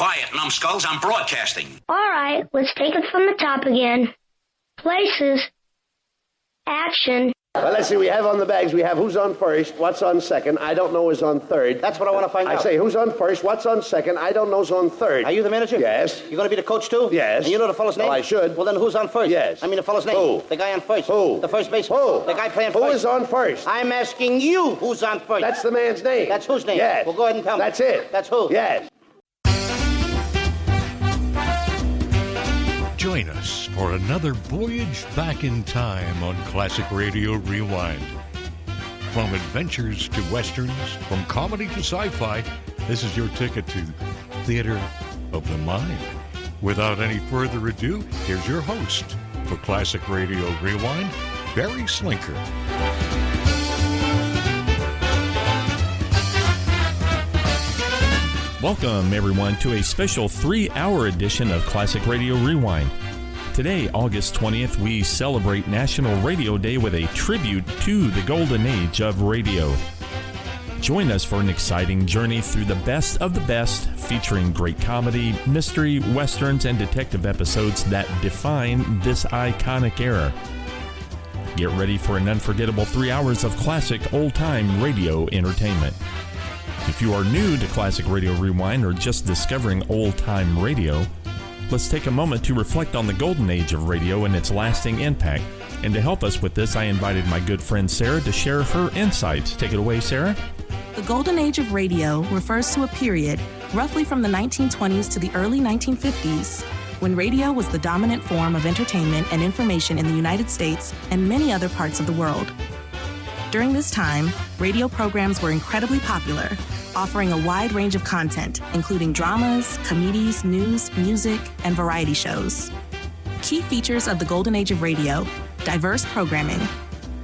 Quiet, numbskulls. I'm broadcasting. All right, let's take it from the top again. Places. Action. Well, let's see. We have on the bags, we have who's on first, what's on second, I don't know is on third. That's what I want to find out. I say who's on first, what's on second, I don't know is on third. Are you the manager? Yes. You going to be the coach, too? Yes. And you know the fellow's name? Well, I should. Well, then who's on first? Yes. I mean the fellow's name. Who? The guy on first. Who? The first baseman. Who? The guy playing first. Who is on first? I'm asking you who's on first. That's the man's name. That's whose name? Yes. Well, go ahead and tell me. That's it. That's who? Yes. Join us for another voyage back in time on Classic Radio Rewind. From adventures to westerns, from comedy to sci-fi, this is your ticket to Theater of the Mind. Without any further ado, here's your host for Classic Radio Rewind, Barry Slinker. Welcome, everyone, to a special 3-hour edition of Classic Radio Rewind. Today, August 20th, we celebrate National Radio Day with a tribute to the golden age of radio. Join us for an exciting journey through the best of the best, featuring great comedy, mystery, westerns, and detective episodes that define this iconic era. Get ready for an unforgettable 3 hours of classic old-time radio entertainment. If you are new to Classic Radio Rewind or just discovering old-time radio, let's take a moment to reflect on the golden age of radio and its lasting impact. And to help us with this, I invited my good friend Sarah to share her insights. Take it away, Sarah. The golden age of radio refers to a period roughly from the 1920s to the early 1950s, when radio was the dominant form of entertainment and information in the United States and many other parts of the world. During this time, radio programs were incredibly popular, offering a wide range of content, including dramas, comedies, news, music, and variety shows. Key features of the golden age of radio: diverse programming.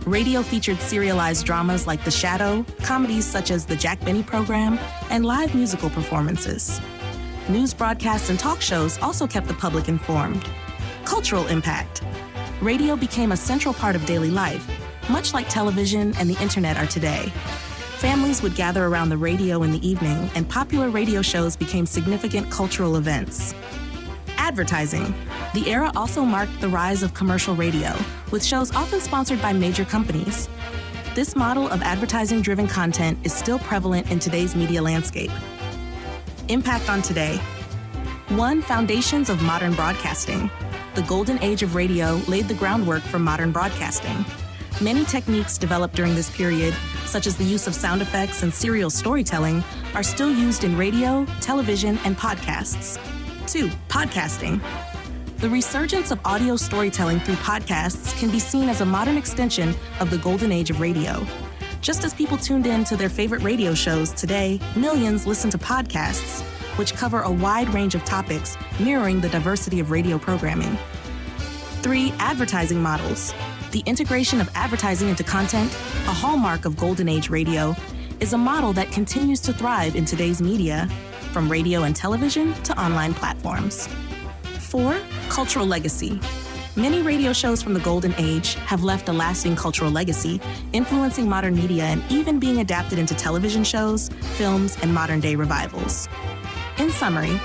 Radio featured serialized dramas like The Shadow, comedies such as The Jack Benny Program, and live musical performances. News broadcasts and talk shows also kept the public informed. Cultural impact. Radio became a central part of daily life, much like television and the internet are today. Families would gather around the radio in the evening, and popular radio shows became significant cultural events. Advertising. The era also marked the rise of commercial radio, with shows often sponsored by major companies. This model of advertising-driven content is still prevalent in today's media landscape. Impact on today. 1. Foundations of modern broadcasting. The golden age of radio laid the groundwork for modern broadcasting. Many techniques developed during this period, such as the use of sound effects and serial storytelling, are still used in radio, television, and podcasts. 2. Podcasting. The resurgence of audio storytelling through podcasts can be seen as a modern extension of the golden age of radio. Just as people tuned in to their favorite radio shows today, millions listen to podcasts, which cover a wide range of topics, mirroring the diversity of radio programming. 3. Advertising models. The integration of advertising into content, a hallmark of golden age radio, is a model that continues to thrive in today's media, from radio and television to online platforms. 4. Cultural legacy. Many radio shows from the golden age have left a lasting cultural legacy, influencing modern media and even being adapted into television shows, films, and modern-day revivals. In summary,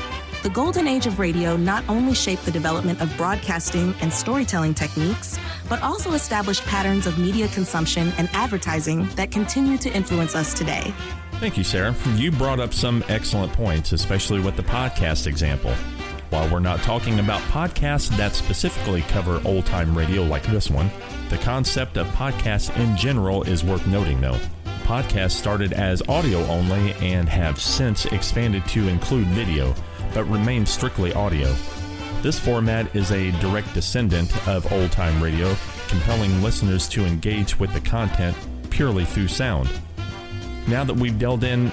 the golden age of radio not only shaped the development of broadcasting and storytelling techniques, but also established patterns of media consumption and advertising that continue to influence us today. Thank you, Sarah. You brought up some excellent points, especially with the podcast example. While we're not talking about podcasts that specifically cover old-time radio like this one, the concept of podcasts in general is worth noting, though. Podcasts started as audio only and have since expanded to include video, but remain strictly audio. This format is a direct descendant of old-time radio, compelling listeners to engage with the content purely through sound. Now that we've delved in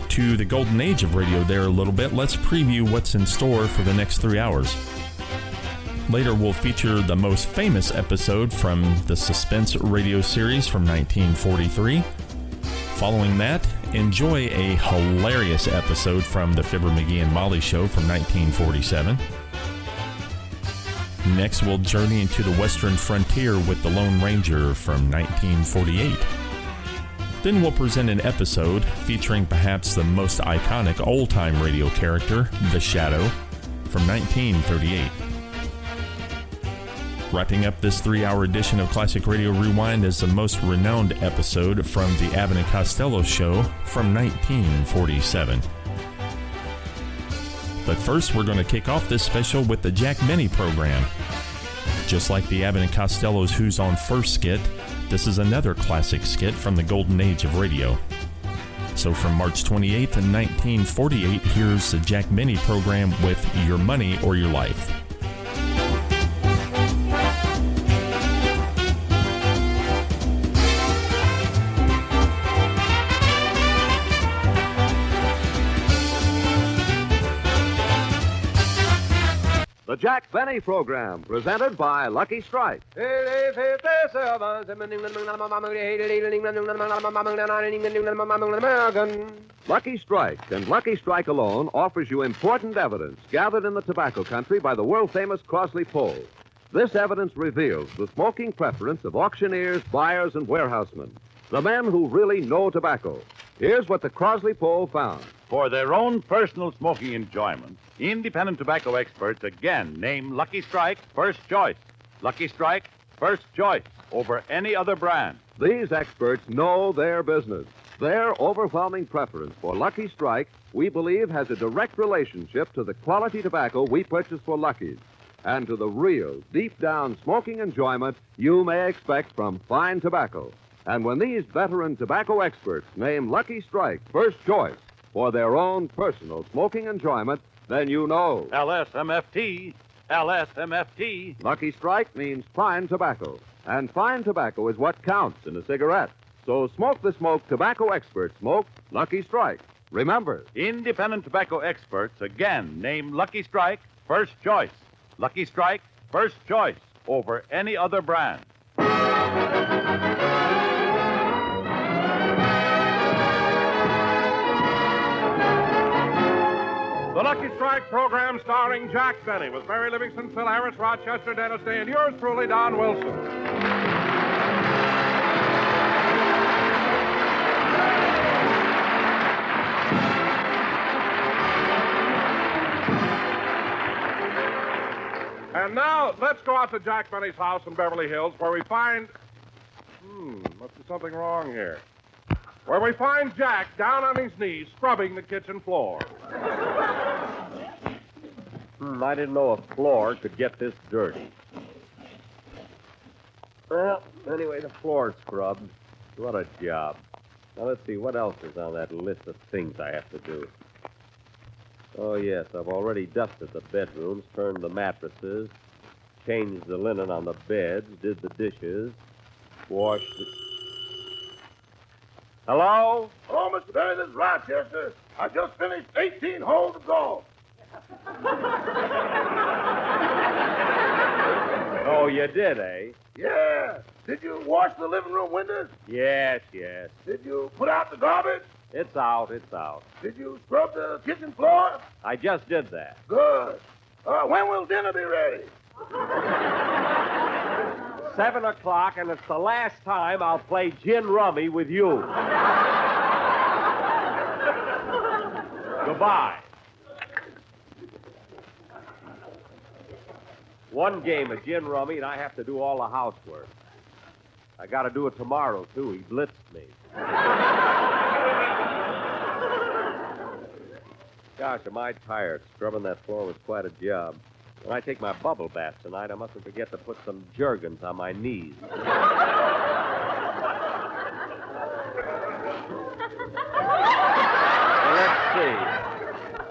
to the golden age of radio there a little bit, let's preview what's in store for the next 3 hours. Later, we'll feature the most famous episode from the Suspense radio series from 1943. Following that, enjoy a hilarious episode from the Fibber McGee and Molly Show from 1947. Next, we'll journey into the Western frontier with the Lone Ranger from 1948. Then we'll present an episode featuring perhaps the most iconic old-time radio character, The Shadow, from 1938. Wrapping up this 3-hour edition of Classic Radio Rewind is the most renowned episode from the Abbott and Costello Show from 1947. But first, we're going to kick off this special with the Jack Benny program. Just like the Abbott and Costello's Who's On First skit, this is another classic skit from the golden age of radio. So from March 28th in 1948, here's the Jack Benny program with Your Money or Your Life. The Jack Benny Program, presented by Lucky Strike. Lucky Strike, and Lucky Strike alone, offers you important evidence gathered in the tobacco country by the world-famous Crosley poll. This evidence reveals the smoking preference of auctioneers, buyers, and warehousemen, the men who really know tobacco. Here's what the Crosley poll found. For their own personal smoking enjoyment, independent tobacco experts again name Lucky Strike first choice. Lucky Strike first choice over any other brand. These experts know their business. Their overwhelming preference for Lucky Strike, we believe, has a direct relationship to the quality tobacco we purchase for Lucky's and to the real, deep-down smoking enjoyment you may expect from fine tobacco. And when these veteran tobacco experts name Lucky Strike first choice for their own personal smoking enjoyment, then you know. LSMFT. LSMFT. Lucky Strike means fine tobacco. And fine tobacco is what counts in a cigarette. So smoke the smoke tobacco experts smoke Lucky Strike. Remember, Independent tobacco experts again name Lucky Strike first choice. Lucky Strike first choice over any other brand. The Lucky Strike program starring Jack Benny with Mary Livingston, Phil Harris, Rochester, Dennis Day, and yours truly, Don Wilson. And now, let's go out to Jack Benny's house in Beverly Hills where we find... must be something wrong here. Where we find Jack down on his knees scrubbing the kitchen floor. I didn't know a floor could get this dirty. Well, anyway, the floor's scrubbed. What a job. Now, let's see, what else is on that list of things I have to do? Oh, yes, I've already dusted the bedrooms, turned the mattresses, changed the linen on the beds, did the dishes, washed the... Hello? Hello, Mr. Benny. This is Rochester. I just finished 18 holes of golf. Oh, you did, eh? Yeah. Did you wash the living room windows? Yes, yes. Did you put out the garbage? It's out, it's out. Did you scrub the kitchen floor? I just did that. Good. When will dinner be ready? 7 o'clock, and it's the last time I'll play gin rummy with you. Goodbye. One game of gin rummy, and I have to do all the housework. I got to do it tomorrow, too. He blitzed me. Gosh, am I tired. Scrubbing that floor was quite a job. When I take my bubble bath tonight, I mustn't forget to put some Jergens on my knees. Now, let's see.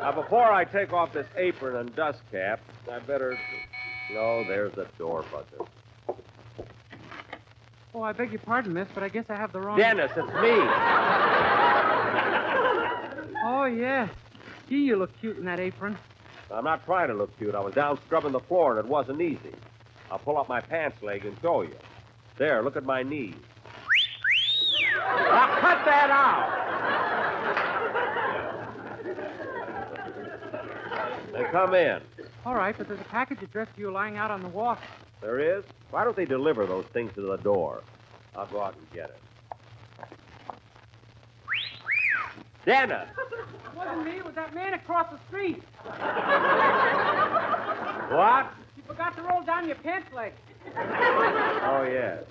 Now, before I take off this apron and dust cap, I better... No, there's the door buzzer. Oh, I beg your pardon, miss, but I guess I have the wrong... Dennis, it's me. Oh, yes. Gee, you look cute in that apron. I'm not trying to look cute. I was down scrubbing the floor, and it wasn't easy. I'll pull up my pants leg and show you. There, look at my knees. Now, cut that out! Then come in. All right, but there's a package addressed to you lying out on the walk. There is? Why don't they deliver those things to the door? I'll go out and get it. Dennis! It wasn't me. It was that man across the street. What? You forgot to roll down your pants leg. Oh, yes.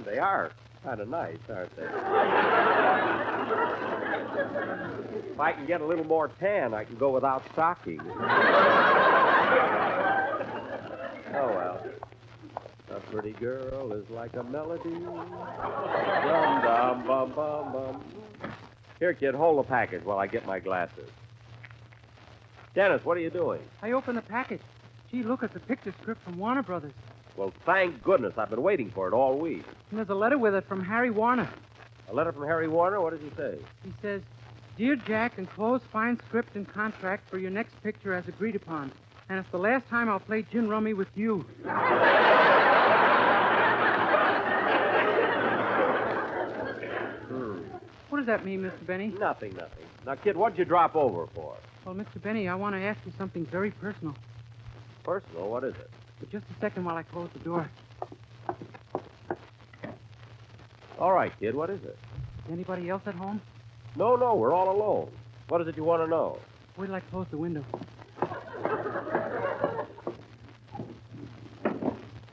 They are kind of nice, aren't they? If I can get a little more tan, I can go without stockings. Oh, well. A pretty girl is like a melody. Dum-dum-bum-bum-bum. Here, kid, hold the package while I get my glasses. Dennis, what are you doing? I opened the package. Gee, look, it's a picture script from Warner Brothers. Well, thank goodness. I've been waiting for it all week. And there's a letter with it from Harry Warner. A letter from Harry Warner? What does he say? He says, Dear Jack, enclose fine script and contract for your next picture as agreed upon. And it's the last time I'll play gin rummy with you. What does that mean, Mr. Benny? Nothing. Now, kid, what'd you drop over for? Well, Mr. Benny, I want to ask you something very personal. Personal? What is it? But just a second while I close the door. All right, kid, what is it? Is anybody else at home? No, we're all alone. What is it you want to know? Wait till I close the window.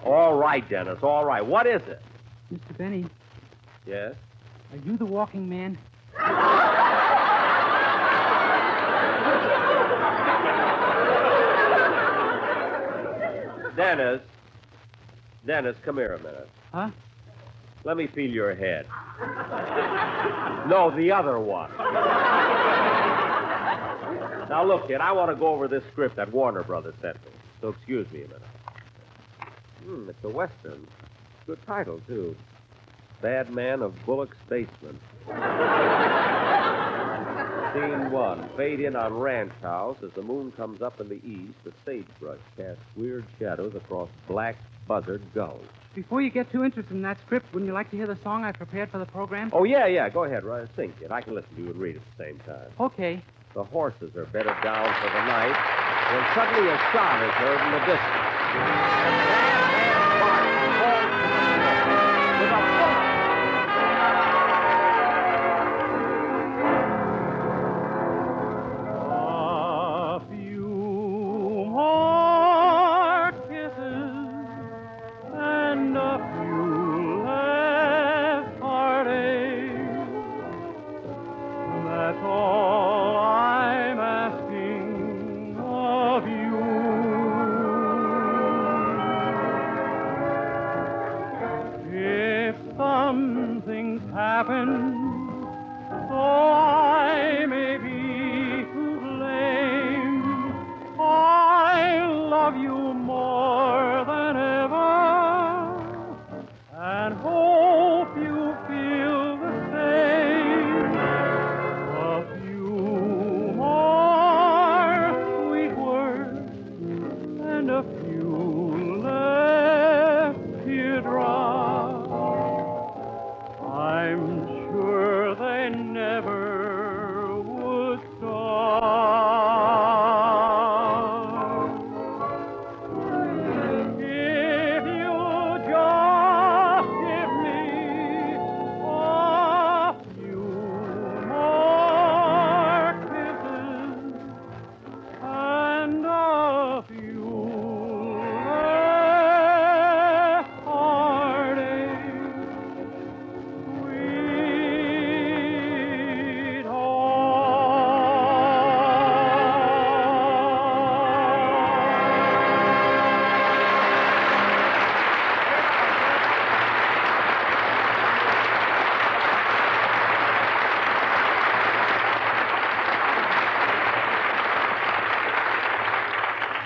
All right, Dennis, all right. What is it? Mr. Benny, Yes? are you the walking man? Dennis, come here a minute. Huh? Let me feel your head. No, the other one. Now, look, kid, I want to go over this script that Warner Brothers sent me. So excuse me a minute. It's a Western. Good title, too. Bad Man of Bullock's Basement. Scene 1. Fade in on ranch house. As the moon comes up in the east, the sagebrush casts weird shadows across black buzzard gulls. Before you get too interested in that script, wouldn't you like to hear the song I prepared for the program? Oh, yeah. Go ahead, sing it. I can listen to you and read at the same time. Okay. The horses are bedded down for the night when suddenly a shot is heard in the distance.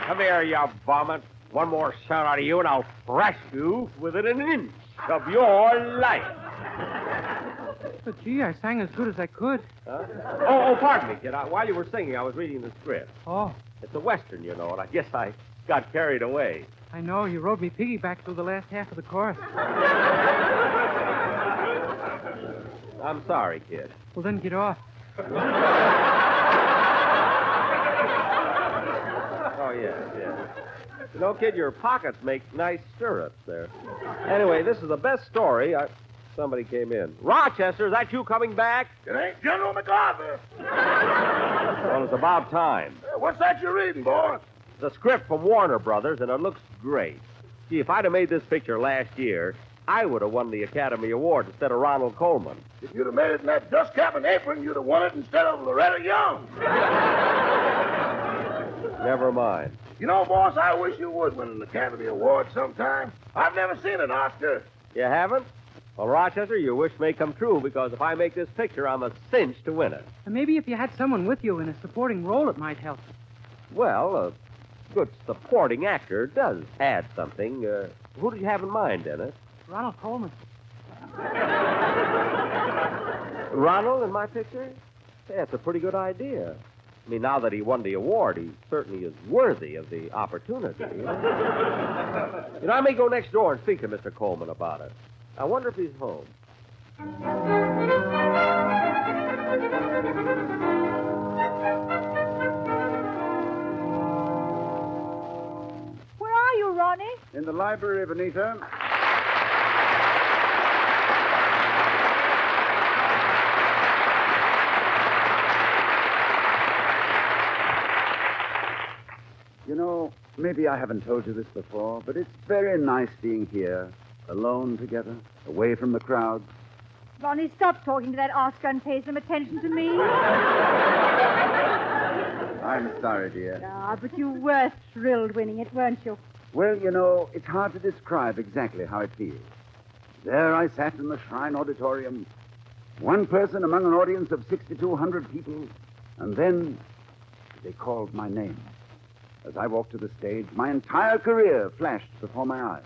Come here, you vomit. One more sound out of you, and I'll thrash you within an inch of your life. But, gee, I sang as good as I could. Huh? Oh, pardon me, kid. While you were singing, I was reading the script. Oh. It's a Western, you know, and I guess I got carried away. I know. You rode me piggyback through the last half of the chorus. I'm sorry, kid. Well, then get off. Oh, yes. You know, kid, your pockets make nice stirrups there. Anyway, this is the best story Somebody came in. Rochester, is that you coming back? It ain't General MacArthur. Well, it's about time. What's that you're reading, boy? It's a script from Warner Brothers, and it looks great. Gee, if I'd have made this picture last year, I would have won the Academy Award instead of Ronald Coleman. If you'd have made it in that dust cap and apron, you'd have won it instead of Loretta Young. Never mind. You know, boss, I wish you would win an Academy Award sometime. I've never seen an Oscar. You haven't? Well, Rochester, your wish may come true, because if I make this picture, I'm a cinch to win it. And maybe if you had someone with you in a supporting role, it might help. Well, a good supporting actor does add something. Who did you have in mind, Dennis? Ronald Coleman. Ronald in my picture? Yeah, that's a pretty good idea. I mean, now that he won the award, he certainly is worthy of the opportunity. You know, I may go next door and speak to Mr. Coleman about it. I wonder if he's home. Where are you, Ronnie? In the library, Benita. You know, maybe I haven't told you this before, but it's very nice being here, alone together, away from the crowds. Ronnie, stop talking to that Oscar and pay some attention to me. I'm sorry, dear. Ah, but you were thrilled winning it, weren't you? Well, you know, it's hard to describe exactly how it feels. There I sat in the Shrine Auditorium, one person among an audience of 6,200 people, and then they called my name. As I walked to the stage, my entire career flashed before my eyes.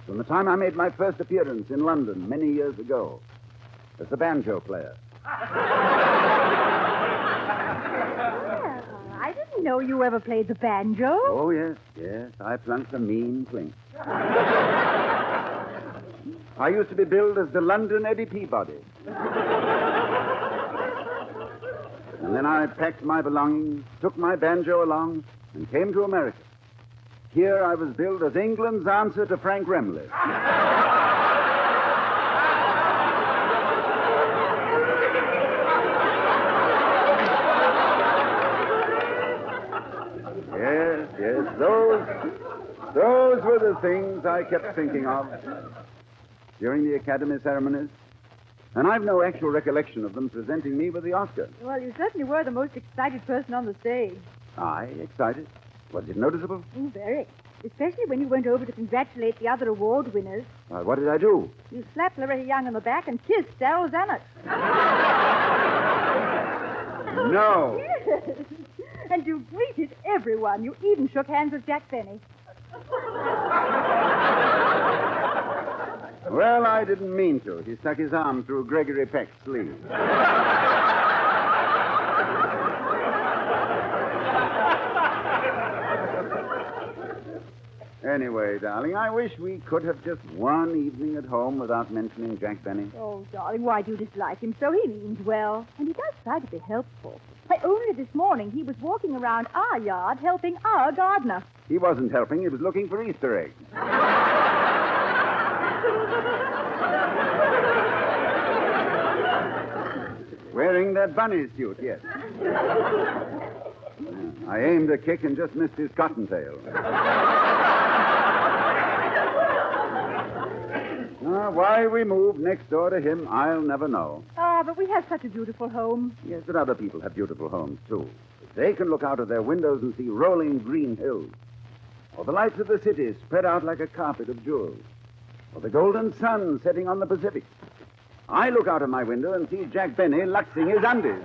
From the time I made my first appearance in London many years ago as a banjo player. I didn't know you ever played the banjo. Oh, yes, yes. I plunked a mean clink. I used to be billed as the London Eddie Peabody. And then I packed my belongings, took my banjo along, and came to America. Here I was billed as England's answer to Frank Remley. Yes, yes, those were the things I kept thinking of during the Academy ceremonies. And I've no actual recollection of them presenting me with the Oscar. Well, you certainly were the most excited person on the stage. Aye, excited. Was it noticeable? Very. Especially when you went over to congratulate the other award winners. What did I do? You slapped Loretta Young on the back and kissed Daryl Zanuck. No. Yes. And you greeted everyone. You even shook hands with Jack Benny. Well, I didn't mean to. He stuck his arm through Gregory Peck's sleeve. Anyway, darling, I wish we could have just one evening at home without mentioning Jack Benny. Oh, darling, why do you dislike him so? He means well. And he does try to be helpful. Why, only this morning he was walking around our yard helping our gardener. He wasn't helping. He was looking for Easter eggs. Wearing that bunny suit, yes. I aimed a kick and just missed his cottontail. Why we moved next door to him, I'll never know. Ah, but we have such a beautiful home. Yes, but other people have beautiful homes, too. They can look out of their windows and see rolling green hills, or the lights of the city spread out like a carpet of jewels, or the golden sun setting on the Pacific. I look out of my window and see Jack Benny luxing his undies.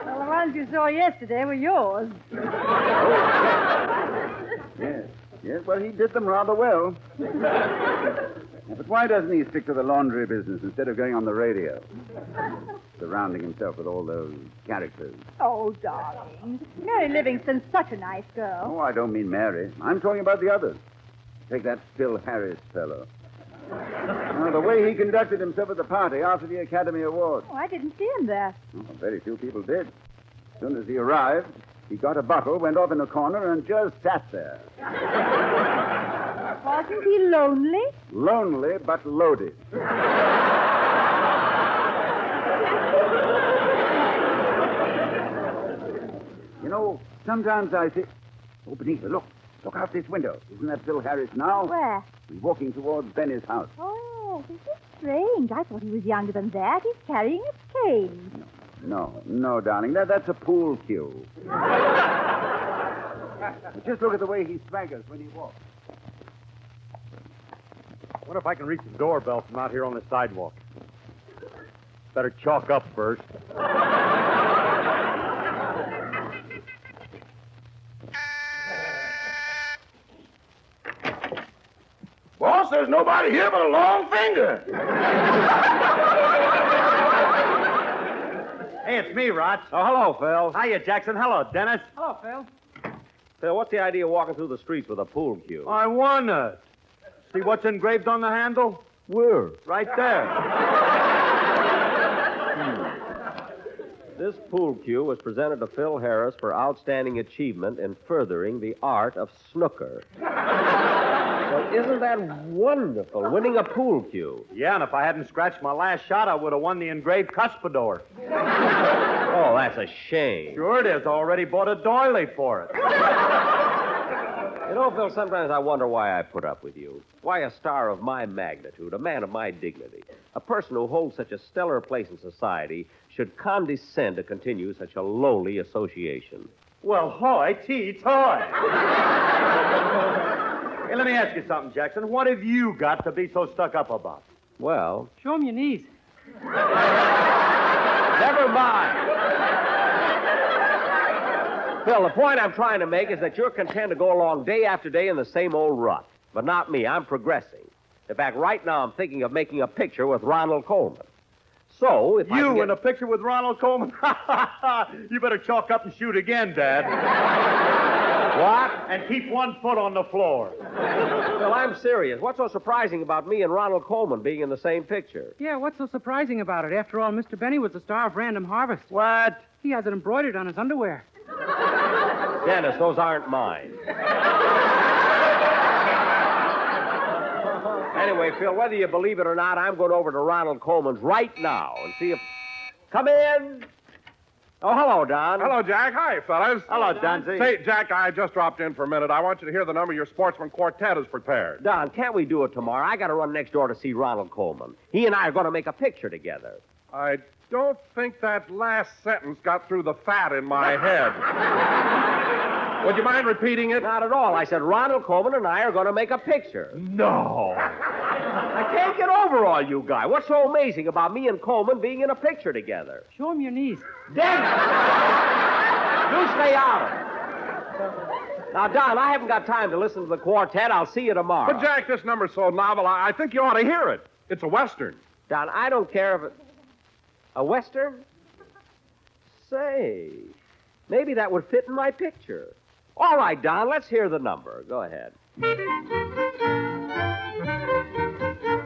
Well, the ones you saw yesterday were yours. Yes, well, he did them rather well. But why doesn't he stick to the laundry business instead of going on the radio? Surrounding himself with all those characters. Oh, darling. Mary Livingston's such a nice girl. Oh, I don't mean Mary. I'm talking about the others. Take that Phil Harris fellow. The way he conducted himself at the party after the Academy Award. Oh, I didn't see him there. Oh, very few people did. As soon as he arrived, He got a bottle, went off in a corner, and just sat there. Wasn't he lonely? Lonely, but loaded. You know, sometimes I think... Oh, Benita, look. Look out this window. Isn't that Phil Harris now? Where? He's walking towards Benny's house. Oh, this is strange. I thought he was younger than that. He's carrying a cane. No, darling. That's a pool cue. Just look at the way he swaggers when he walks. What if I can reach the doorbell from out here on the sidewalk? Better chalk up first. Boss, there's nobody here but a long finger. Hey, it's me, Rod. Oh, hello, Phil. Hiya, Jackson. Hello, Dennis. Hello, Phil. Phil, what's the idea of walking through the streets with a pool cue? I wonder. See what's engraved on the handle? Where? Right there. This pool cue was presented to Phil Harris for outstanding achievement in furthering the art of snooker. Well, isn't that wonderful, winning a pool cue? Yeah, and if I hadn't scratched my last shot, I would have won the engraved cuspidor. Oh, that's a shame. Sure it is. I already bought a doily for it. You know, Phil, sometimes I wonder why I put up with you. Why a star of my magnitude, a man of my dignity, a person who holds such a stellar place in society should condescend to continue such a lowly association. Well, hoity-toy. Hey, let me ask you something, Jackson. What have you got to be so stuck up about? Well... Show him your knees. Never mind. Phil, the point I'm trying to make is that you're content to go along day after day in the same old rut. But not me. I'm progressing. In fact, right now I'm thinking of making a picture with Ronald Coleman. So, if You in a picture with Ronald Coleman? You better chalk up and shoot again, Dad. What? And keep one foot on the floor. Well, I'm serious. What's so surprising about me and Ronald Coleman being in the same picture? Yeah, what's so surprising about it? After all, Mr. Benny was the star of Random Harvest. What? He has it embroidered on his underwear. Dennis, those aren't mine. Anyway, Phil, whether you believe it or not, I'm going over to Ronald Coleman's right now and see if... Come in. Oh, hello, Don. Hello, Jack. Hi, fellas. Hello, Dunsey. Say, Jack, I just dropped in for a minute. I want you to hear the number your sportsman quartet has prepared. Don, can't we do it tomorrow? I got to run next door to see Ronald Coleman. He and I are going to make a picture together. I don't think that last sentence got through the fat in my head. Would you mind repeating it? Not at all. I said Ronald Coleman and I are going to make a picture. No. I can't get over all you guys. What's so amazing about me and Coleman being in a picture together? Show him your knees. Dennis! You stay out of it. Now, Don, I haven't got time to listen to the quartet. I'll see you tomorrow. But, Jack, this number's so novel, I think you ought to hear it. It's a Western. Don, I don't care if it... A Western? Say, maybe that would fit in my picture. All right, Don, let's hear the number. Go ahead.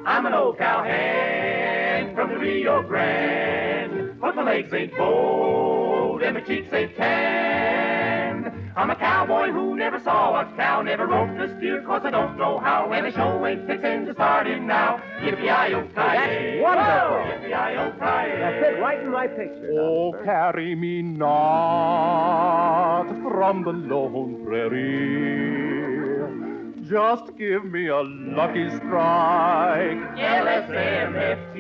I'm an old cowhand from the Rio Grande, but my legs ain't bold and my cheeks ain't tanned. I'm a cowboy who never saw a cow, never roped a steer, 'cause I don't know how, and the show ain't fixing to start in now. Yippee-yi-yo-ki-yay. That's wonderful. Yippee-yi-yo-ki-yay. That fit right in my picture. Oh, carry me not from the lone prairie. Just give me a lucky strike. LSMFT,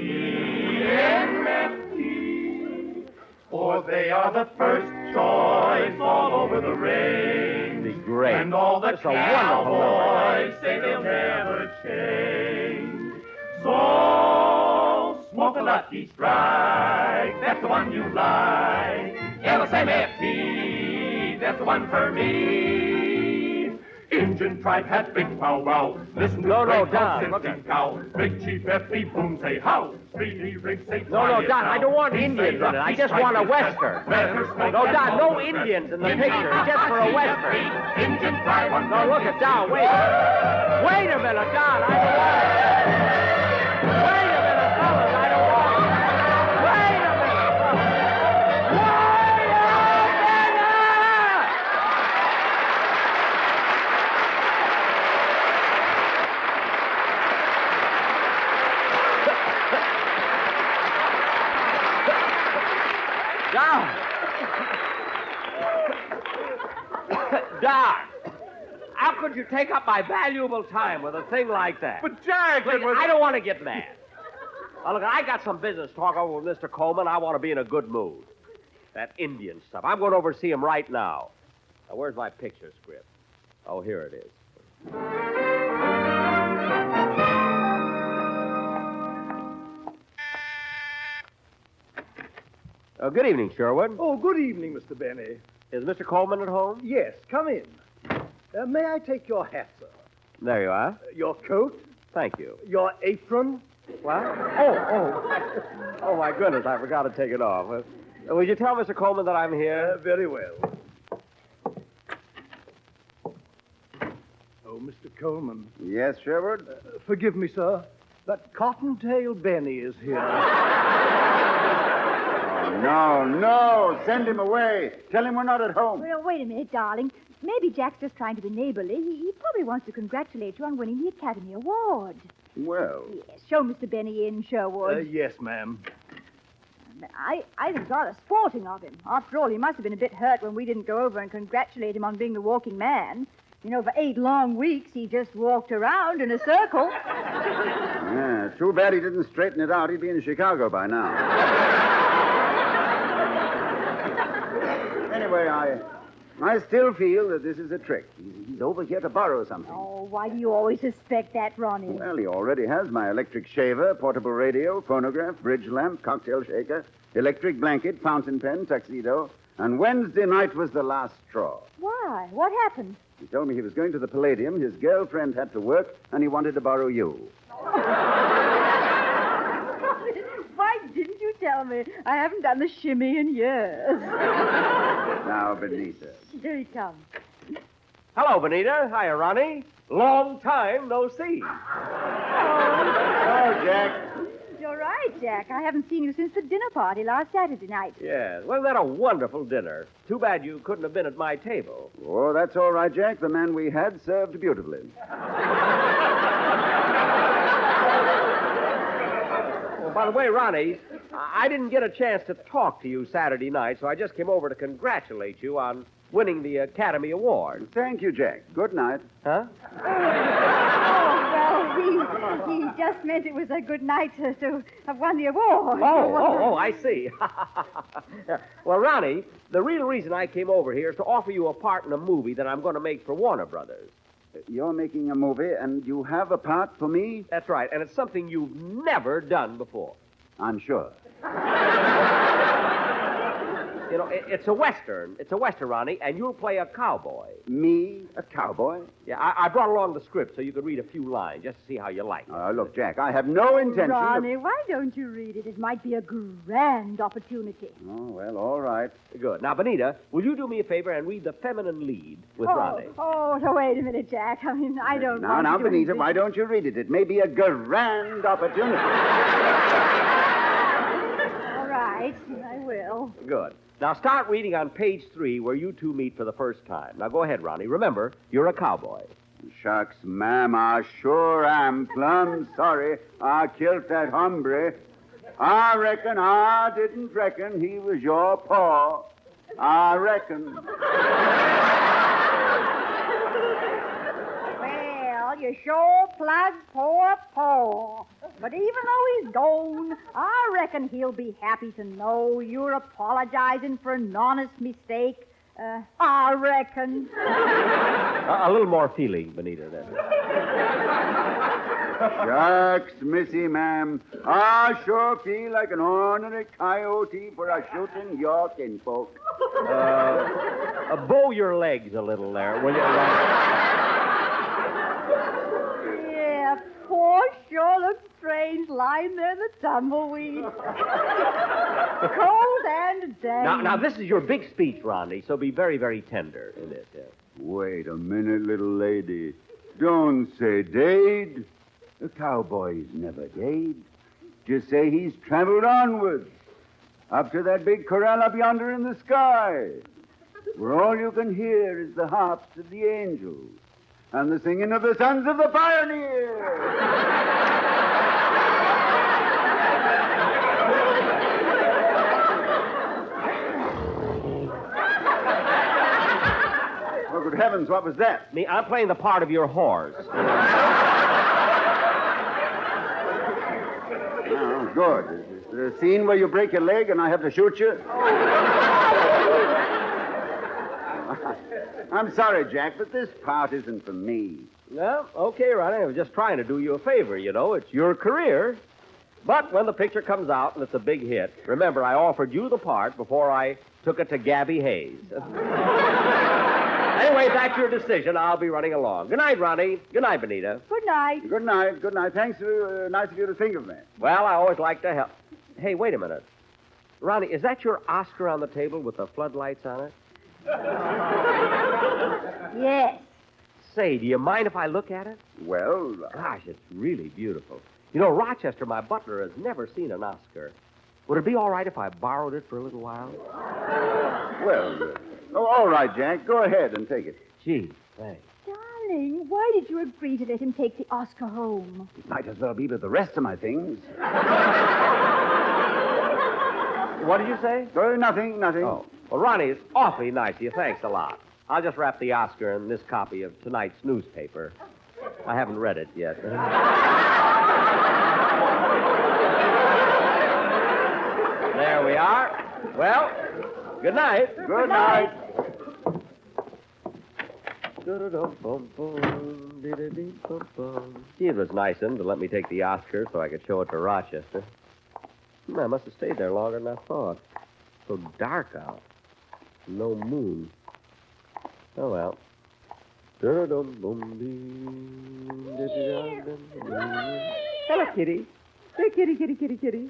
MFT. For they are the first choice all over the range. Great. And all the That's a wonderful number. cowboys say they'll never change. So, smoke a lucky strike. That's the one you like. LSMFT, that's the one for me. Injun tribe hat, big pow wow. Listen to No, great Don, Cincy look. cow. Big Chief F.B. Boom say how. Speedy Rig say No, Don, I don't want Indians in it. I just want a Western. No, Don, no Indians in the picture. Just for a Western. Injun tribe on. No, look at Don. Wait a minute, Don. Wait a minute, fellas. I don't want it. Wait a minute, fellas. Wait a minute! Doc, how could you take up my valuable time with a thing like that? But, Jack, Look, it was... I don't want to get mad. Now, look, I got some business to talk over with Mr. Coleman. I want to be in a good mood. That Indian stuff. I'm going over to see him right now. Now, where's my picture script? Oh, here it is. Good evening, Sherwood. Oh, good evening, Mr. Benny. Is Mr. Coleman at home? Yes, come in. May I take your hat, sir? There you are. Your coat? Thank you. Your apron? What? Oh, my goodness, I forgot to take it off. Would you tell Mr. Coleman that I'm here? Very well. Oh, Mr. Coleman. Yes, Sherwood? Forgive me, sir. That Cottontail Benny is here. No. Send him away. Tell him we're not at home. Well, wait a minute, darling. Maybe Jack's just trying to be neighborly. He probably wants to congratulate you on winning the Academy Award. Well. Yes, show Mr. Benny in, Sherwood. Yes, ma'am. I think it's rather sporting of him. After all, he must have been a bit hurt when we didn't go over and congratulate him on being the walking man. You know, for 8 long weeks, he just walked around in a circle. Yeah, too bad he didn't straighten it out. He'd be in Chicago by now. Anyway, I still feel that this is a trick. He's over here to borrow something. Oh, why do you always suspect that, Ronnie? Well, he already has my electric shaver, portable radio, phonograph, bridge lamp, cocktail shaker, electric blanket, fountain pen, tuxedo, and Wednesday night was the last straw. Why? What happened? He told me he was going to the Palladium, his girlfriend had to work, and he wanted to borrow you. Why didn't you tell me? I haven't done the shimmy in years. Now, Benita. Here he comes. Hello, Benita. Hiya, Ronnie. Long time no see. Oh, Jack. You're right, Jack. I haven't seen you since the dinner party last Saturday night. Yes. Wasn't that a wonderful dinner? Too bad you couldn't have been at my table. Oh, that's all right, Jack. The man we had served beautifully. Well, by the way, Ronnie, I didn't get a chance to talk to you Saturday night, so I just came over to congratulate you on winning the Academy Award. Thank you, Jack. Good night. Huh? Well, he just meant it was a good night to have won the award. Oh, I see. Well, Ronnie, the real reason I came over here is to offer you a part in a movie that I'm going to make for Warner Brothers. You're making a movie, and you have a part for me? That's right, and it's something you've never done before. I'm sure. You know, it's a Western. It's a Western, Ronnie, and you'll play a cowboy. Me, a cowboy? Yeah, I brought along the script so you could read a few lines just to see how you like it. Look, Jack, I have no intention Ronnie, why don't you read it? It might be a grand opportunity. Oh, well, all right. Good. Now, Benita, will you do me a favor and read the feminine lead with Ronnie? Oh, no, wait a minute, Jack. I mean, I don't want Now, to do Benita, anything. why don't you read it? It may be a grand opportunity. All right, I will. Good. Now, start reading on page 3 where you two meet for the first time. Now, go ahead, Ronnie. Remember, you're a cowboy. Shucks, ma'am, I sure am plumb sorry I killed that hombre. I reckon I didn't reckon he was your paw. I reckon. Well, you sure plugged poor Paul. But even though he's gone, I reckon he'll be happy to know you're apologizing for an honest mistake. I reckon. A little more feeling, Benita, then. Shucks, Missy, ma'am. I sure feel like an ornery coyote for a shooting your kinfolk. Bow your legs a little there, will you? Yeah, poor sure looks strange lying there in the tumbleweed. Cold and damp. Now, this is your big speech, Ronnie, so be very, very tender in this. Yeah. Wait a minute, little lady. Don't say dayed. The cowboy's never dayed. Just say he's traveled onwards, up to that big corral up yonder in the sky, where all you can hear is the harps of the angels and the singing of the sons of the pioneers. heavens, what was that? Me, I'm playing the part of your horse. Oh, good. Is there a scene where you break your leg and I have to shoot you? I'm sorry, Jack, but this part isn't for me. No, okay, Ronnie. I was just trying to do you a favor, you know. It's your career. But when the picture comes out and it's a big hit, remember, I offered you the part before I took it to Gabby Hayes. Anyway, that's your decision. I'll be running along. Good night, Ronnie. Good night, Benita. Good night. Good night. Good night. Thanks. Nice of you to think of me. Well, I always like to help. Hey, wait a minute. Ronnie, is that your Oscar on the table with the floodlights on it? Yes. Say, do you mind if I look at it? Well... Gosh, it's really beautiful. You know, Rochester, my butler, has never seen an Oscar. Would it be all right if I borrowed it for a little while? Well, all right, Jack. Go ahead and take it. Gee, thanks. Darling, why did you agree to let him take the Oscar home? It might as well be with the rest of my things. What did you say? Nothing. Oh. Well, Ronnie, it's awfully nice of you. Thanks a lot. I'll just wrap the Oscar in this copy of tonight's newspaper. I haven't read it yet. There we are. Well, good night. Good night. Gee, it was nice of him to let me take the Oscar so I could show it to Rochester. I must have stayed there longer than I thought. So dark out. No moon. Oh, well. Hello, kitty. Hey, kitty.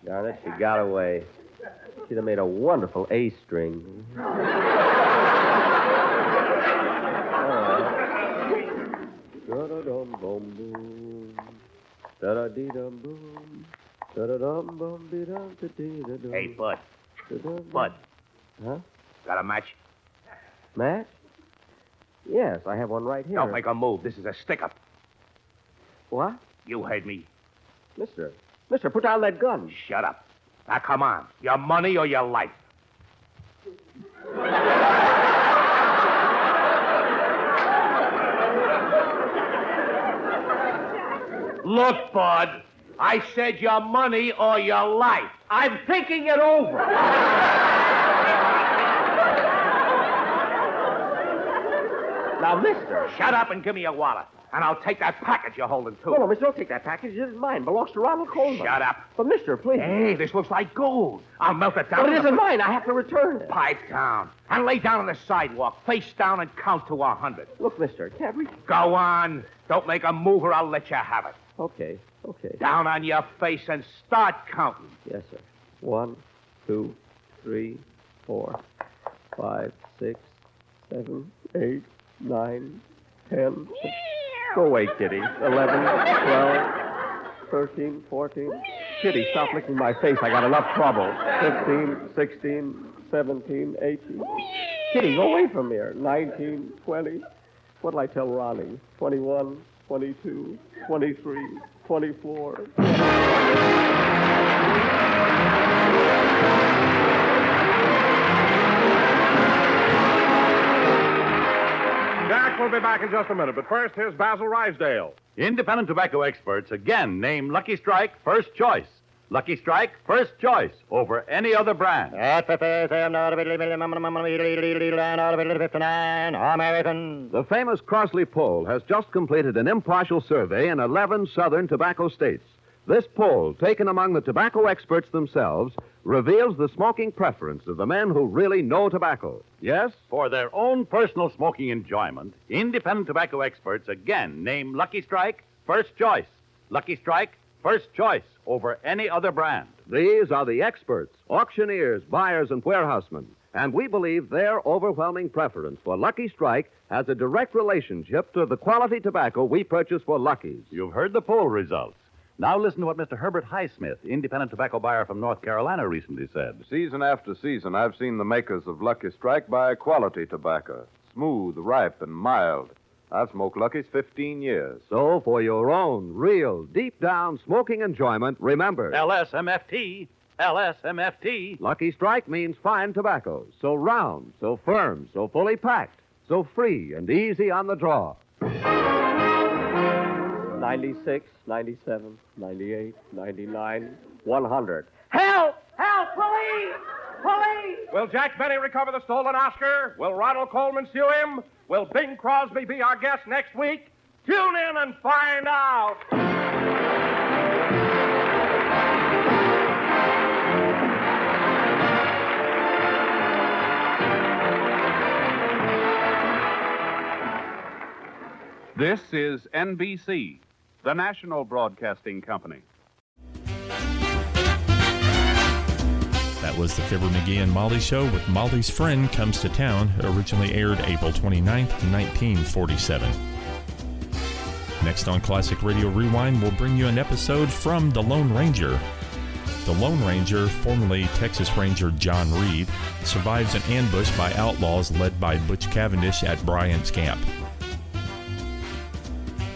Darn it, she got away. She'd have made a wonderful A string. Hey, Bud. Bud. Huh? Got a match? Match? Yes, I have one right here. Don't make a move. This is a stick-up. What? You heard me. Mister, put down that gun. Shut up. Now, come on. Your money or your life? Look, Bud. I said your money or your life. I'm thinking it over. Now, mister. Shut up and give me your wallet. And I'll take that package you're holding, too. No, mister, don't take that package. It isn't mine. It belongs to Ronald Coleman. Shut up. But, mister, please. Hey, this looks like gold. I'll melt it down. But it isn't mine. I have to return it. Pipe down. And lay down on the sidewalk, face down, and count to 100. Look, mister, can't we... Go on. Don't make a move or I'll let you have it. Okay. Down on your face and start counting. Yes, sir. 1, 2, 3, 4, 5, 6, 7, 8, 9, 10. Go away, Kitty. 11, 12, 13, 14. Kitty, stop licking my face. I got enough trouble. 15, 16, 17, 18. Kitty, go away from here. 19, 20. What'll I tell Ronnie? 21, 22, 23, 24. Jack will be back in just a minute, but first, here's Basil Rysdale. Independent tobacco experts again name Lucky Strike first choice. Lucky Strike first choice over any other brand. American. The famous Crosley poll has just completed an impartial survey in 11 southern tobacco states. This poll, taken among the tobacco experts themselves, reveals the smoking preference of the men who really know tobacco. Yes? For their own personal smoking enjoyment, independent tobacco experts again name Lucky Strike first choice. Lucky Strike first choice over any other brand. These are the experts, auctioneers, buyers, and warehousemen. And we believe their overwhelming preference for Lucky Strike has a direct relationship to the quality tobacco we purchase for Lucky's. You've heard the poll results. Now listen to what Mr. Herbert Highsmith, independent tobacco buyer from North Carolina, recently said. Season after season, I've seen the makers of Lucky Strike buy quality tobacco. Smooth, ripe, and mild. I've smoked Lucky's 15 years. So for your own real, deep-down smoking enjoyment, remember... LSMFT. LSMFT. Lucky Strike means fine tobacco. So round, so firm, so fully packed, so free and easy on the draw. 96, 97, 98, 99, 100. Help! Help! Police! Police! Will Jack Benny recover the stolen Oscar? Will Ronald Coleman sue him? Will Bing Crosby be our guest next week? Tune in and find out. This is NBC, the national broadcasting company. That was the Fibber McGee and Molly Show with Molly's Friend Comes to Town, originally aired April 29th, 1947. Next on Classic Radio Rewind, we'll bring you an episode from The Lone Ranger. The Lone Ranger, formerly Texas Ranger John Reed, survives an ambush by outlaws led by Butch Cavendish at Bryant's Camp.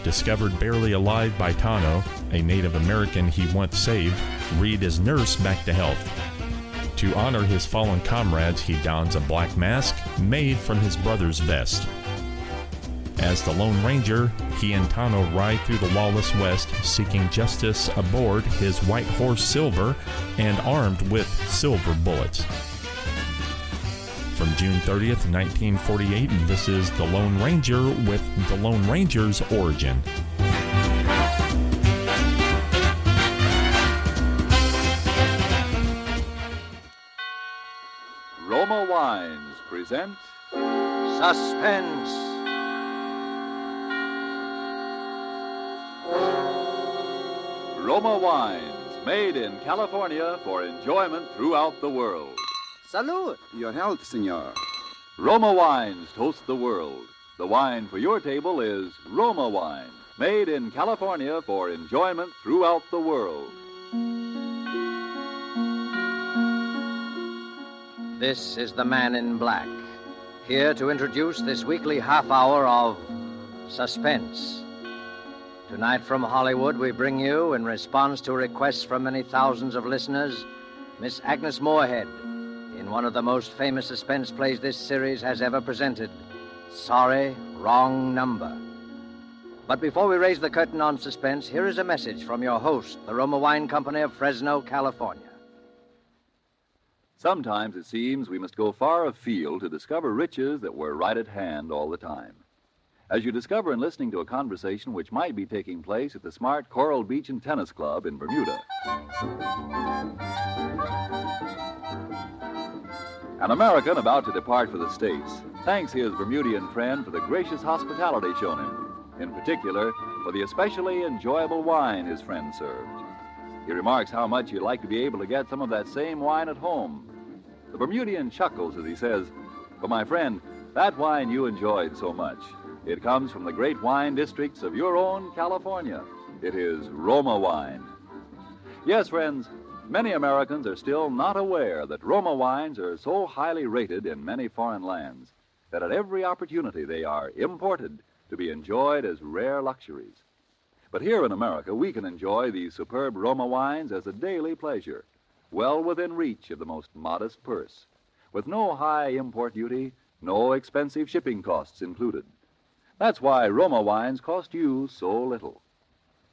Discovered barely alive by Tano, a Native American he once saved, Reed is nursed back to health. To honor his fallen comrades, he dons a black mask made from his brother's vest. As the Lone Ranger, he and Tano ride through the lawless West, seeking justice aboard his white horse Silver and armed with silver bullets. From June 30th, 1948, this is The Lone Ranger with The Lone Ranger's origin. Roma Wines present Suspense. Roma Wines, made in California for enjoyment throughout the world. Salud. Your health, senor. Roma Wines toast the world. The wine for your table is Roma Wine, made in California for enjoyment throughout the world. This is the Man in Black, here to introduce this weekly half hour of Suspense. Tonight from Hollywood, we bring you, in response to requests from many thousands of listeners, Miss Agnes Moorehead, in one of the most famous suspense plays this series has ever presented, Sorry, Wrong Number. But before we raise the curtain on Suspense, here is a message from your host, the Roma Wine Company of Fresno, California. Sometimes it seems we must go far afield to discover riches that were right at hand all the time. As you discover in listening to a conversation which might be taking place at the smart Coral Beach and Tennis Club in Bermuda. An American about to depart for the States thanks his Bermudian friend for the gracious hospitality shown him, in particular for the especially enjoyable wine his friend served. He remarks how much he'd like to be able to get some of that same wine at home. The Bermudian chuckles as he says, "But my friend, that wine you enjoyed so much, it comes from the great wine districts of your own California. It is Roma wine." Yes, friends, many Americans are still not aware that Roma wines are so highly rated in many foreign lands that at every opportunity they are imported to be enjoyed as rare luxuries. But here in America, we can enjoy these superb Roma wines as a daily pleasure, well within reach of the most modest purse, with no high import duty, no expensive shipping costs included. That's why Roma wines cost you so little.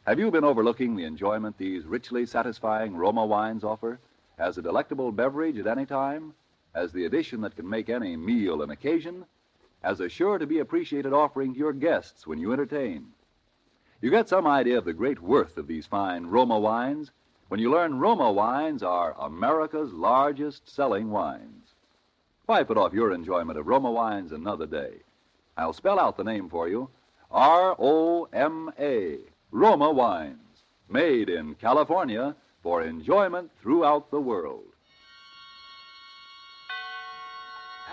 Have you been overlooking the enjoyment these richly satisfying Roma wines offer as a delectable beverage at any time, as the addition that can make any meal an occasion, as a sure-to-be appreciated offering to your guests when you entertain? You get some idea of the great worth of these fine Roma wines when you learn Roma wines are America's largest selling wines. Why put off your enjoyment of Roma wines another day? I'll spell out the name for you. R-O-M-A, Roma wines, made in California for enjoyment throughout the world.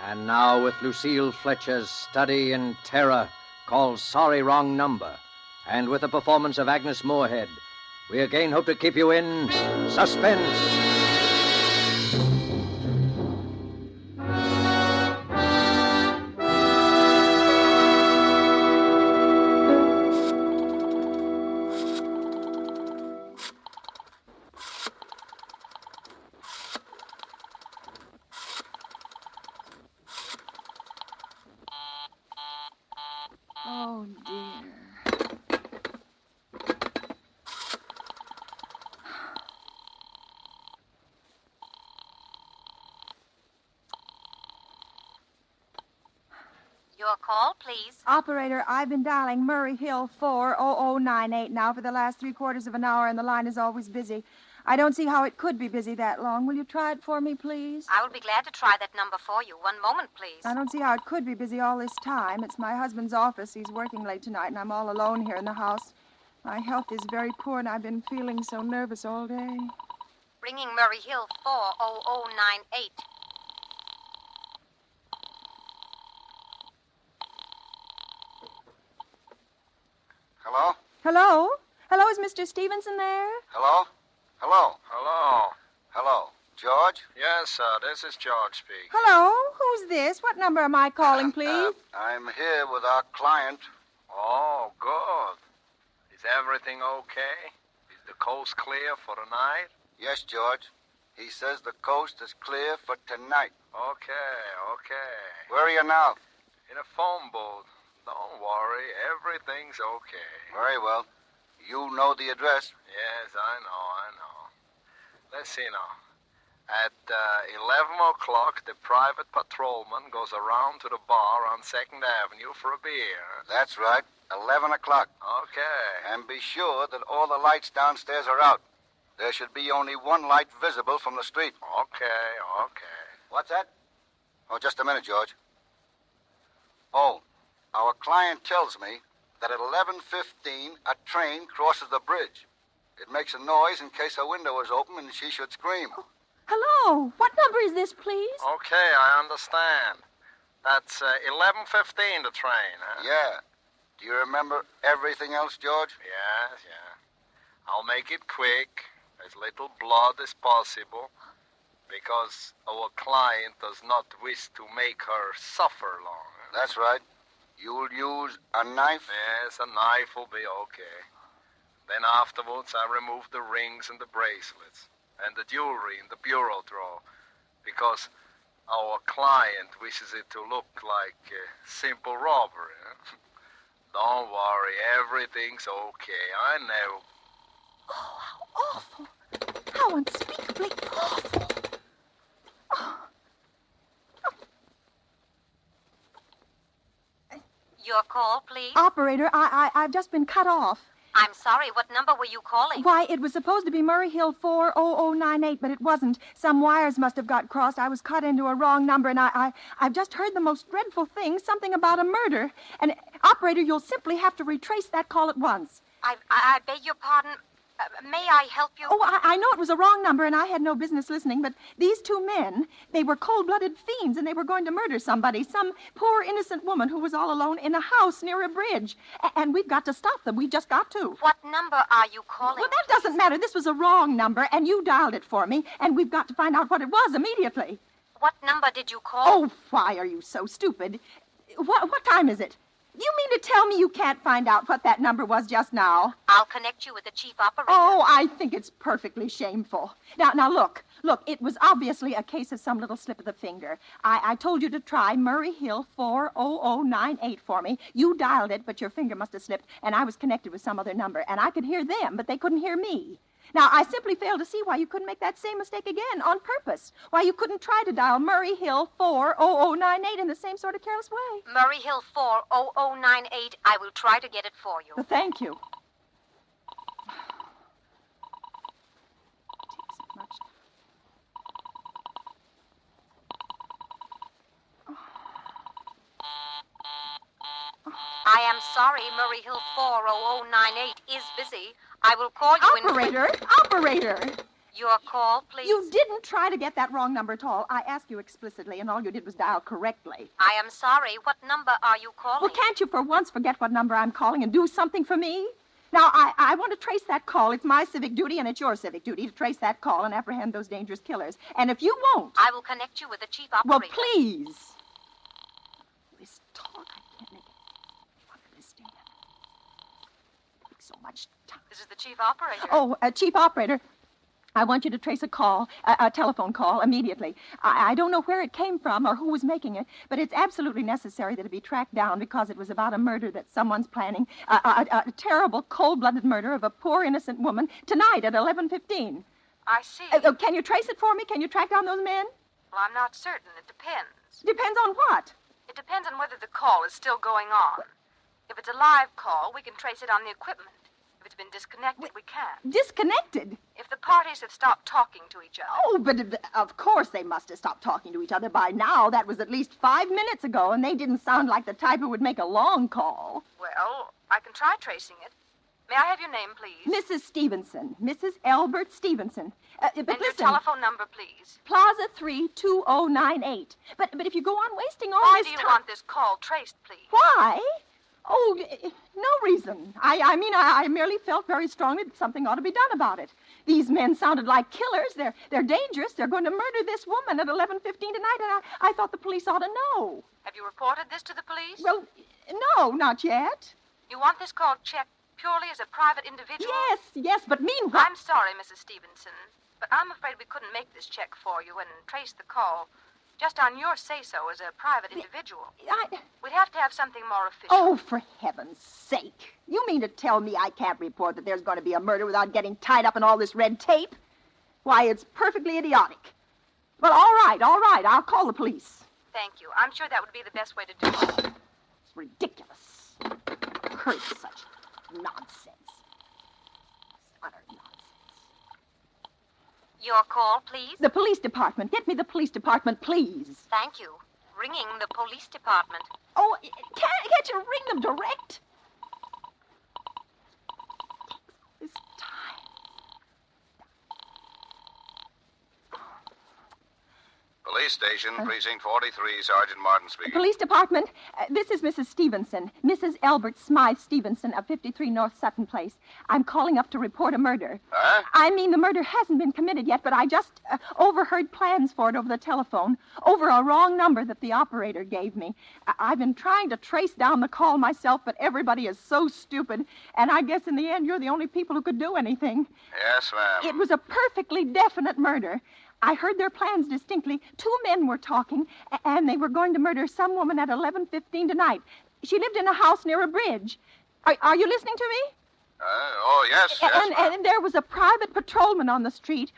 And now with Lucille Fletcher's study in terror called Sorry, Wrong Number, and with the performance of Agnes Moorehead, we again hope to keep you in suspense. call, please. Operator, I've been dialing Murray Hill 40098 now for the last 3/4 of an hour, and the line is always busy. I don't see how it could be busy that long. Will you try it for me, please? I will be glad to try that number for you. One moment, please. I don't see how it could be busy all this time. It's my husband's office. He's working late tonight, and I'm all alone here in the house. My health is very poor, and I've been feeling so nervous all day. Ringing Murray Hill 40098. Hello? Hello? Hello, is Mr. Stevenson there? Hello? Hello? Hello? Hello? George? Yes, sir. This is George speaking. Hello? Who's this? What number am I calling, please? I'm here with our client. Oh, good. Is everything okay? Is the coast clear for tonight? Yes, George. He says the coast is clear for tonight. Okay. Where are you now? In a phone booth. Don't worry. Everything's okay. Very well. You know the address? Yes, I know. Let's see now. At 11 o'clock, the private patrolman goes around to the bar on 2nd Avenue for a beer. That's right. 11 o'clock. Okay. And be sure that all the lights downstairs are out. There should be only one light visible from the street. Okay. What's that? Oh, just a minute, George. Oh, our client tells me that at 11:15, a train crosses the bridge. It makes a noise in case her window is open and she should scream. Hello? What number is this, please? Okay, I understand. That's 11:15, the train, huh? Yeah. Do you remember everything else, George? Yes. I'll make it quick, as little blood as possible, because our client does not wish to make her suffer long. That's right. You'll use a knife? Yes, a knife will be okay. Then afterwards, I remove the rings and the bracelets and the jewelry in the bureau drawer, because our client wishes it to look like simple robbery. Huh? Don't worry, everything's okay. I know. Oh, how awful. How unspeakably awful. Your call, please. Operator, I've just been cut off. I'm sorry. What number were you calling? Why, it was supposed to be Murray Hill 40098, but it wasn't. Some wires must have got crossed. I was cut into a wrong number, and I've just heard the most dreadful thing, something about a murder. And, operator, you'll simply have to retrace that call at once. I beg your pardon. May I help you? Oh, I know it was a wrong number, and I had no business listening, but these two men, they were cold-blooded fiends, and they were going to murder somebody, some poor, innocent woman who was all alone in a house near a bridge. And we've got to stop them. We've just got to. What number are you calling? Well, that doesn't matter. This was a wrong number, and you dialed it for me, and we've got to find out what it was immediately. What number did you call? Oh, why are you so stupid? What time is it? You mean to tell me you can't find out what that number was just now? I'll connect you with the chief operator. Oh, I think it's perfectly shameful. Now, look, it was obviously a case of some little slip of the finger. I told you to try Murray Hill 40098 for me. You dialed it, but your finger must have slipped, and I was connected with some other number, and I could hear them, but they couldn't hear me. Now, I simply fail to see why you couldn't make that same mistake again on purpose. Why you couldn't try to dial Murray Hill 40098 in the same sort of careless way. Murray Hill 40098. I will try to get it for you. Well, thank you. I am sorry, Murray Hill 40098 is busy. I will call you Operator! Your call, please. You didn't try to get that wrong number at all. I asked you explicitly, and all you did was dial correctly. I am sorry. What number are you calling? Well, can't you for once forget what number I'm calling and do something for me? Now, I want to trace that call. It's my civic duty, and it's your civic duty to trace that call and apprehend those dangerous killers. And if you won't... I will connect you with the chief operator. Well, please. This talk, I can't make it. What a listening. It takes so much time. This is the chief operator. Oh, chief operator. I want you to trace a call, a telephone call, immediately. I don't know where it came from or who was making it, but it's absolutely necessary that it be tracked down because it was about a murder that someone's planning, a terrible, cold-blooded murder of a poor, innocent woman tonight at 11:15. I see. Can you trace it for me? Can you track down those men? Well, I'm not certain. It depends. Depends on what? It depends on whether the call is still going on. If it's a live call, we can trace it on the equipment. If it's been disconnected, we can't. Disconnected? If the parties have stopped talking to each other. Oh, but of course they must have stopped talking to each other by now. That was at least 5 minutes ago, and they didn't sound like the type who would make a long call. Well, I can try tracing it. May I have your name, please? Mrs. Stevenson. Mrs. Albert Stevenson. But and listen, your telephone number, please. Plaza 32098. But if you go on wasting all Why this do you time... want this call traced, please? Why? Oh, no reason. I mean, I merely felt very strongly that something ought to be done about it. These men sounded like killers. They're dangerous. They're going to murder this woman at 11:15 tonight, and I thought the police ought to know. Have you reported this to the police? Well, no, not yet. You want this call checked purely as a private individual? Yes, but meanwhile... I'm sorry, Mrs. Stevenson, but I'm afraid we couldn't make this check for you and trace the call just on your say-so as a private individual. We'd have to have something more official. Oh, for heaven's sake. You mean to tell me I can't report that there's going to be a murder without getting tied up in all this red tape? Why, it's perfectly idiotic. Well, all right. I'll call the police. Thank you. I'm sure that would be the best way to do it. It's ridiculous. Curse such nonsense. Utter nonsense. Your call, please? The police department. Get me the police department, please. Thank you. Ringing the police department. Oh, can't you ring them direct? This time. Police station, precinct 43, Sergeant Martin speaking. Police department, this is Mrs. Stevenson, Mrs. Albert Smythe Stevenson of 53 North Sutton Place. I'm calling up to report a murder. Huh? I mean, the murder hasn't been committed yet, but I just overheard plans for it over the telephone, over a wrong number that the operator gave me. I've been trying to trace down the call myself, but everybody is so stupid, and I guess in the end you're the only people who could do anything. Yes, ma'am. It was a perfectly definite murder. I heard their plans distinctly. 2 men were talking, and they were going to murder some woman at 11:15 tonight. She lived in a house near a bridge. Are you listening to me? Yes, And there was a private patrolman on the street.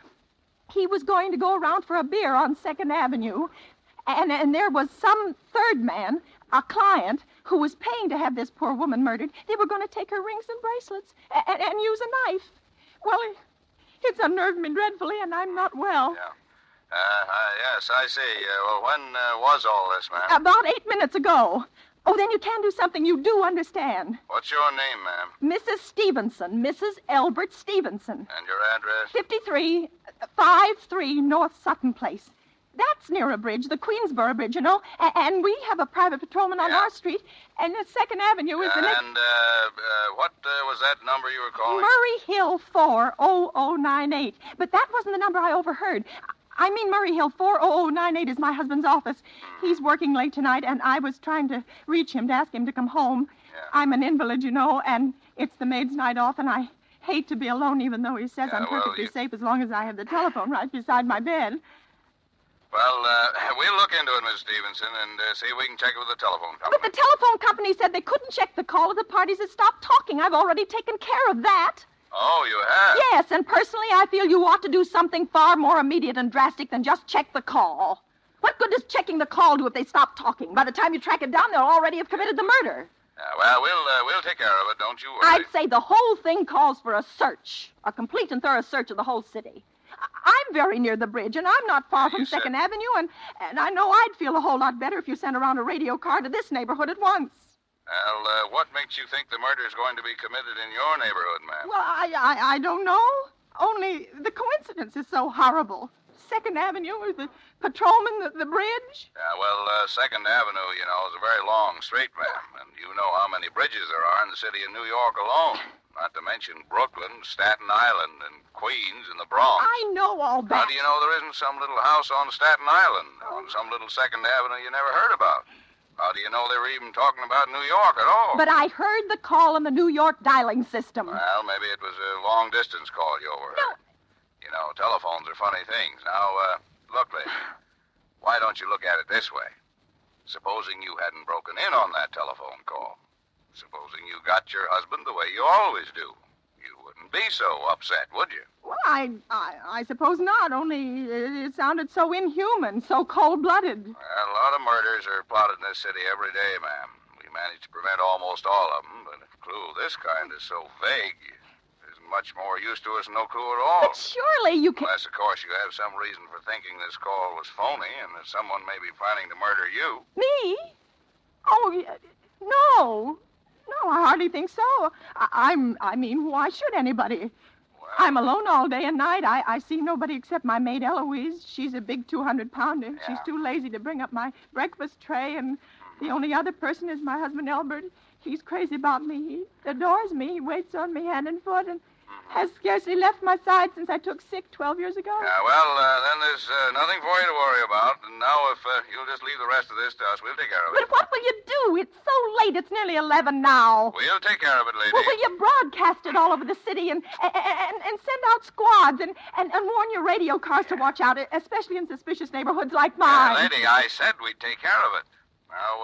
He was going to go around for a beer on 2nd Avenue. And there was some third man, a client, who was paying to have this poor woman murdered. They were going to take her rings and bracelets and use a knife. Well, it's unnerved me dreadfully, and I'm not well. Yeah. Yes, I see. Well, when was all this, ma'am? About 8 minutes ago. Oh, then you can do something you do understand. What's your name, ma'am? Mrs. Stevenson, Mrs. Albert Stevenson. And your address? 53 North Sutton Place. That's near a bridge, the Queensboro Bridge, you know. And we have a private patrolman on our street, and 2nd Avenue is the next... And what was that number you were calling? Murray Hill 40098. But that wasn't the number I overheard. I mean, Murray Hill 40098 is my husband's office. He's working late tonight, and I was trying to reach him to ask him to come home. Yeah. I'm an invalid, you know, and it's the maid's night off, and I hate to be alone, even though he says I'm perfectly safe as long as I have the telephone right beside my bed. Well, we'll look into it, Miss Stevenson, and see if we can check it with the telephone company. But the telephone company said they couldn't check the call if the parties had stopped talking. I've already taken care of that. Oh, you have? Yes, and personally, I feel you ought to do something far more immediate and drastic than just check the call. What good does checking the call do if they stop talking? By the time you track it down, they'll already have committed the murder. Well, we'll take care of it, don't you worry. I'd say the whole thing calls for a search, a complete and thorough search of the whole city. I'm very near the bridge, and I'm not far from 2nd Avenue, and I know I'd feel a whole lot better if you sent around a radio car to this neighborhood at once. Well, what makes you think the murder is going to be committed in your neighborhood, ma'am? Well, I don't know. Only the coincidence is so horrible. 2nd Avenue is the patrolman, the bridge. Yeah, well, 2nd Avenue, you know, is a very long street, ma'am. And you know how many bridges there are in the city of New York alone. Not to mention Brooklyn, Staten Island, and Queens, and the Bronx. I know all that. How do you know there isn't some little house on Staten Island, on some little 2nd Avenue you never heard about? How do you know they were even talking about New York at all? But I heard the call on the New York dialing system. Well, maybe it was a long-distance call you overheard. No. You know, telephones are funny things. Now, look, lady, why don't you look at it this way? Supposing you hadn't broken in on that telephone call. Supposing you got your husband the way you always do. You wouldn't be so upset, would you? Well, I suppose not, only it sounded so inhuman, so cold-blooded. Well, a lot of murders are plotted in this city every day, ma'am. We manage to prevent almost all of them, but a clue of this kind is so vague, isn't much more use to us than no clue at all. But surely you can... Unless, of course, you have some reason for thinking this call was phony and that someone may be planning to murder you. Me? Oh, no. No, I hardly think so. I mean, why should anybody? I'm alone all day and night. I see nobody except my maid Eloise. She's a big 200-pounder. Yeah. She's too lazy to bring up my breakfast tray, and the only other person is my husband Albert. He's crazy about me. He adores me. He waits on me hand and foot and has scarcely left my side since I took sick 12 years ago. Yeah, well, then there's nothing for you to worry about. And now, if you'll just leave the rest of this to us, we'll take care of it. But what will you do? It's so late. It's nearly 11 now. We'll take care of it, lady. Well, will you broadcast it all over the city and send out squads and warn your radio cars to watch out, especially in suspicious neighborhoods like mine? Lady, I said we'd take care of it. Now,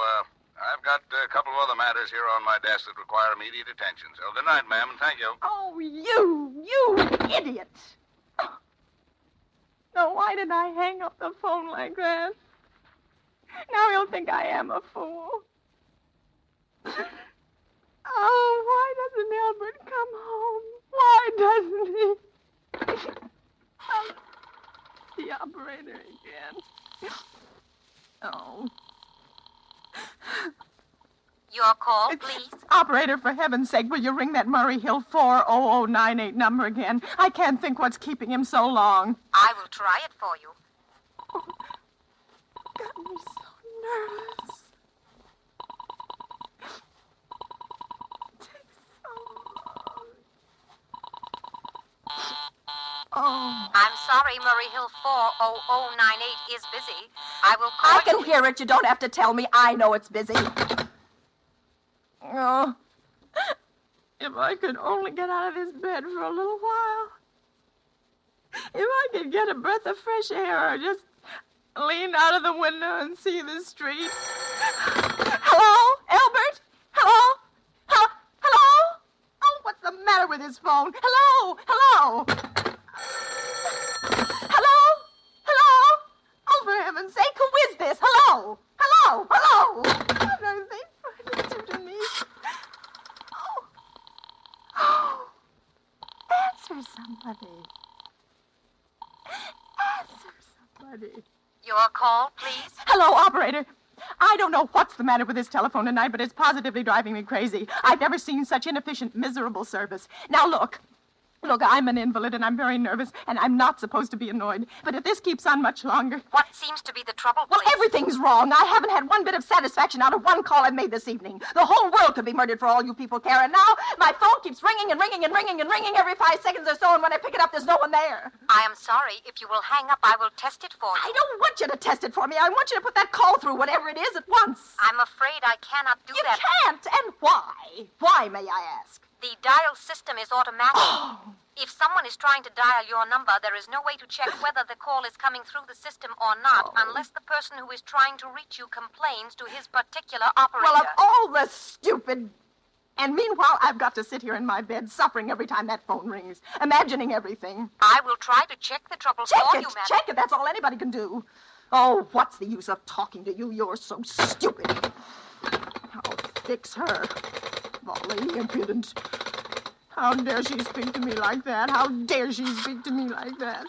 I've got a couple of other matters here on my desk that require immediate attention. So good night, ma'am, and thank you. Oh, you idiot. No, why did I hang up the phone like that? Now he'll think I am a fool. Oh, why doesn't Albert come home? Why doesn't he? The operator again. Oh. Your call, please. Operator, for heaven's sake, will you ring that Murray Hill 40098 number again? I can't think what's keeping him so long. I will try it for you. Oh, got me so nervous. It takes so long. Oh. I'm sorry, Murray Hill 40098 is busy. I will call I can hear it. You don't have to tell me. I know it's busy. Oh, if I could only get out of this bed for a little while. If I could get a breath of fresh air or just lean out of the window and see the street. Hello? Albert? Hello? Hello? Oh, what's the matter with his phone? Hello? Hello? Hello? Hello? Oh, for heaven's sake, who is this? Hello? Hello? Hello? What are they trying to do to me? Oh. Answer somebody. Answer somebody. Your call, please. Hello, operator. I don't know what's the matter with this telephone tonight, but it's positively driving me crazy. I've never seen such inefficient, miserable service. Now, look, I'm an invalid, and I'm very nervous, and I'm not supposed to be annoyed. But if this keeps on much longer... What seems to be the trouble, Well, please? everything's wrong. I haven't had one bit of satisfaction out of one call I've made this evening. The whole world could be murdered for all you people care, and now my phone keeps ringing and ringing and ringing and ringing every 5 seconds or so, and when I pick it up, there's no one there. I am sorry. If you will hang up, I will test it for you. I don't want you to test it for me. I want you to put that call through, whatever it is, at once. I'm afraid I cannot do that. You can't, and why? Why, may I ask? The dial system is automatic. If someone is trying to dial your number, there is no way to check whether the call is coming through the system or not, unless the person who is trying to reach you complains to his particular operator. Well, of all the stupid... And meanwhile, I've got to sit here in my bed, suffering every time that phone rings, imagining everything. I will try to check the trouble for you, madam. Check it. That's all anybody can do. Oh, what's the use of talking to you? You're so stupid. I'll fix her. Volley, impudent. How dare she speak to me like that? How dare she speak to me like that?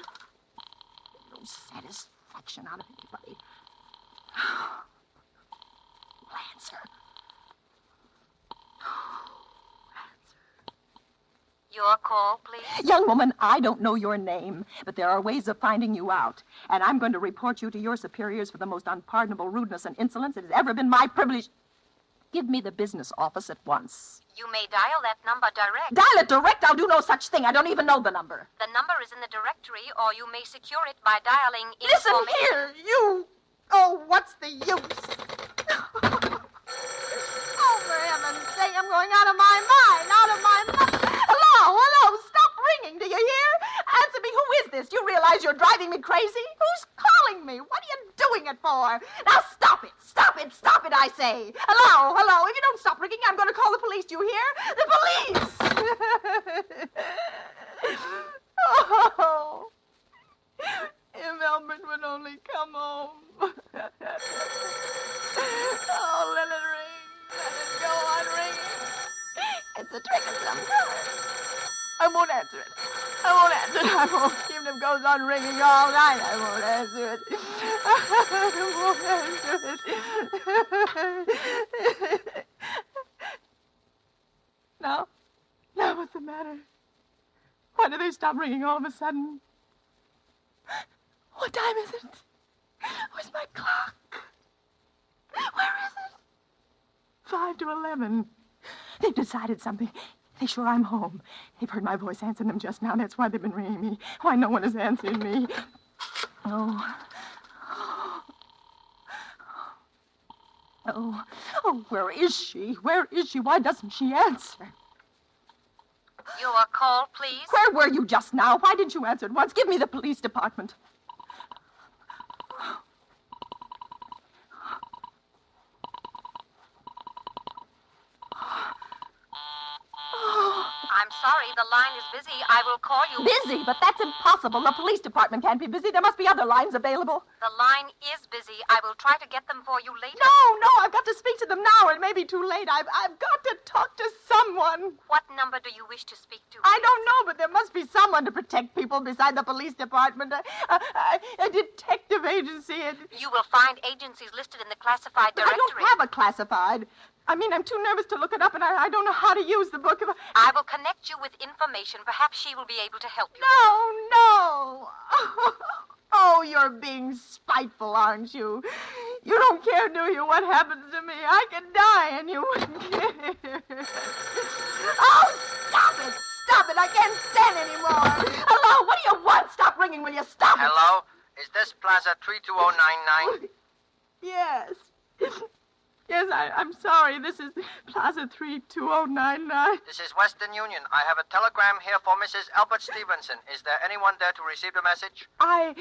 No satisfaction out of anybody. Answer. Your call, please. Young woman, I don't know your name, but there are ways of finding you out. And I'm going to report you to your superiors for the most unpardonable rudeness and insolence it has ever been my privilege. Give me the business office at once. You may dial that number direct. Dial it direct? I'll do no such thing. I don't even know the number. The number is in the directory, or you may secure it by dialing Listen here, you... Oh, what's the use? Oh, for heaven's sake, I'm going out of my mind, Hello, stop ringing, do you hear? Answer me, who is this? You realize you're driving me crazy? Who's calling me? What are you doing it for? Now stop it, I say. Hello, if you don't stop ringing, I'm going to call the police, do you hear? The police! Oh. answer it. I won't answer it. I won't. Even if it goes on ringing all night, I won't answer it. I won't answer it. Now, what's the matter? Why do they stop ringing all of a sudden? What time is it? Where's my clock? Where is it? 5 to 11. They've decided something. They're sure I'm home. They've heard my voice answering them just now. That's why they've been ringing me. Why no one is answering me. Oh, where is she? Where is she? Why doesn't she answer? Your call, please. Where were you just now? Why didn't you answer at once? Give me the police department. I'm sorry, the line is busy. I will call you. Busy? But that's impossible. The police department can't be busy. There must be other lines available. The line is busy. I will try to get them for you later. No, I've got to speak to them now. It may be too late. I've got to talk to someone. What number do you wish to speak to? I don't know, but there must be someone to protect people beside the police department. A detective agency. You will find agencies listed in the classified directory. I don't have a classified. I mean, I'm too nervous to look it up, and I don't know how to use the book. I will connect you with information. Perhaps she will be able to help you. No. Oh, you're being spiteful, aren't you? You don't care, do you, what happens to me? I could die, and you wouldn't care. Oh, stop it. I can't stand anymore. Hello, what do you want? Stop ringing, will you? Stop it. Hello? Is this Plaza 32099? Yes. Yes, I'm sorry. This is Plaza 32099. This is Western Union. I have a telegram here for Mrs. Albert Stevenson. Is there anyone there to receive the message? I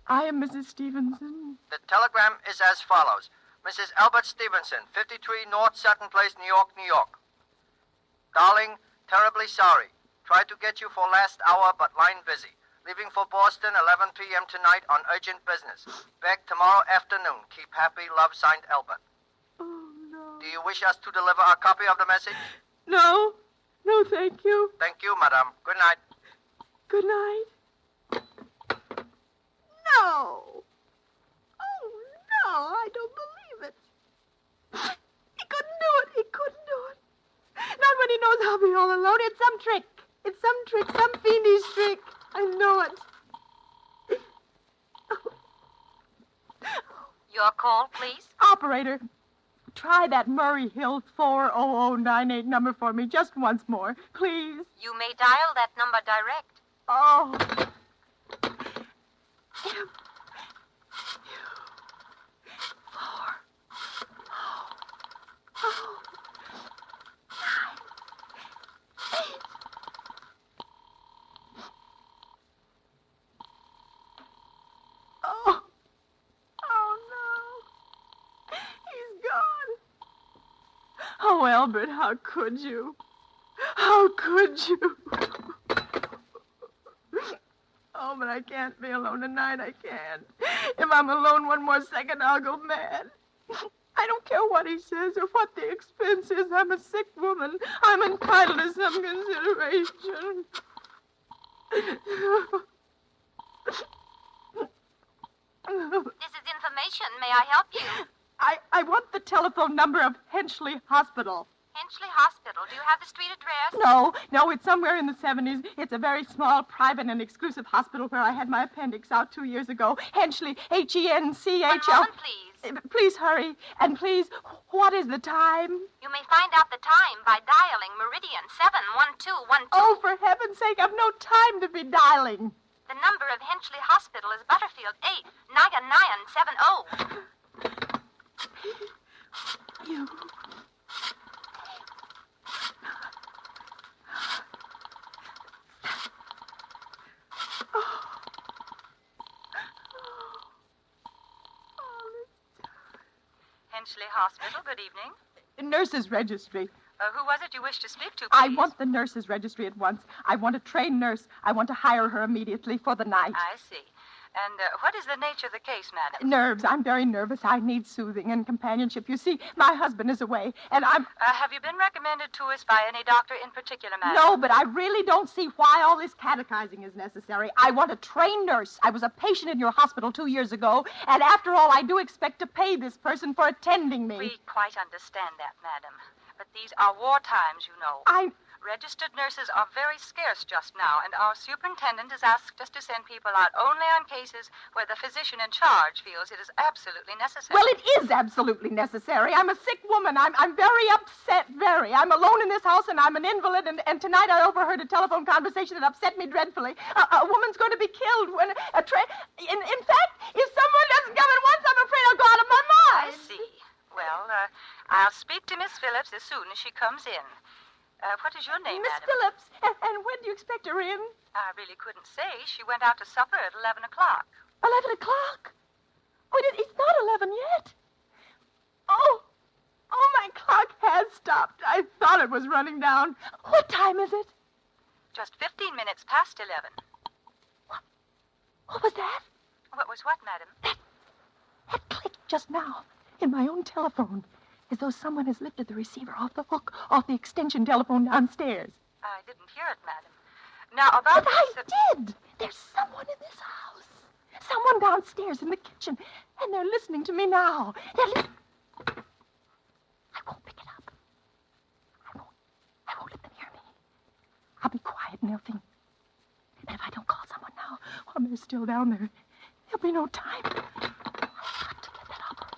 am Mrs. Stevenson. The telegram is as follows. Mrs. Albert Stevenson, 53 North Sutton Place, New York, New York. Darling, terribly sorry. Tried to get you for last hour, but line busy. Leaving for Boston, 11 p.m. tonight on urgent business. Back tomorrow afternoon. Keep happy. Love, signed, Albert. Do you wish us to deliver a copy of the message? No, thank you. Thank you, madam. Good night. Good night. No. Oh, no, I don't believe it. He couldn't do it. Not when he knows I'll be all alone. It's some trick, some fiendish trick. I know it. Your call, please. Operator. Try that Murray Hill 40098 number for me just once more, please. You may dial that number direct. Oh. Oh, Albert, how could you? How could you? Oh, but I can't be alone tonight. I can't. If I'm alone one more second, I'll go mad. I don't care what he says or what the expense is. I'm a sick woman. I'm entitled to some consideration. This is information. May I help you? I want the telephone number of Henchley Hospital. Henchley Hospital. Do you have the street address? No, it's somewhere in the 70s. It's a very small, private, and exclusive hospital where I had my appendix out 2 years ago. Henchley, Henchl. One moment, please. Please hurry. And please, what is the time? You may find out the time by dialing Meridian 71212. Oh, for heaven's sake, I've no time to be dialing. The number of Henchley Hospital is Butterfield 89970. You. Henchley Hospital, good evening. Nurses' registry. Who was it you wished to speak to, please? I want the nurses' registry at once. I want a trained nurse. I want to hire her immediately for the night. I see. And what is the nature of the case, madam? Nerves. I'm very nervous. I need soothing and companionship. You see, my husband is away, and I'm... Have you been recommended to us by any doctor in particular, madam? No, but I really don't see why all this catechizing is necessary. I want a trained nurse. I was a patient in your hospital 2 years ago, and after all, I do expect to pay this person for attending me. We quite understand that, madam. But these are war times, you know. Registered nurses are very scarce just now, and our superintendent has asked us to send people out only on cases where the physician in charge feels it is absolutely necessary. Well, it is absolutely necessary. I'm a sick woman. I'm very upset, very. I'm alone in this house, and I'm an invalid, and tonight I overheard a telephone conversation that upset me dreadfully. A woman's going to be killed when a train... In fact, if someone doesn't come at once, I'm afraid I'll go out of my mind. I see. Well, I'll speak to Miss Phillips as soon as she comes in. What is your name, Miss madam? Phillips. And when do you expect her in? I really couldn't say. She went out to supper at 11 o'clock. 11 o'clock? Oh, it's not 11 yet. Oh, my clock has stopped. I thought it was running down. What time is it? Just 15 minutes past 11. What was that? What was what, madam? That clicked just now in my own telephone, as though someone has lifted the receiver off the hook, off the extension telephone downstairs. I didn't hear it, madam. Now, about But I did. There's someone in this house. Someone downstairs in the kitchen, and they're listening to me now. I won't pick it up. I won't let them hear me. I'll be quiet, and they'll think. And if I don't call someone now, while they're still down there, there'll be no time. I've got to get that operator.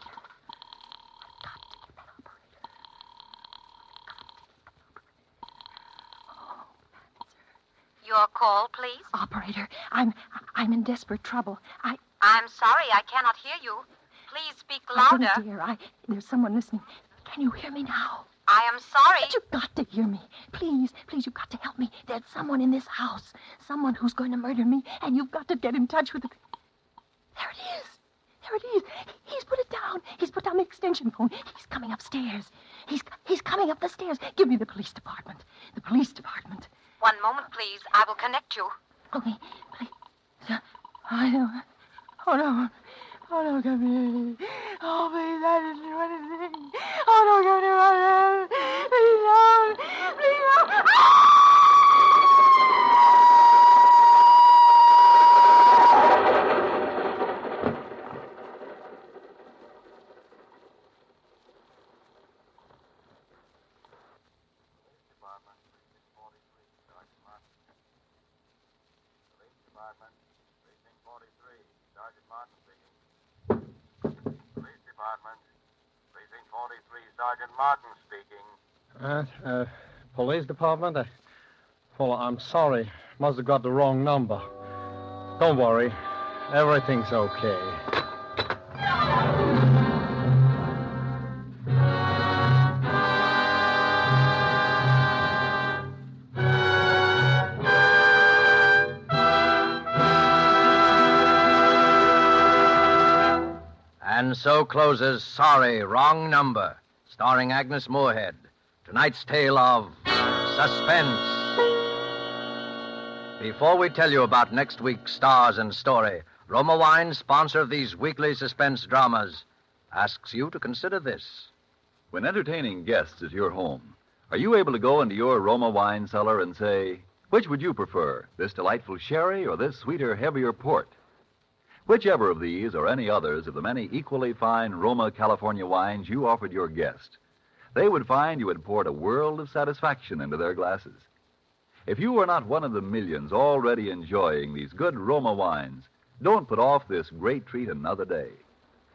Your call, please. Operator, I'm in desperate trouble. I'm sorry, I cannot hear you. Please speak Oh, louder. dear, there's someone listening. Can you hear me now? I am sorry. But you've got to hear me. Please, you've got to help me. There's someone in this house. Someone who's going to murder me, and you've got to get in touch with the... There it is. He's put it down. He's put down the extension phone. He's coming upstairs. He's coming up the stairs. Give me the police department. The police department. One moment, please. I will connect you. Okay, please. I don't... Oh, no. Oh, no, come here. Oh, please, I didn't do anything. Oh, no, come here. Please, don't. Please, don't. Sergeant Martin speaking. Police department? Well, I'm sorry. Must have got the wrong number. Don't worry. Everything's okay. And so closes Sorry, Wrong Number, starring Agnes Moorehead. Tonight's tale of Suspense. Before we tell you about next week's stars and story, Roma Wine, sponsor of these weekly suspense dramas, asks you to consider this. When entertaining guests at your home, are you able to go into your Roma wine cellar and say, which would you prefer, this delightful sherry or this sweeter, heavier port? Whichever of these or any others of the many equally fine Roma California wines you offered your guest, they would find you had poured a world of satisfaction into their glasses. If you are not one of the millions already enjoying these good Roma wines, don't put off this great treat another day.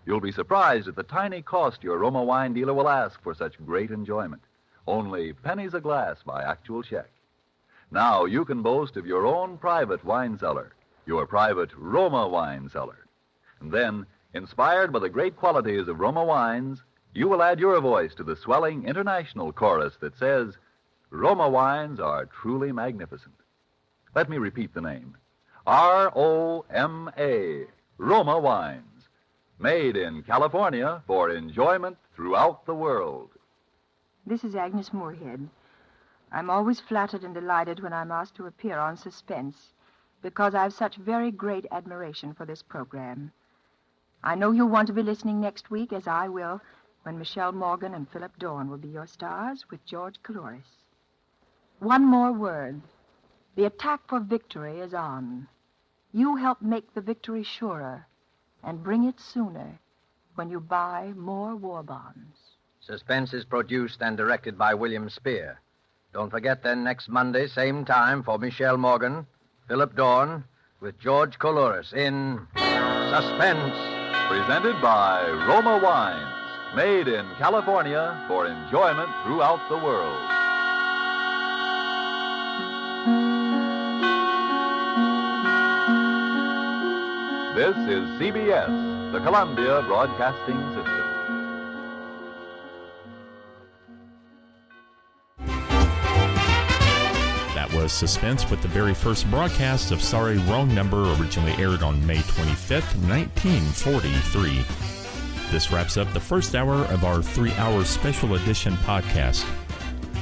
You'll be surprised at the tiny cost your Roma wine dealer will ask for such great enjoyment. Only pennies a glass by actual check. Now you can boast of your own private wine cellar, your private Roma wine cellar. And then, inspired by the great qualities of Roma wines, you will add your voice to the swelling international chorus that says, Roma wines are truly magnificent. Let me repeat the name. R-O-M-A, Roma wines. Made in California for enjoyment throughout the world. This is Agnes Moorehead. I'm always flattered and delighted when I'm asked to appear on Suspense. because I've such very great admiration for this program. I know you'll want to be listening next week, as I will, when Michelle Morgan and Philip Dorn will be your stars with George Coulouris. One more word. The attack for victory is on. You help make the victory surer and bring it sooner when you buy more war bonds. Suspense is produced and directed by William Spear. Don't forget then next Monday, same time, for Michelle Morgan, Philip Dorn, with George Coulouris in Suspense. Presented by Roma Wines, made in California for enjoyment throughout the world. This is CBS, the Columbia Broadcasting System. That was Suspense with the very first broadcast of Sorry, Wrong Number, originally aired on May 25th, 1943. This wraps up the first hour of our 3-hour special edition podcast.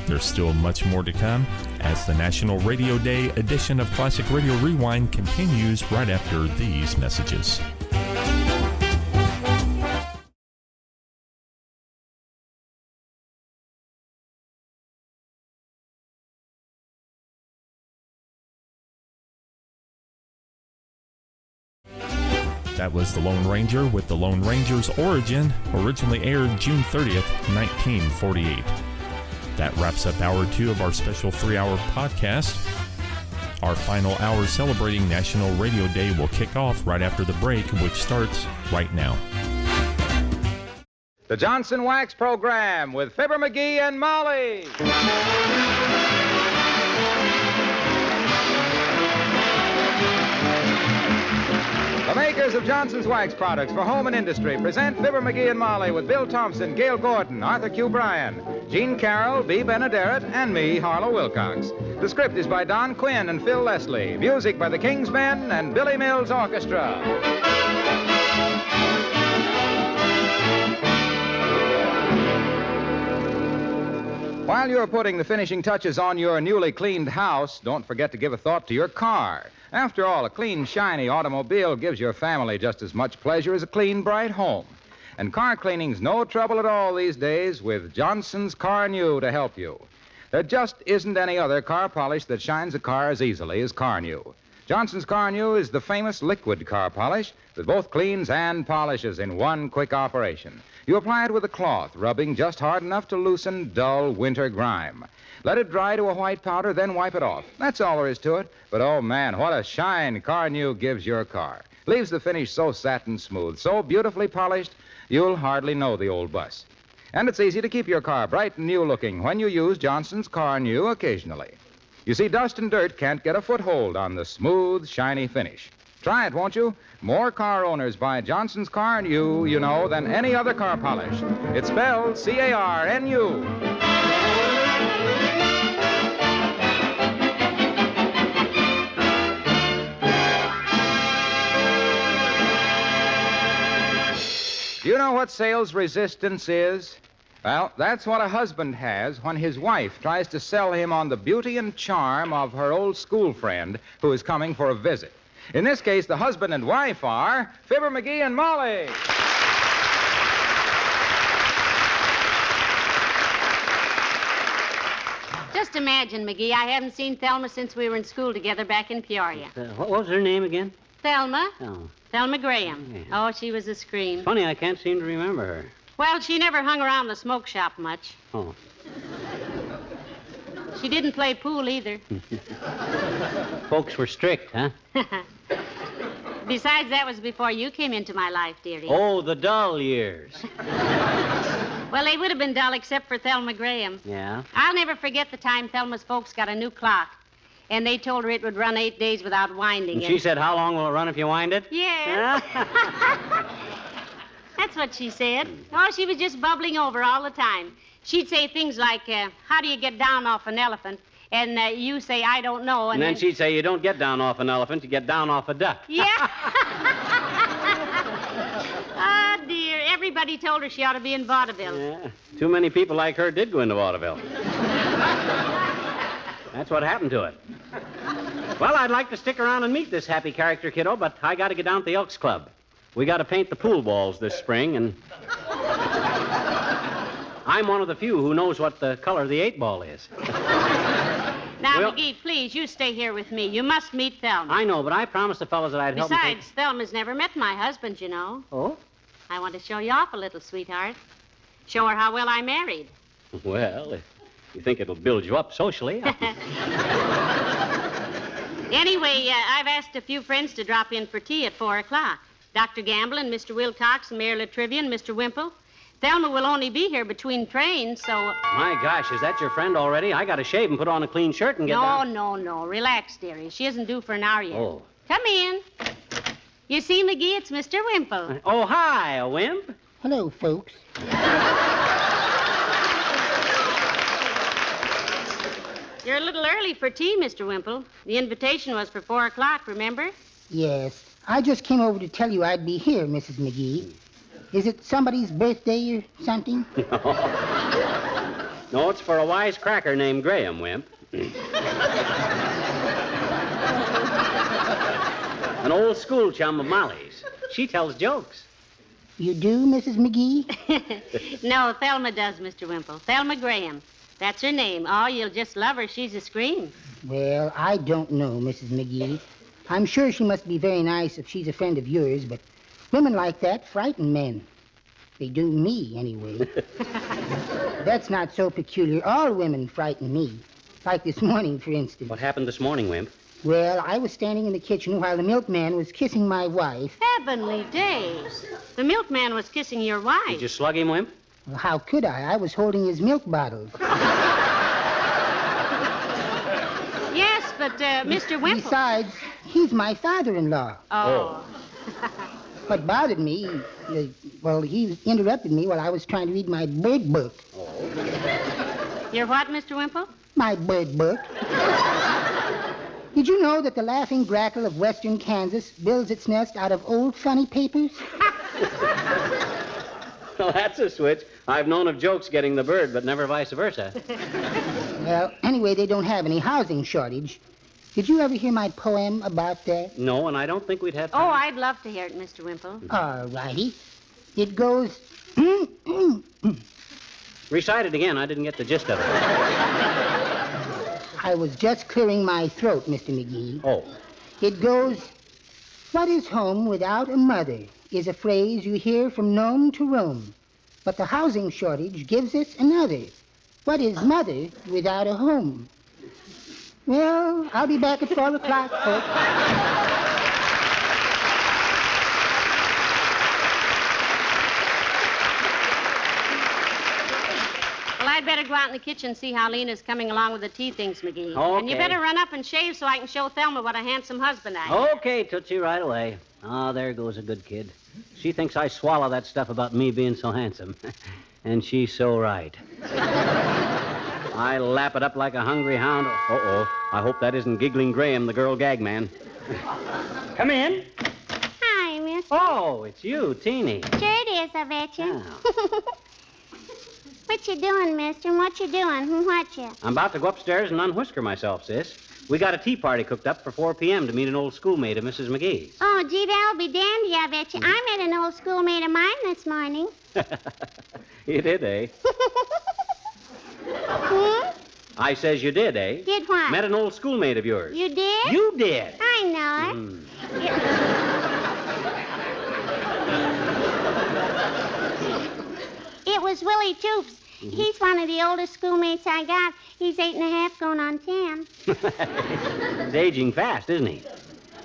There's still much more to come as the National Radio Day edition of Classic Radio Rewind continues right after these messages. That was The Lone Ranger with The Lone Ranger's Origin, originally aired June 30th, 1948. That wraps up hour 2 of our special 3-hour podcast. Our final hour celebrating National Radio Day will kick off right after the break, which starts right now. The Johnson Wax Program with Fibber McGee and Molly. The makers of Johnson's Wax Products for home and industry present Fibber McGee and Molly with Bill Thompson, Gail Gordon, Arthur Q. Bryan, Gene Carroll, B. Benaderet, and me, Harlow Wilcox. The script is by Don Quinn and Phil Leslie. Music by the King's Men and Billy Mills Orchestra. While you're putting the finishing touches on your newly cleaned house, don't forget to give a thought to your car. After all, a clean, shiny automobile gives your family just as much pleasure as a clean, bright home. And car cleaning's no trouble at all these days with Johnson's Car New to help you. There just isn't any other car polish that shines a car as easily as Car New. Johnson's Car New is the famous liquid car polish that both cleans and polishes in one quick operation. You apply it with a cloth, rubbing just hard enough to loosen dull winter grime. Let it dry to a white powder, then wipe it off. That's all there is to it. But, oh, man, what a shine Car New gives your car. Leaves the finish so satin smooth, so beautifully polished, you'll hardly know the old bus. And it's easy to keep your car bright and new-looking when you use Johnson's Car New occasionally. You see, dust and dirt can't get a foothold on the smooth, shiny finish. Try it, won't you? More car owners buy Johnson's Car New, you know, than any other car polish. It's spelled C-A-R-N-U. Do you know what sales resistance is? Well, that's what a husband has when his wife tries to sell him on the beauty and charm of her old school friend who is coming for a visit. In this case, the husband and wife are Fibber McGee and Molly. Just imagine, McGee, I haven't seen Thelma since we were in school together back in Peoria. What was her name again? Thelma? Oh. Thelma Graham. Yeah. Oh, she was a scream. Funny, I can't seem to remember her. Well, she never hung around the smoke shop much. Oh. She didn't play pool either. Folks were strict, huh? Besides, that was before you came into my life, dearie. Oh, the dull years. Well, they would have been dull except for Thelma Graham. Yeah? I'll never forget the time Thelma's folks got a new clock. And they told her it would run 8 days without winding And it. she said, how long will it run if you wind it? Yes. That's what she said. Oh, she was just bubbling over all the time. She'd say things like, how do you get down off an elephant? And you say, I don't know. And then she'd say, you don't get down off an elephant, you get down off a duck. Yeah. Oh, dear. Everybody told her she ought to be in vaudeville. Yeah. Too many people like her did go into vaudeville. That's what happened to it. Well, I'd like to stick around and meet this happy character, kiddo, but I got to get down to the Elks Club. We got to paint the pool balls this spring, and I'm one of the few who knows what the color the 8-ball is. Now, McGee, please, you stay here with me. You must meet Thelma. I know, but I promised the fellas that I'd help them. Besides, Thelma's never met my husband, you know. Oh? I want to show you off a little, sweetheart. Show her how well I married. Well, if you think it'll build you up socially. Anyway, I've asked a few friends to drop in for tea at 4 o'clock. Dr. Gamble and Mr. Wilcox and Mayor Latrivia and Mr. Wimple. Thelma will only be here between trains, so... My gosh, is that your friend already? I got to shave and put on a clean shirt and get down. No. Relax, dearie. She isn't due for an hour yet. Oh. Come in. You see, McGee, it's Mr. Wimple. Oh, hi, a wimp. Hello, folks. You're a little early for tea, Mr. Wimple. The invitation was for 4 o'clock, remember? Yes. I just came over to tell you I'd be here, Mrs. McGee. Is it somebody's birthday or something? No, it's for a wise cracker named Graham, Wimp. An old school chum of Molly's. She tells jokes. You do, Mrs. McGee? No, Thelma does, Mr. Wimple. Thelma Graham. That's her name. Oh, you'll just love her. She's a scream. Well, I don't know, Mrs. McGee. I'm sure she must be very nice if she's a friend of yours, but women like that frighten men. They do me, anyway. That's not so peculiar. All women frighten me. Like this morning, for instance. What happened this morning, Wimp? Well, I was standing in the kitchen while the milkman was kissing my wife. Heavenly days. The milkman was kissing your wife. Did you slug him, Wimp? Well, how could I? I was holding his milk bottles. Yes, but, Mr. Wimple... Besides, he's my father-in-law. Oh. What bothered me, he interrupted me while I was trying to read my bird book. Oh. Your what, Mr. Wimple? My bird book. Did you know that the laughing grackle of western Kansas builds its nest out of old funny papers? Well, that's a switch. I've known of jokes getting the bird, but never vice versa. Well, anyway, they don't have any housing shortage. Did you ever hear my poem about that? No, and I don't think we'd have time. Oh, I'd love to hear it, Mr. Wimple. All righty. It goes... Recite it again. I didn't get the gist of it. I was just clearing my throat, Mr. McGee. Oh. It goes, what is home without a mother is a phrase you hear from Nome to Rome. But the housing shortage gives us another. What is mother without a home? Well, I'll be back at 4 o'clock, folks. Well, I'd better go out in the kitchen and see how Lena's coming along with the tea things, McGee. Okay. And you better run up and shave so I can show Thelma what a handsome husband I am. Okay, Tootsie, right away. Ah, there goes a good kid. She thinks I swallow that stuff about me being so handsome. And she's so right. I lap it up like a hungry hound. Uh-oh. I hope that isn't Giggling Graham, the girl gag man. Come in. Hi, mister. Oh, it's you, Teeny. Sure it is, I bet you. Yeah. What you doing, mister? And what you doing? What you? I'm about to go upstairs and unwhisker myself, sis. We got a tea party cooked up for 4 p.m. to meet an old schoolmate of Mrs. McGee's. Oh, gee, that'll be dandy, I bet you. I met an old schoolmate of mine this morning. You did, eh? Hmm? I says you did, eh? Did what? Met an old schoolmate of yours. You did? You did. I know it. It was Willie Toops. Mm-hmm. He's one of the oldest schoolmates I got. He's 8.5 going on 10. He's aging fast, isn't he?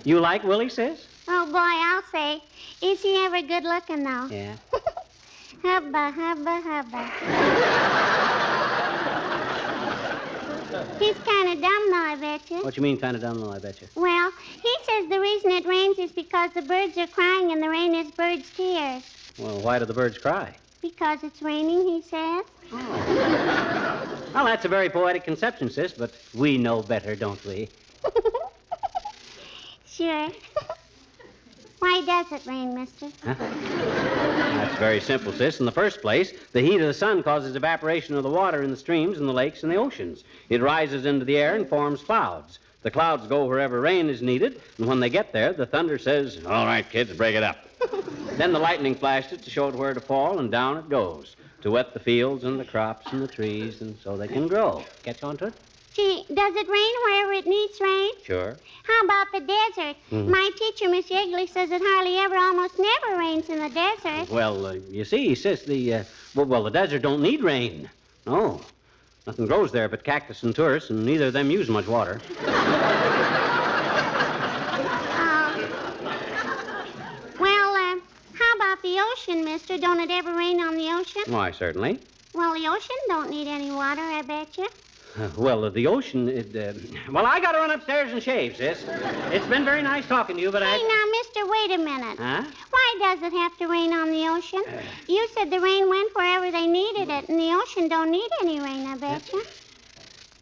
You like Willie, sis? Oh, boy, I'll say. Is he ever good looking, though? Yeah. Hubba, hubba, hubba. He's kind of dumb, though, I bet you. What you mean, kind of dumb, though, I bet you? Well, he says the reason it rains is because the birds are crying and the rain is birds' tears. Well, why do the birds cry? Because it's raining, he says. Oh. Well, that's a very poetic conception, sis, but we know better, don't we? Sure. Why does it rain, mister? Huh? That's very simple, sis. In the first place, the heat of the sun causes evaporation of the water in the streams and the lakes and the oceans. It rises into the air and forms clouds. The clouds go wherever rain is needed, and when they get there, the thunder says, "All right, kids, break it up." Then the lightning flashes to show it where to fall, and down it goes, to wet the fields and the crops and the trees, and so they can grow. Catch on to it? Gee, does it rain wherever it needs rain? Sure. How about the desert? Mhm. My teacher, Miss Yegley, says it hardly ever, almost never rains in the desert. Well, you see, sis, the desert don't need rain. No. Nothing grows there but cactus and tourists, and neither of them use much water. How about the ocean, mister? Don't it ever rain on the ocean? Why, certainly. Well, the ocean don't need any water, I bet you. The ocean, I gotta run upstairs and shave, sis. It's been very nice talking to you, but Hey, now, mister, wait a minute. Huh? Why does it have to rain on the ocean? You said the rain went wherever they needed it, and the ocean don't need any rain, I bet you.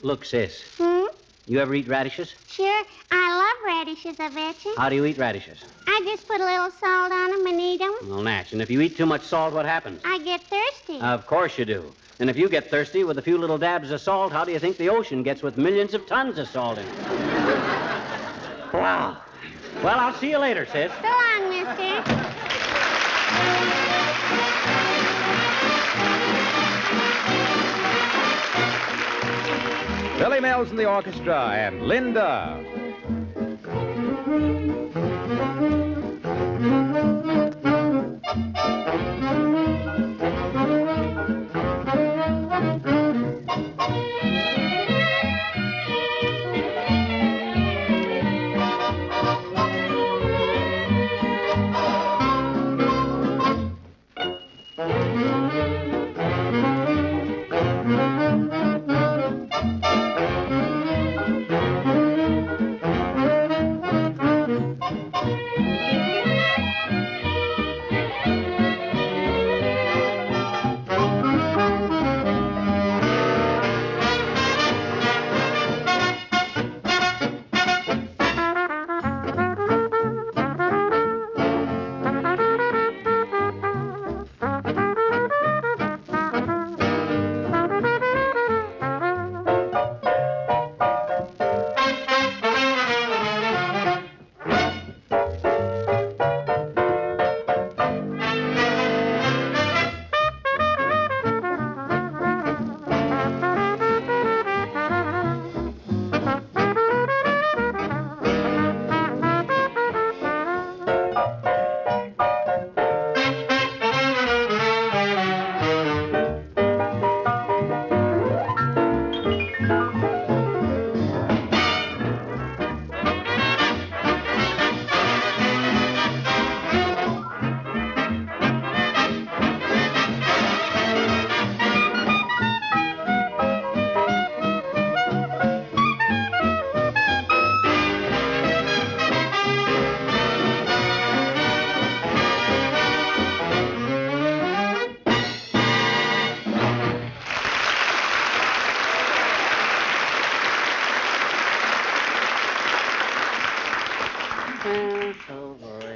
Look, sis. Hmm? You ever eat radishes? Sure. I love radishes, I bet you. How do you eat radishes? I just put a little salt on them and eat them. Well, Natch, and if you eat too much salt, what happens? I get thirsty. Of course you do. And if you get thirsty with a few little dabs of salt, how do you think the ocean gets with millions of tons of salt in it? Wow. Well, I'll see you later, sis. So long, mister. Billy Mills and the orchestra and Linda.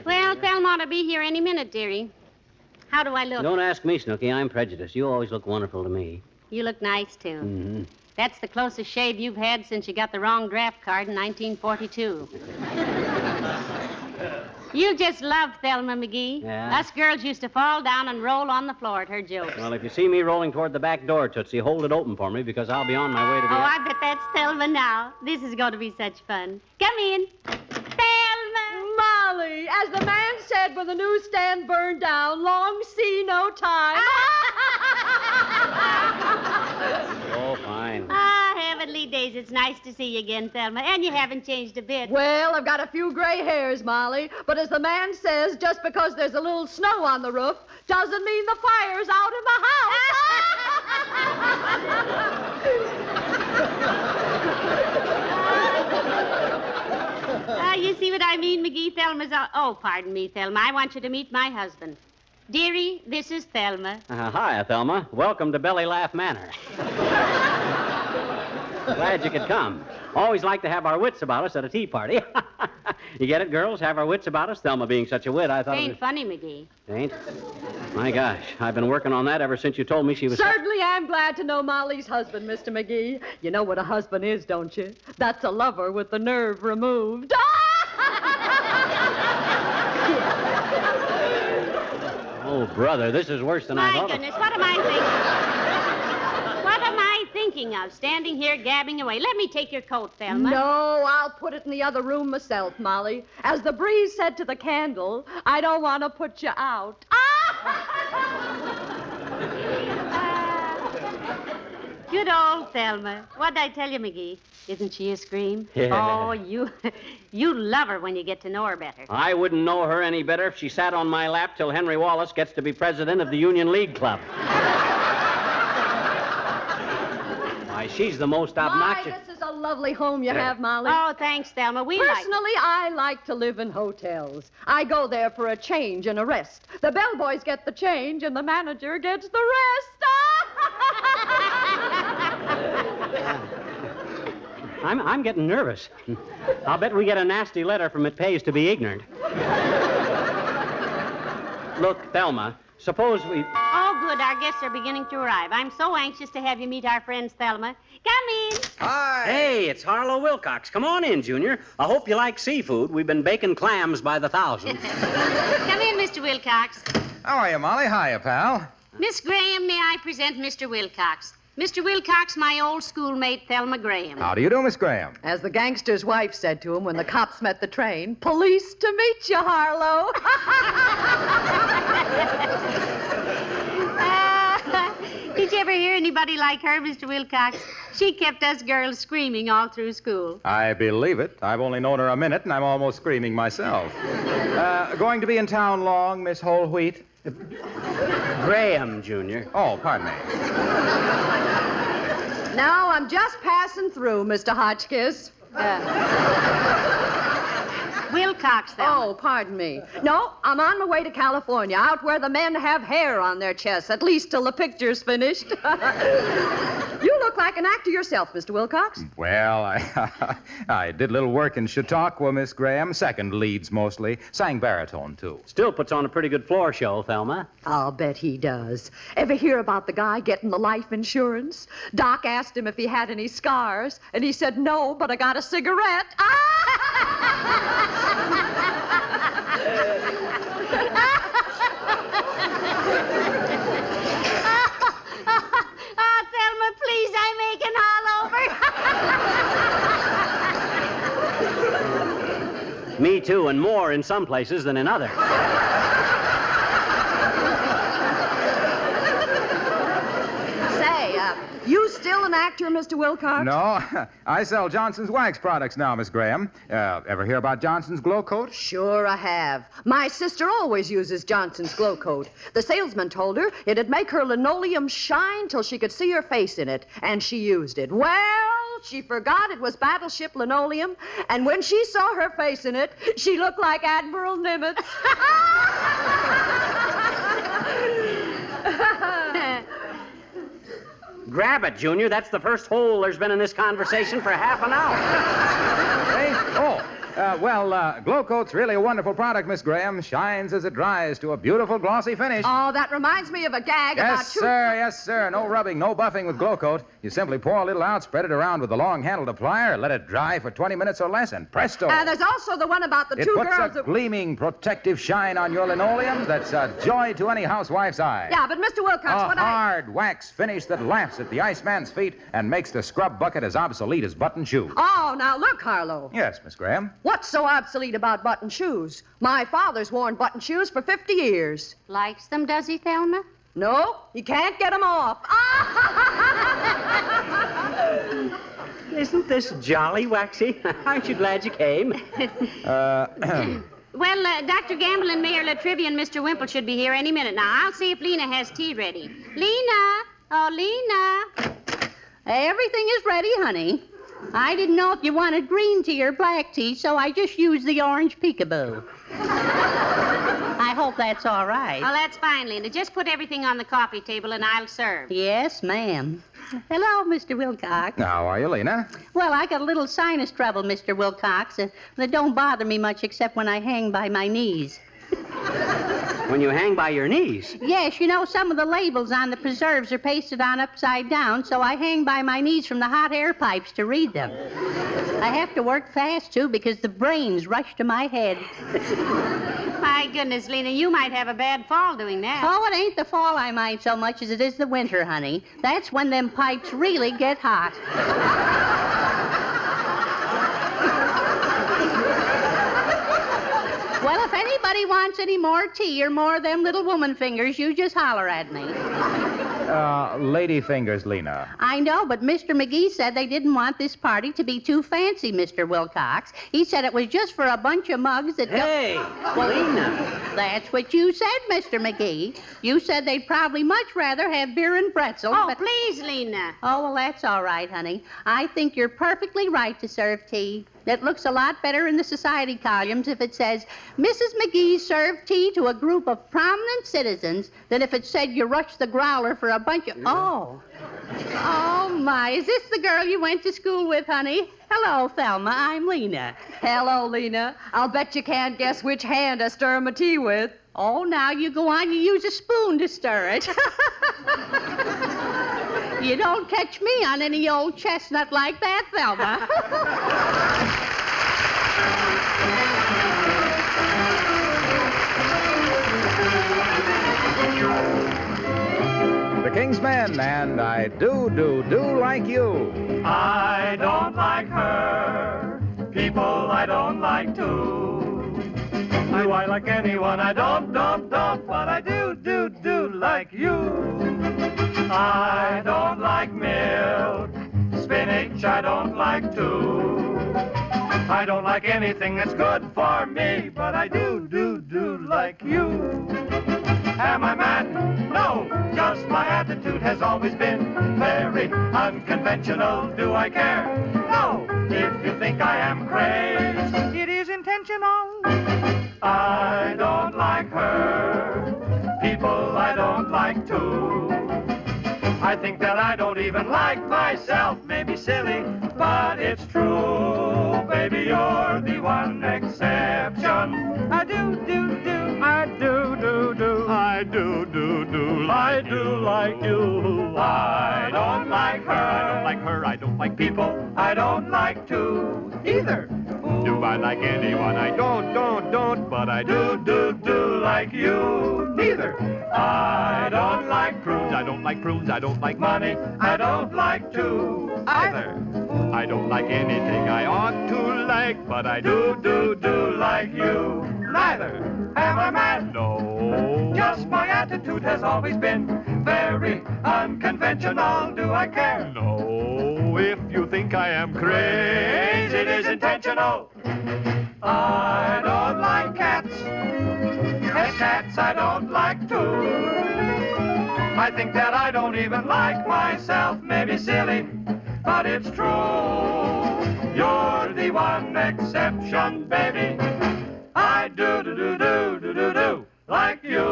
Well, Thelma ought to be here any minute, dearie. How do I look? Don't ask me, Snooky. I'm prejudiced. You always look wonderful to me. You look nice, too. Mm-hmm. That's the closest shave you've had since you got the wrong draft card in 1942. You just love Thelma McGee. Yeah? Us girls used to fall down and roll on the floor at her jokes. Well, if you see me rolling toward the back door, Tootsie, hold it open for me because I'll be on my way to the... Oh, I bet that's Thelma now. This is going to be such fun. Come in. Thelma! Molly, as the man said when the newsstand burned down, long see no time. Oh, fine. Ah, heavenly days. It's nice to see you again, Thelma. And you haven't changed a bit. Well, I've got a few gray hairs, Molly, but as the man says, just because there's a little snow on the roof doesn't mean the fire's out in the You see what I mean, McGee? Thelma's... Oh, pardon me, Thelma. I want you to meet my husband. Dearie, this is Thelma. Hi, Thelma. Welcome to Belly Laugh Manor. Glad you could come. Always like to have our wits about us at a tea party. You get it, girls? Have our wits about us? Thelma being such a wit, I thought Ain't funny, McGee. Ain't? My gosh, I've been working on that ever since you told me she was... Certainly I'm glad to know Molly's husband, Mr. McGee. You know what a husband is, don't you? That's a lover with the nerve removed. Oh, brother, this is worse than I thought. My goodness, what am I thinking? What am I thinking of? Standing here gabbing away. Let me take your coat, Thelma. No, I'll put it in the other room myself, Molly. As the breeze said to the candle, I don't want to put you out. Good old Thelma. What'd I tell you, McGee? Isn't she a scream? Yeah. Oh, you love her when you get to know her better. I wouldn't know her any better if she sat on my lap till Henry Wallace gets to be president of the Union League Club. Why, she's the most obnoxious... My, this is a lovely home you have, Molly. Oh, thanks, Thelma. Personally, I like to live in hotels. I go there for a change and a rest. The bellboys get the change, and the manager gets the rest. I'm getting nervous. I'll bet we get a nasty letter from It Pays to Be Ignorant. Look, Thelma, suppose we... Oh, good. Our guests are beginning to arrive. I'm so anxious to have you meet our friends, Thelma. Come in. Hi. Hey, it's Harlow Wilcox. Come on in, Junior. I hope you like seafood. We've been baking clams by the thousand. Come in, Mr. Wilcox. How are you, Molly? Hiya, pal. Miss Graham, may I present Mr. Wilcox? Mr. Wilcox, my old schoolmate, Thelma Graham. How do you do, Miss Graham? As the gangster's wife said to him when the cops met the train, police to meet you, Harlow. Did you ever hear anybody like her, Mr. Wilcox? She kept us girls screaming all through school. I believe it. I've only known her a minute, and I'm almost screaming myself. Going to be in town long, Miss Whole Wheat? Graham, Junior. Oh, pardon me. Now, I'm just passing through, Mr. Hotchkiss. Wilcox, Thelma. Oh, pardon me. No, I'm on my way to California, out where the men have hair on their chests, at least till the picture's finished. You look like an actor yourself, Mr. Wilcox. Well, I did a little work in Chautauqua, Miss Graham. Second leads, mostly. Sang baritone, too. Still puts on a pretty good floor show, Thelma. I'll bet he does. Ever hear about the guy getting the life insurance? Doc asked him if he had any scars, and he said, no, but I got a cigarette. Oh, Thelma, please, I'm making all over. Me too, and more in some places than in others. Say, you still an actor, Mr. Wilcox? No, I sell Johnson's wax products now, Miss Graham. Ever hear about Johnson's Glow Coat? Sure I have. My sister always uses Johnson's Glow Coat. The salesman told her it'd make her linoleum shine till she could see her face in it, and she used it. Well, she forgot it was battleship linoleum, and when she saw her face in it, she looked like Admiral Nimitz. Grab it, Junior. That's the first hole there's been in this conversation for half an hour. Hey? Glow Coat's really a wonderful product, Miss Graham. Shines as it dries to a beautiful glossy finish. Oh, that reminds me of a gag about Yes, sir. No rubbing, no buffing with Glow Coat. You simply pour a little out, spread it around with a long-handled applier, let it dry for 20 minutes or less, and presto. There's also the one about the two girls... It puts a gleaming, protective shine on your linoleum that's a joy to any housewife's eye. Yeah, but Mr. Wilcox, a hard wax finish that laughs at the Iceman's feet and makes the scrub bucket as obsolete as button shoes. Oh, now look, Harlow. Yes, Miss Graham. What's so obsolete about button shoes? My father's worn button shoes for 50 years. Likes them, does he, Thelma? No, he can't get them off. Isn't this jolly, Waxy? Aren't you glad you came? Well, Dr. Gamble and Mayor Latrivia and Mr. Wimple should be here any minute now. I'll see if Lena has tea ready. Lena! Oh, Lena! Everything is ready, honey. I didn't know if you wanted green tea or black tea, so I just used the orange peekaboo. I hope that's all right. Oh, that's fine, Lena. Just put everything on the coffee table and I'll serve. Yes, ma'am. Hello, Mr. Wilcox. How are you, Lena? Well, I got a little sinus trouble, Mr. Wilcox. That don't bother me much except when I hang by my knees. When you hang by your knees? Yes, you know, some of the labels on the preserves are pasted on upside down, so I hang by my knees from the hot air pipes to read them. I have to work fast, too, because the brains rush to my head. My goodness, Lena, you might have a bad fall doing that. Oh, it ain't the fall I mind so much as it is the winter, honey. That's when them pipes really get hot. Well, if anybody wants any more tea or more of them little woman fingers, you just holler at me. Lady fingers, Lena. I know, but Mr. McGee said they didn't want this party to be too fancy, Mr. Wilcox. He said it was just for a bunch of mugs that... Hey, Lena. That's what you said, Mr. McGee. You said they'd probably much rather have beer and pretzels, Oh, but... please, Lena. Oh, well, that's all right, honey. I think you're perfectly right to serve tea. It looks a lot better in the society columns if it says, Mrs. McGee served tea to a group of prominent citizens than if it said you rushed the growler for a bunch of... Oh. Oh, my. Is this the girl you went to school with, honey? Hello, Thelma. I'm Lena. Hello, Lena. I'll bet you can't guess which hand I stir my tea with. Oh, now you go on. You use a spoon to stir it. You don't catch me on any old chestnut like that, Thelma. The King's Men, and I do like you. I don't like her. People I don't like too. Do I like anyone? I don't, but I do like you. I don't like milk. Spinach I don't like too. I don't like anything that's good for me, but I do like you. Am I mad? No, just my attitude has always been very unconventional. Do I care? No, if you think I am crazy, it is intentional. I don't like her. People I don't like too. I think that I don't even like myself. Maybe silly, but it's true. Baby, you're the one exception. I do like you. I don't like her. I don't like people. I don't like to either. Do I like anyone? I don't, but I do like you. Neither. I don't like prunes. I don't like prunes. I don't like money. I don't like to either. I don't like anything I ought to like, but I do like you. Neither. Am I mad? No. Just my attitude has always been very unconventional. Do I care? No. If you think I am crazy, it is intentional. I don't like cats. Pet cats I don't like too. I think that I don't even like myself. Maybe silly, but it's true. You're the one exception, baby. I do like you.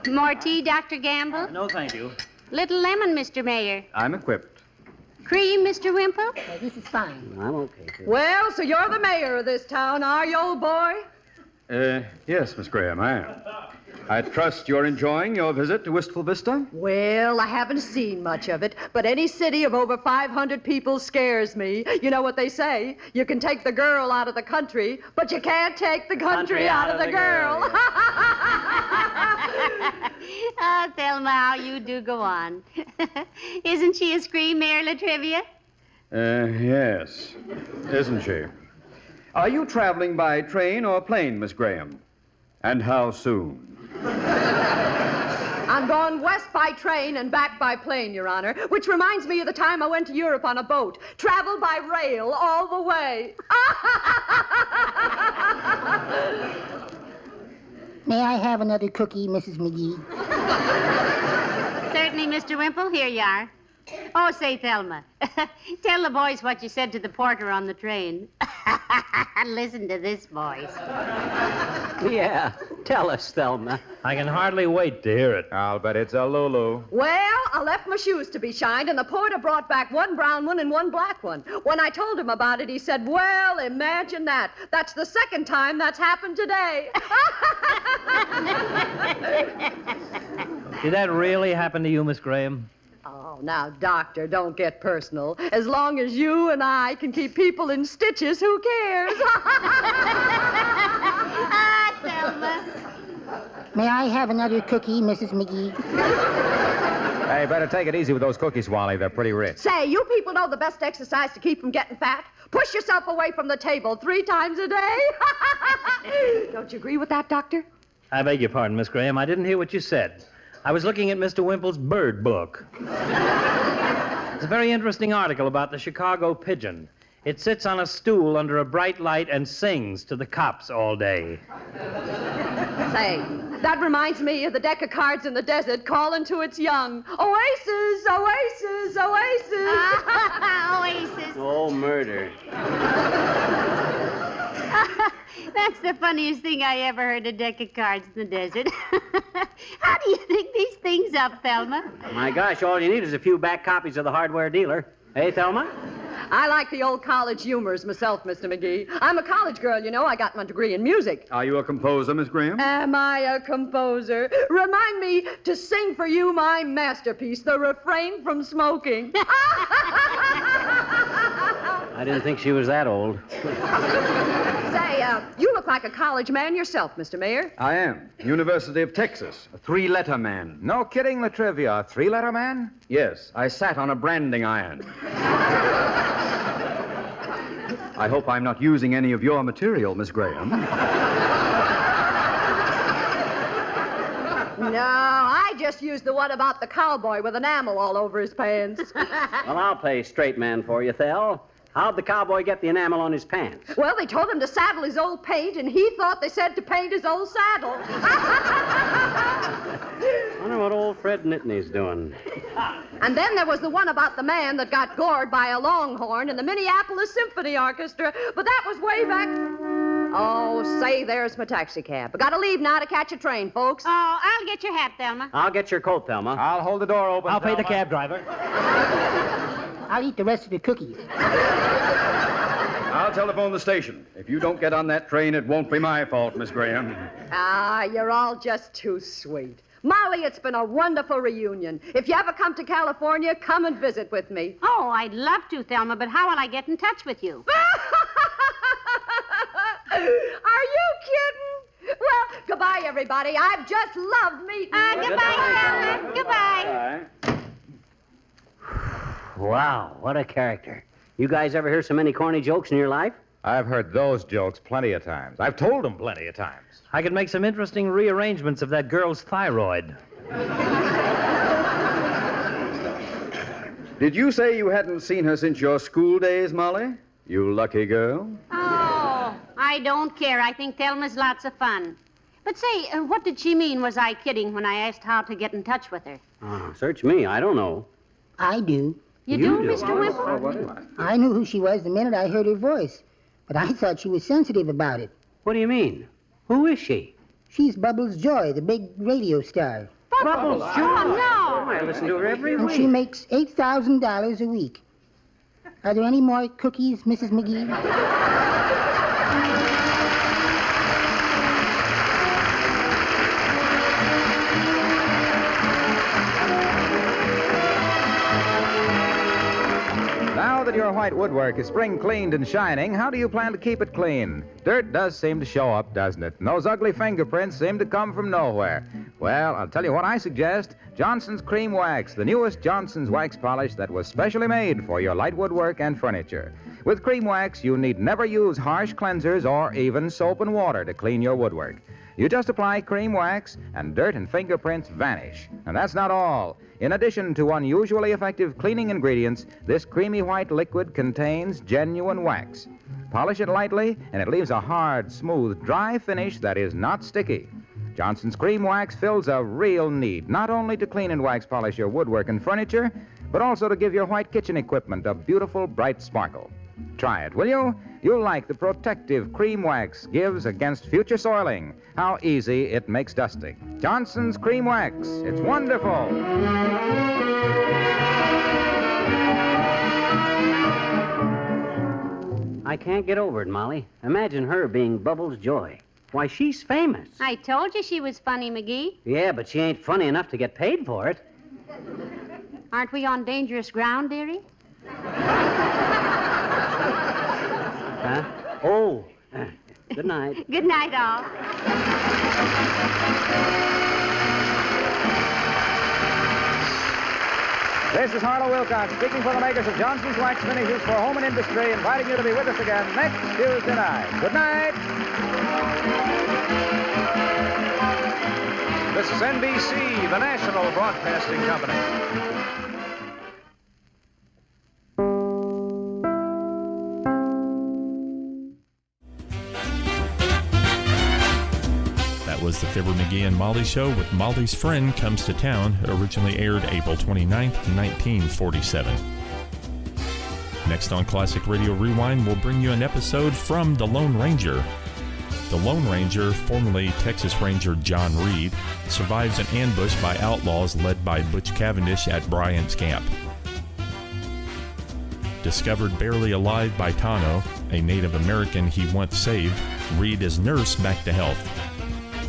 More tea, Dr. Gamble? No, thank you. Little lemon, Mr. Mayor. I'm equipped. Cream, Mr. Wimple? This is fine. I'm okay, too. Well, so you're the mayor of this town, are you, old boy? Yes, Miss Graham, I am. I trust you're enjoying your visit to Wistful Vista? Well, I haven't seen much of it, but any city of over 500 people scares me. You know what they say? You can take the girl out of the country, but you can't take the country out of the girl. Oh, Thelma, how you do go on. Isn't she a scream, Mayor Latrivia? Yes. Isn't she? Are you traveling by train or plane, Miss Graham? And how soon? I'm going west by train and back by plane, Your Honor, which reminds me of the time I went to Europe on a boat. Traveled by rail all the way. May I have another cookie, Mrs. McGee? Certainly, Mr. Wimple. Here you are. Oh, say, Thelma, tell the boys what you said to the porter on the train. Listen to this voice. Yeah, tell us, Thelma. I can hardly wait to hear it. I'll bet it's a Lulu. Well, I left my shoes to be shined, and the porter brought back one brown one and one black one. When I told him about it, he said, well, imagine that. That's the second time that's happened today. Did that really happen to you, Miss Graham? Oh, now, Doctor, don't get personal. As long as you and I can keep people in stitches, who cares? Thelma. May I have another cookie, Mrs. McGee? Hey, better take it easy with those cookies, Wally. They're pretty rich. Say, you people know the best exercise to keep from getting fat? Push yourself away from the table 3 times a day. Don't you agree with that, Doctor? I beg your pardon, Miss Graham. I didn't hear what you said. I was looking at Mr. Wimple's bird book. It's a very interesting article about the Chicago pigeon. It sits on a stool under a bright light and sings to the cops all day. Say, that reminds me of the deck of cards in the desert calling to its young. Oasis, oasis, oasis. Oasis. Oh, murder. That's the funniest thing I ever heard, a deck of cards in the desert. How do you think these things up, Thelma? My gosh, all you need is a few back copies of the hardware dealer. Hey, Thelma? I like the old college humors myself, Mr. McGee. I'm a college girl, you know. I got my degree in music. Are you a composer, Miss Graham? Am I a composer? Remind me to sing for you my masterpiece, the refrain from smoking. I didn't think she was that old. Say, you look like a college man yourself, Mr. Mayor. I am. University of Texas, a 3-letter man. No kidding, Latrivia. A 3-letter man? Yes, I sat on a branding iron. I hope I'm not using any of your material, Miss Graham. No, I just used the one about the cowboy with enamel all over his pants. Well, I'll play straight man for you, Thel. How'd the cowboy get the enamel on his pants? Well, they told him to saddle his old paint, and he thought they said to paint his old saddle. Wonder what old Fred Nittany's doing. And then there was the one about the man that got gored by a longhorn in the Minneapolis Symphony Orchestra, but that was way back. Oh, say, there's my taxi cab. I gotta leave now to catch a train, folks. Oh, I'll get your hat, Thelma. I'll get your coat, Thelma. I'll hold the door open, I'll Thelma. pay the cab driver. I'll eat the rest of the cookies. I'll telephone the station. If you don't get on that train, it won't be my fault, Miss Graham. Ah, you're all just too sweet. Molly, it's been a wonderful reunion. If you ever come to California, come and visit with me. Oh, I'd love to, Thelma, but how will I get in touch with you? Are you kidding? Well, goodbye, everybody. I've just loved meeting you. Goodbye, Thelma. Goodbye. Wow, what a character. You guys ever hear so many corny jokes in your life? I've heard those jokes plenty of times. I've told them plenty of times. I could make some interesting rearrangements of that girl's thyroid. Did you say you hadn't seen her since your school days, Molly? You lucky girl. Oh, I don't care. I think Thelma's lots of fun. But say, what did she mean? Was I kidding when I asked how to get in touch with her? Oh, search me. I don't know. I do. You do, Mr. Wimple? I knew who she was the minute I heard her voice, but I thought she was sensitive about it. What do you mean? Who is she? She's Bubbles Joy, the big radio star. Bubbles Joy? Oh, no. I listen to her every And week. she makes $8,000 a week. Are there any more cookies, Mrs. McGee? Now that your white woodwork is spring cleaned and shining, how do you plan to keep it clean? Dirt does seem to show up, doesn't it? And those ugly fingerprints seem to come from nowhere. Well, I'll tell you what I suggest. Johnson's Cream Wax, the newest Johnson's wax polish that was specially made for your light woodwork and furniture. With Cream Wax, you need never use harsh cleansers or even soap and water to clean your woodwork. You just apply Cream Wax, and dirt and fingerprints vanish. And that's not all. In addition to unusually effective cleaning ingredients, this creamy white liquid contains genuine wax. Polish it lightly, and it leaves a hard, smooth, dry finish that is not sticky. Johnson's Cream Wax fills a real need, not only to clean and wax polish your woodwork and furniture, but also to give your white kitchen equipment a beautiful, bright sparkle. Try it, will you? You'll like the protective Cream Wax gives against future soiling. How easy it makes dusting. Johnson's Cream Wax. It's wonderful. I can't get over it, Molly. Imagine her being Bubbles' joy. Why, she's famous. I told you she was funny, McGee. Yeah, but she ain't funny enough to get paid for it. Aren't we on dangerous ground, dearie? Huh? Oh. Good night. Good night, all. This is Harlow Wilcox speaking for the makers of Johnson's Wax Finishes for Home and Industry, inviting you to be with us again next Tuesday night. Good night. This is NBC, the national broadcasting company. That was the Fibber McGee and Molly Show with Molly's Friend Comes to Town, originally aired April 29th, 1947. Next on Classic Radio Rewind, we'll bring you an episode from The Lone Ranger. The Lone Ranger, formerly Texas Ranger John Reed, survives an ambush by outlaws led by Butch Cavendish at Bryant's Camp. Discovered barely alive by Tano, a Native American he once saved, Reed is nursed back to health.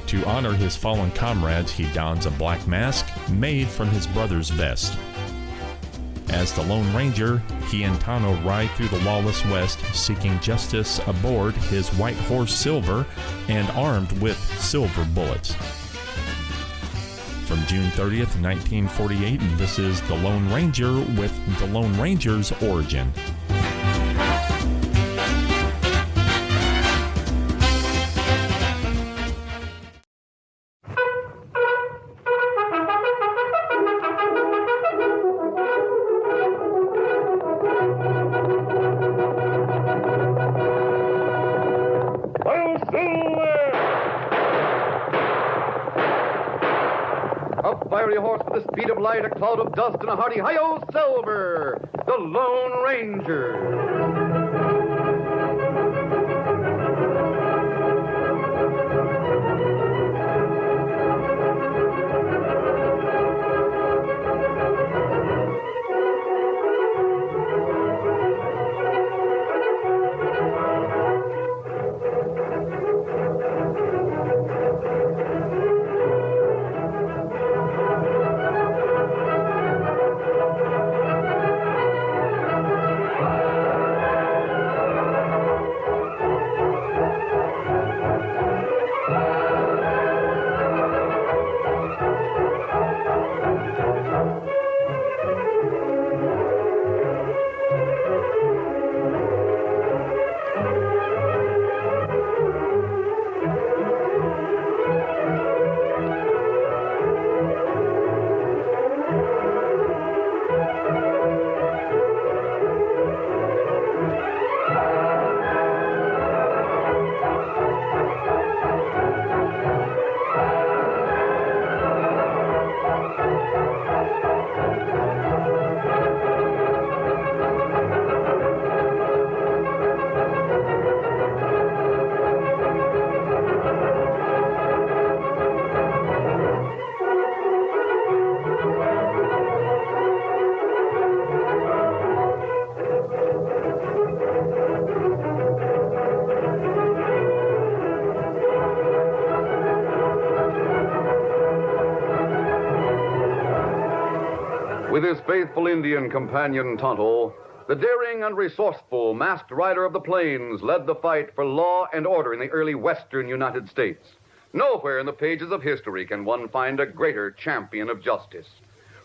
To honor his fallen comrades, he dons a black mask made from his brother's vest. As the Lone Ranger, he and Tano ride through the lawless West, seeking justice aboard his white horse Silver and armed with silver bullets. From June 30th, 1948, this is The Lone Ranger with The Lone Ranger's origin. The speed of light, a cloud of dust, and a hearty hi-yo Silver, the Lone Ranger. With his faithful Indian companion Tonto, the daring and resourceful masked rider of the plains led the fight for law and order in the early western United States. Nowhere in the pages of history can one find a greater champion of justice.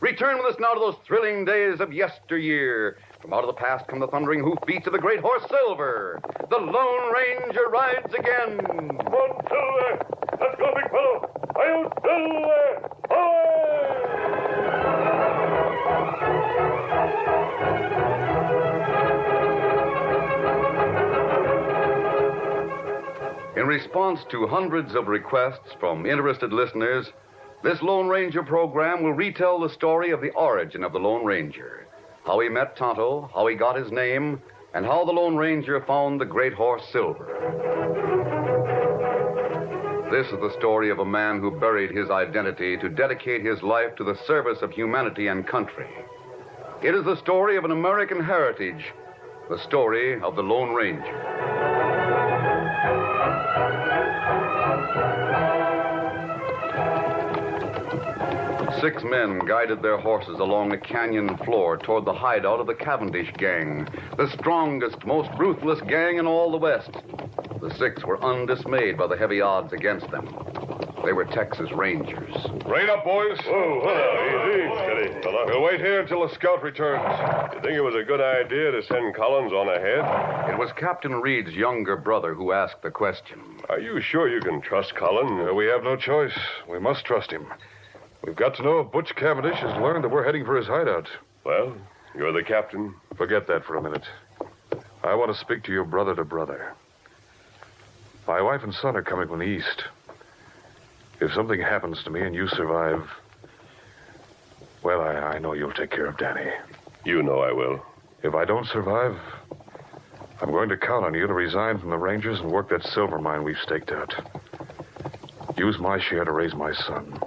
Return with us now to those thrilling days of yesteryear. From out of the past come the thundering hoofbeats of the great horse Silver. The Lone Ranger rides again. Come on, Silver. Let's go, big fellow. Hi-yo, Silver. In In response to hundreds of requests from interested listeners, this Lone Ranger program will retell the story of the origin of the Lone Ranger, how he met Tonto, how he got his name, and how the Lone Ranger found the great horse Silver. This is the story of a man who buried his identity to dedicate his life to the service of humanity and country. It is the story of an American heritage, the story of the Lone Ranger. 6 men guided their horses along the canyon floor toward the hideout of the Cavendish gang, the strongest, most ruthless gang in all the West. The 6 were undismayed by the heavy odds against them. They were Texas Rangers. Rein up, boys. Whoa, easy. Steady, fella. We'll wait here until the scout returns. You think it was a good idea to send Collins on ahead? It was Captain Reed's younger brother who asked the question. Are you sure you can trust Collins? We have no choice. We must trust him. We've got to know if Butch Cavendish has learned that we're heading for his hideout. Well, you're the captain. Forget that for a minute. I want to speak to your brother to brother. My wife and son are coming from the east. If something happens to me and you survive, well, I know you'll take care of Danny. You know I will. If I don't survive, I'm going to count on you to resign from the Rangers and work that silver mine we've staked out. Use my share to raise my son.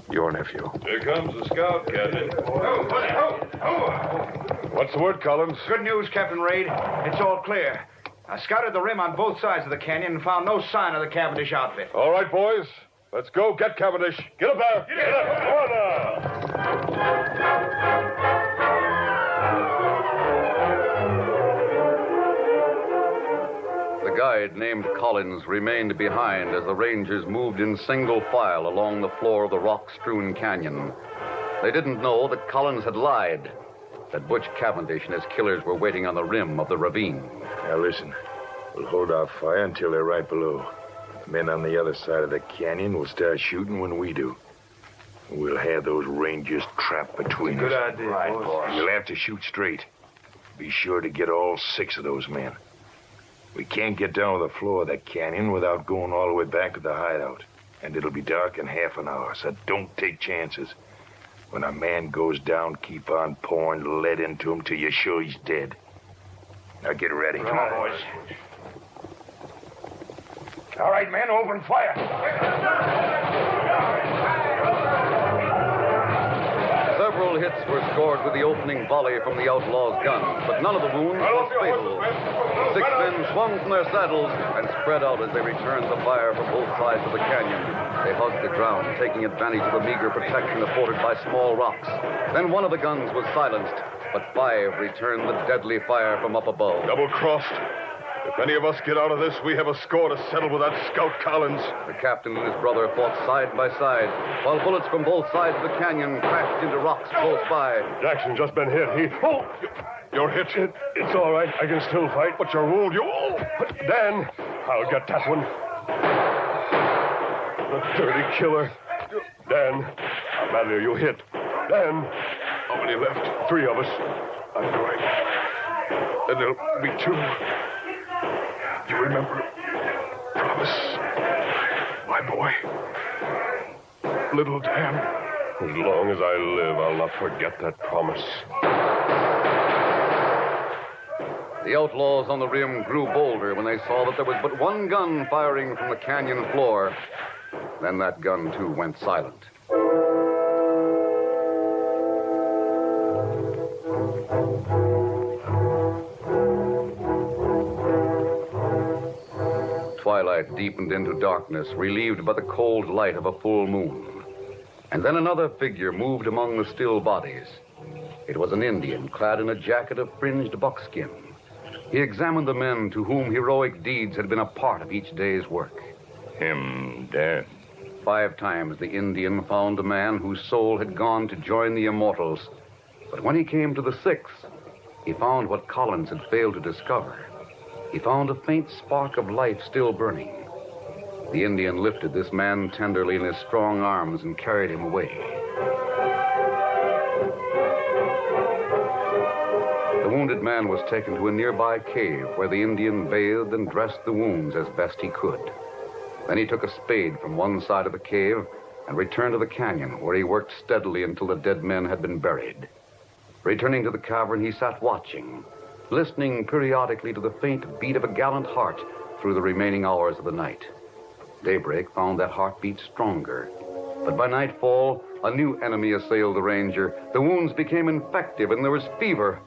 Your nephew. Here comes the scout, Captain. What's the word, Collins? Good news, Captain Reed. It's all clear. I scouted the rim on both sides of the canyon and found no sign of the Cavendish outfit. All right, boys. Let's go get Cavendish. Get up there. Get up. Come on now. The guide, named Collins, remained behind as the Rangers moved in single file along the floor of the rock-strewn canyon. They didn't know that Collins had lied, that Butch Cavendish and his killers were waiting on the rim of the ravine. Now listen, we'll hold our fire until they're right below. The men on the other side of the canyon will start shooting when we do. We'll have those Rangers trapped between us. Good idea, right, boss. You'll have to shoot straight. Be sure to get all 6 of those men. We can't get down to the floor of that canyon without going all the way back to the hideout. And it'll be dark in half an hour, so don't take chances. When a man goes down, keep on pouring lead into him till you're sure he's dead. Now get ready. Come on, boys. All right, men, open fire. Several hits were scored with the opening volley from the outlaw's gun, but none of the wounds was fatal. 6 men swung from their saddles and spread out as they returned the fire from both sides of the canyon. They hugged the ground, taking advantage of the meager protection afforded by small rocks. Then one of the guns was silenced, but 5 returned the deadly fire from up above. Double-crossed. If any of us get out of this, we have a score to settle with that scout Collins. The captain and his brother fought side by side, while bullets from both sides of the canyon crashed into rocks close by. Jackson's just been hit. You're hit. It's all right. I can still fight, but you're wounded. Dan, I'll get that one. The dirty killer. Dan, how badly are you hit? Dan, how many left? 3 of us. I'm going. Then there'll be 2. You remember? Promise. My boy. Little Dan. As long as I live, I'll not forget that promise. The outlaws on the rim grew bolder when they saw that there was but one gun firing from the canyon floor. Then that gun, too, went silent. Twilight deepened into darkness, relieved by the cold light of a full moon. And then another figure moved among the still bodies. It was an Indian clad in a jacket of fringed buckskin. He examined the men to whom heroic deeds had been a part of each day's work. Him dead. 5 times the Indian found a man whose soul had gone to join the immortals. But when he came to the 6th, he found what Collins had failed to discover. He found a faint spark of life still burning. The Indian lifted this man tenderly in his strong arms and carried him away. The wounded man was taken to a nearby cave where the Indian bathed and dressed the wounds as best he could. Then he took a spade from one side of the cave and returned to the canyon, where he worked steadily until the dead men had been buried. Returning to the cavern, he sat watching, listening periodically to the faint beat of a gallant heart through the remaining hours of the night. Daybreak found that heartbeat stronger. But by nightfall, a new enemy assailed the ranger. The wounds became infective, and there was fever.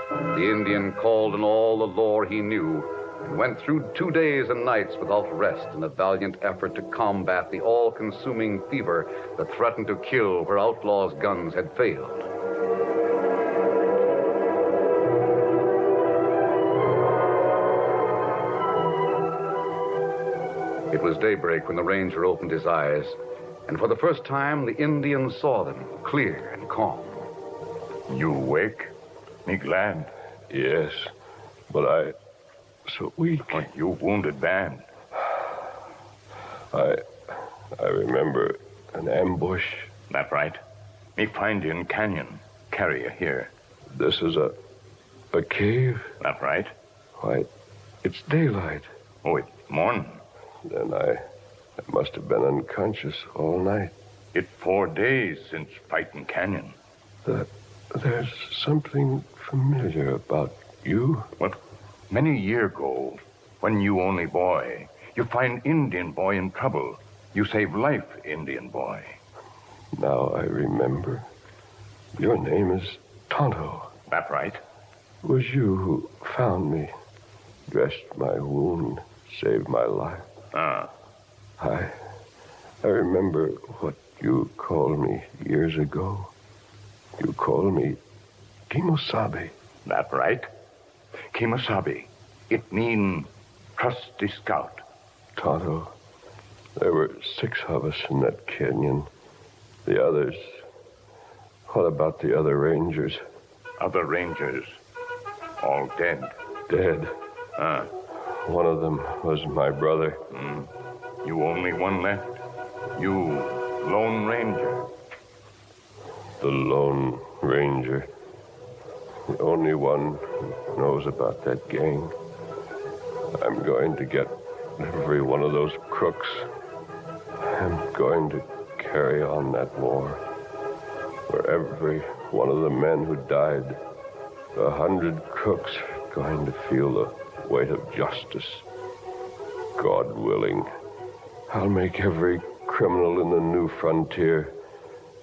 The Indian called on all the lore he knew and went through 2 days and nights without rest in a valiant effort to combat the all-consuming fever that threatened to kill where outlaws' guns had failed. It was daybreak when the ranger opened his eyes, and for the first time, the Indian saw them clear and calm. You awake? Me glad. Yes, but I... so weak. Oh, you wounded bad. I remember an ambush. That right. Me find you in canyon. Carry you here. This is a cave? That right. Why, it's daylight. Oh, it's morning. Then I must have been unconscious all night. It's 4 days since fighting canyon. There's something familiar about you. What? Many year ago, when you only boy, you find Indian boy in trouble. You save life, Indian boy. Now I remember. Your name is Tonto. That right. It was you who found me, dressed my wound, saved my life. Ah. I remember what you called me years ago. You called me Kimosabe. That right. Kimosabe. It mean trusty scout. Tonto, there were 6 of us in that canyon. The others... what about the other rangers? Other rangers. All dead. Dead? Ah. One of them was my brother. You only one left. You Lone Ranger. The Lone Ranger. The only one who knows about that gang. I'm going to get every one of those crooks. I'm going to carry on that war. For every one of the men who died, 100 crooks are going to feel the weight of justice. God willing, I'll make every criminal in the new frontier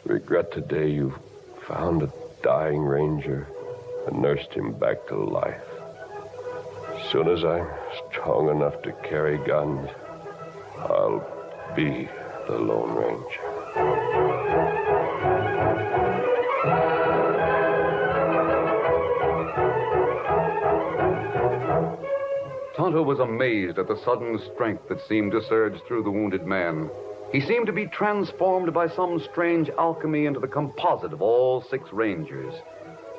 regret the day you found a dying ranger and nursed him back to life. As soon as I'm strong enough to carry guns, I'll be the Lone Ranger. Tonto was amazed at the sudden strength that seemed to surge through the wounded man. He seemed to be transformed by some strange alchemy into the composite of all 6 rangers.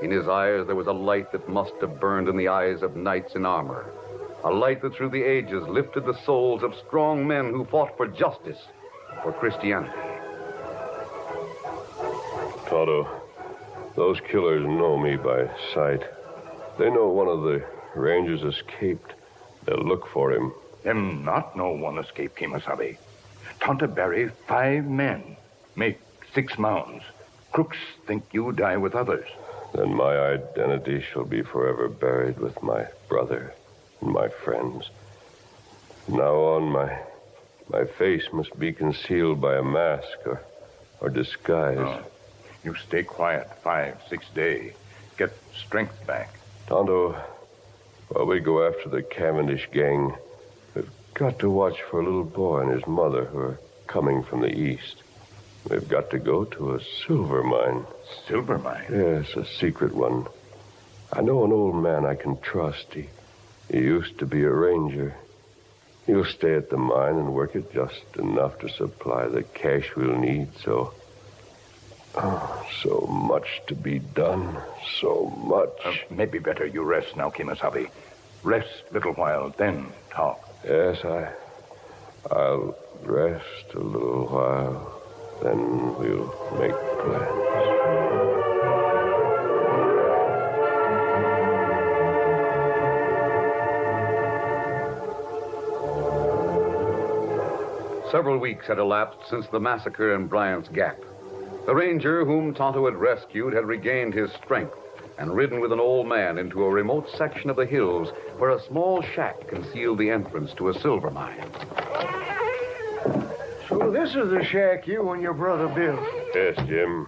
In his eyes, there was a light that must have burned in the eyes of knights in armor. A light that through the ages lifted the souls of strong men who fought for justice, for Christianity. Tonto, those killers know me by sight. They know one of the rangers escaped. They'll look for him. Them not no one escape, Kimosabe. Tonto bury 5 men. Make 6 mounds. Crooks think you die with others. Then my identity shall be forever buried with my brother and my friends. From now on, my face must be concealed by a mask or disguise. Oh. You stay quiet 5, 6 days. Get strength back. Tonto, while we go after the Cavendish gang, we've got to watch for a little boy and his mother who are coming from the east. We've got to go to a silver mine. Silver mine? Yes, a secret one. I know an old man I can trust. He used to be a ranger. He'll stay at the mine and work it just enough to supply the cash we'll need, so much to be done. So much. Maybe better you rest now, Kimosabe. Rest a little while, then talk. Yes, I'll rest a little while. Then we'll make plans. several weeks had elapsed since the massacre in Bryant's Gap. The ranger whom Tonto had rescued had regained his strength and ridden with an old man into a remote section of the hills where a small shack concealed the entrance to a silver mine. So this is the shack you and your brother built? Yes, Jim.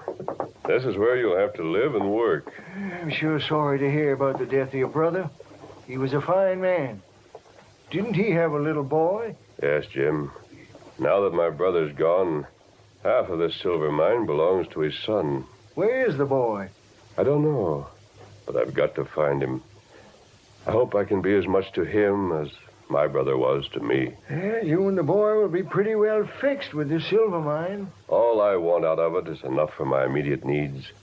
This is where you'll have to live and work. I'm sure sorry to hear about the death of your brother. He was a fine man. Didn't he have a little boy? Yes, Jim. Now that my brother's gone, half of this silver mine belongs to his son. Where is the boy? I don't know, but I've got to find him. I hope I can be as much to him as my brother was to me. Yeah, you and the boy will be pretty well fixed with this silver mine. All I want out of it is enough for my immediate needs.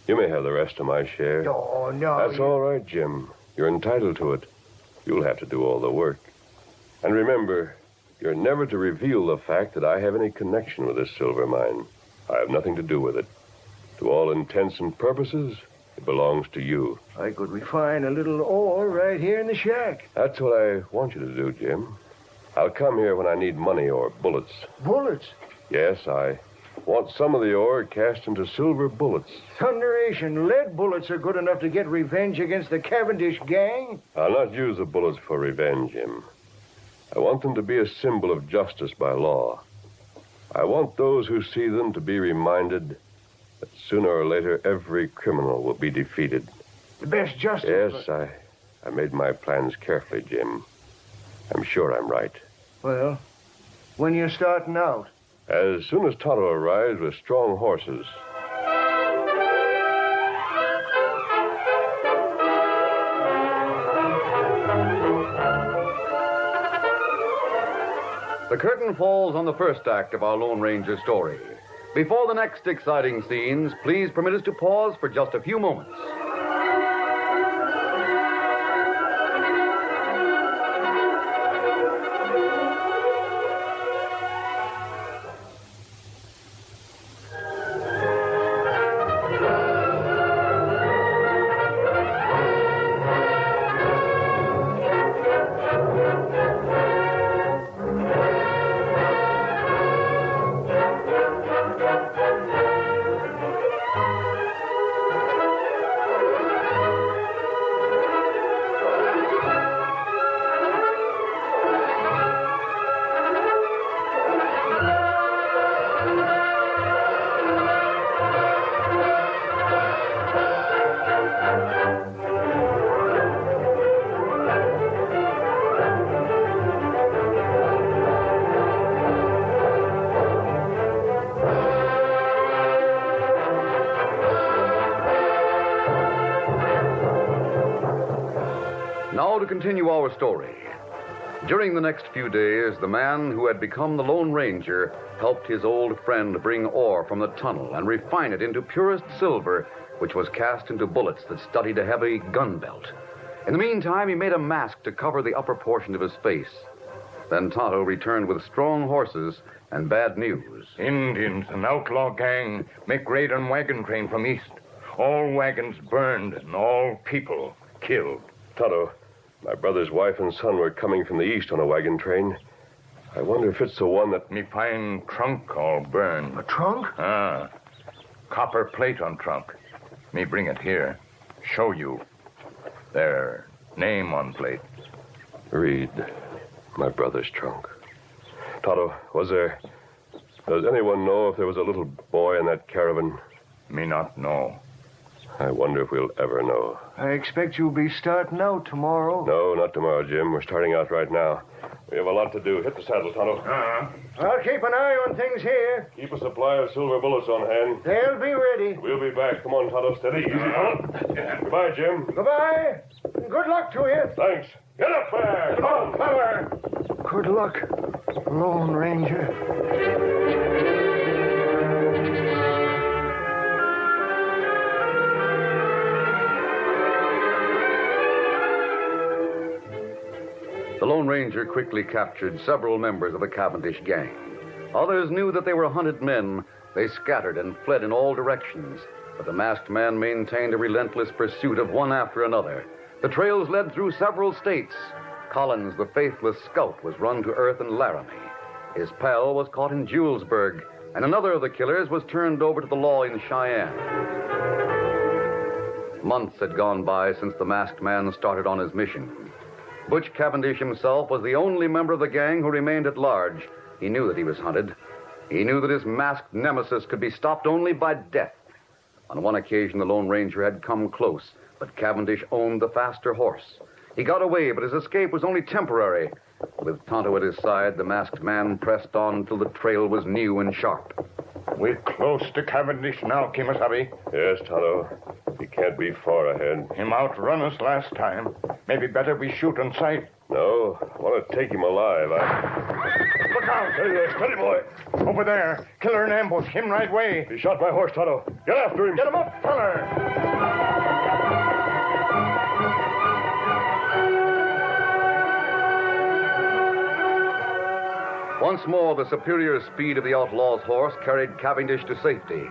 You may have the rest of my share. Oh, no. That's all right, Jim. You're entitled to it. You'll have to do all the work. And remember, you're never to reveal the fact that I have any connection with this silver mine. I have nothing to do with it. To all intents and purposes, it belongs to you. I could refine a little ore right here in the shack. That's what I want you to do, Jim. I'll come here when I need money or bullets. Bullets? Yes, I want some of the ore cast into silver bullets. Thunderation, lead bullets are good enough to get revenge against the Cavendish gang? I'll not use the bullets for revenge, Jim. I want them to be a symbol of justice by law. I want those who see them to be reminded that sooner or later every criminal will be defeated. The best justice? Yes, I made my plans carefully, Jim. I'm sure I'm right. Well, when you're starting out? As soon as Tonto arrives with strong horses. The curtain falls on the first act of our Lone Ranger story. Before the next exciting scenes, please permit us to pause for just a few moments. Now to continue our story. During the next few days, the man who had become the Lone Ranger helped his old friend bring ore from the tunnel and refine it into purest silver, which was cast into bullets that studded a heavy gun belt. In the meantime, he made a mask to cover the upper portion of his face. Then Tonto returned with strong horses and bad news. Indians, an outlaw gang, make raid on wagon train from east. All wagons burned and all people killed. Tonto, my brother's wife and son were coming from the east on a wagon train. I wonder if it's the one that... Me fine trunk all burned. A trunk? Ah. Copper plate on trunk. Me bring it here. Show you. Their name on plate. Read. My brother's trunk. Tonto, does anyone know if there was a little boy in that caravan? Me not know. I wonder if we'll ever know. I expect you'll be starting out tomorrow. No, not tomorrow, Jim. We're starting out right now. We have a lot to do. Hit the saddle, Tonto. I'll keep an eye on things here. Keep a supply of silver bullets on hand. They'll be ready. We'll be back. Come on, Tonto. Steady. Easy, Tonto. Goodbye, Jim. Goodbye. Good luck to you. Thanks. Get up there. Come on, clever. Good luck, Lone Ranger. The Lone Ranger quickly captured several members of the Cavendish gang. Others knew that they were hunted men. They scattered and fled in all directions, but the masked man maintained a relentless pursuit of one after another. The trails led through several states. Collins, the faithless scout, was run to earth in Laramie. His pal was caught in Julesburg, and another of the killers was turned over to the law in Cheyenne. Months had gone by since the masked man started on his mission. Butch Cavendish himself was the only member of the gang who remained at large. He knew that he was hunted. He knew that his masked nemesis could be stopped only by death. On one occasion, the Lone Ranger had come close, but Cavendish owned the faster horse. He got away, but his escape was only temporary. With Tonto at his side, the masked man pressed on until the trail was new and sharp. We're close to Cavendish now, Kimasabi. Yes, Tonto. He can't be far ahead. Him outrun us last time. Maybe better we shoot on sight. No, I want to take him alive. Look out! Steady there, steady, boy. Over there. Killer in ambush. Him right way. He shot my horse, Tonto. Get after him. Get him up, feller. Once more, the superior speed of the outlaw's horse carried Cavendish to safety.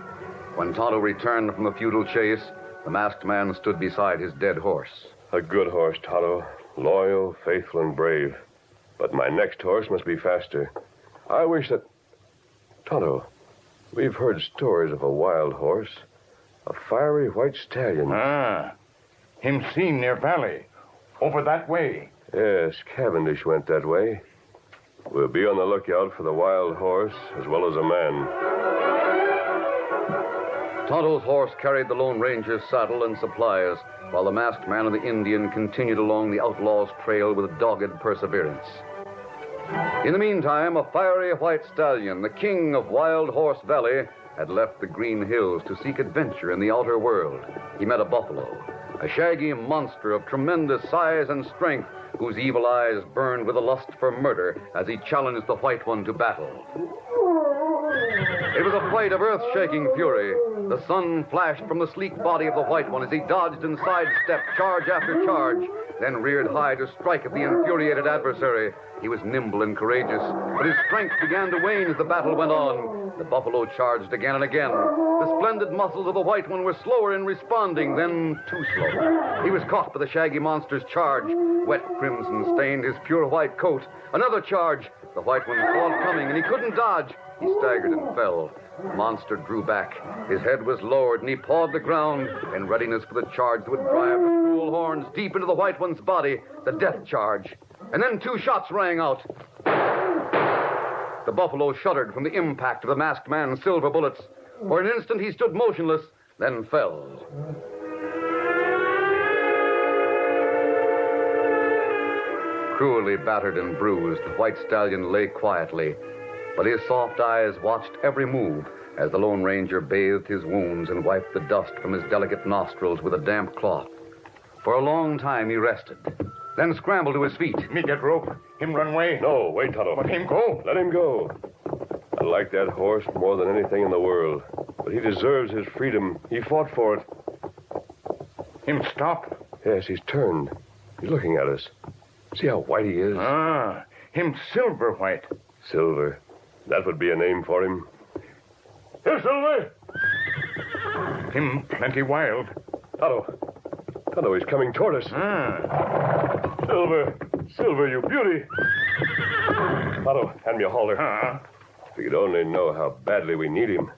When Tonto returned from the futile chase, the masked man stood beside his dead horse. A good horse, Tonto. Loyal, faithful, and brave. But my next horse must be faster. I wish that... Tonto, we've heard stories of a wild horse. A fiery white stallion. Him seen near valley. Over that way. Yes, Cavendish went that way. We'll be on the lookout for the wild horse as well as a man. Tonto's horse carried the Lone Ranger's saddle and supplies, while the masked man and the Indian continued along the outlaw's trail with dogged perseverance. In the meantime, a fiery white stallion, the king of Wild Horse Valley, had left the green hills to seek adventure in the outer world. He met a buffalo, a shaggy monster of tremendous size and strength, whose evil eyes burned with a lust for murder as he challenged the white one to battle. It was a fight of earth-shaking fury. The sun flashed from the sleek body of the white one as he dodged and sidestepped charge after charge, then reared high to strike at the infuriated adversary. He was nimble and courageous, but his strength began to wane as the battle went on. The buffalo charged again and again. The splendid muscles of the white one were slower in responding, then too slow. He was caught by the shaggy monster's charge. Wet crimson stained his pure white coat. Another charge. The white one saw it coming, and he couldn't dodge. He staggered and fell. The monster drew back. His head was lowered, and he pawed the ground in readiness for the charge that would drive the cruel horns deep into the white one's body, the death charge. And then two shots rang out. The buffalo shuddered from the impact of the masked man's silver bullets. For an instant, he stood motionless, then fell. Cruelly battered and bruised, the white stallion lay quietly, but his soft eyes watched every move as the Lone Ranger bathed his wounds and wiped the dust from his delicate nostrils with a damp cloth. For a long time he rested, then scrambled to his feet. Me get rope. Him run away. No, wait, Tonto. Let him go. Let him go. I like that horse more than anything in the world, but he deserves his freedom. He fought for it. Him stop. Yes, he's turned. He's looking at us. See how white he is? Him silver white. Silver. That would be a name for him. Here, Silver! Him plenty wild. Tonto, he's coming toward us. Silver, you beauty. Tonto, hand me a halter. If you could only know how badly we need him.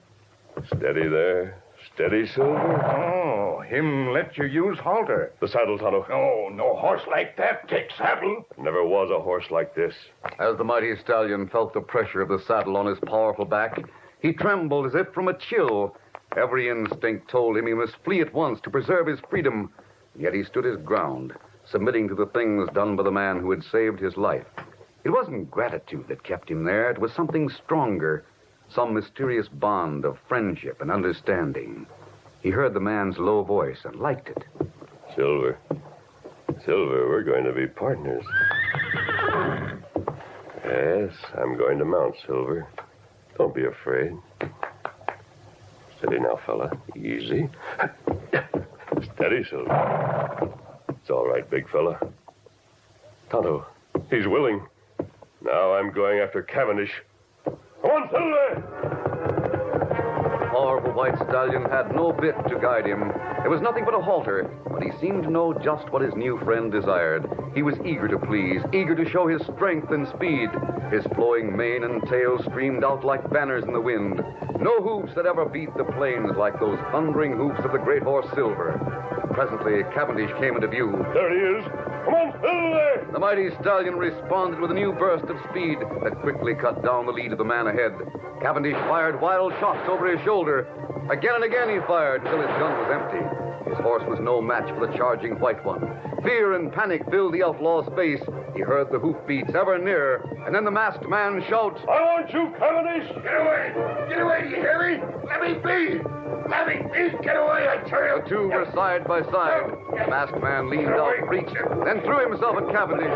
Steady there. Steady, Silver. Oh, him let you use halter. The saddle, Tonto. Oh, no horse like that take saddle. Never was a horse like this. As the mighty stallion felt the pressure of the saddle on his powerful back, he trembled as if from a chill. Every instinct told him he must flee at once to preserve his freedom. Yet he stood his ground, submitting to the things done by the man who had saved his life. It wasn't gratitude that kept him there. It was something stronger, some mysterious bond of friendship and understanding. He heard the man's low voice and liked it. Silver, we're going to be partners. Yes, I'm going to mount, Silver. Don't be afraid. Steady now, fella. Easy. Steady, Silver. It's all right, big fella. Tonto, he's willing. Now I'm going after Cavendish. Come on, Silver! The powerful white stallion had no bit to guide him. It was nothing but a halter, but he seemed to know just what his new friend desired. He was eager to please, eager to show his strength and speed. His flowing mane and tail streamed out like banners in the wind. No hoofs had ever beat the plains like those thundering hoofs of the great horse Silver. Presently, Cavendish came into view. There he is. Come on, there! The mighty stallion responded with a new burst of speed that quickly cut down the lead of the man ahead. Cavendish fired wild shots over his shoulder. Again and again he fired until his gun was empty. His horse was no match for the charging white one. Fear and panic filled the outlaw's face. He heard the hoofbeats ever nearer, and then the masked man shouts, I want you, Cavendish! Get away! Get away, do you hear me? Let me be! Let me be! Get away, I tell you! The two were side by side. The masked man leaned out, reached, then threw himself at Cavendish.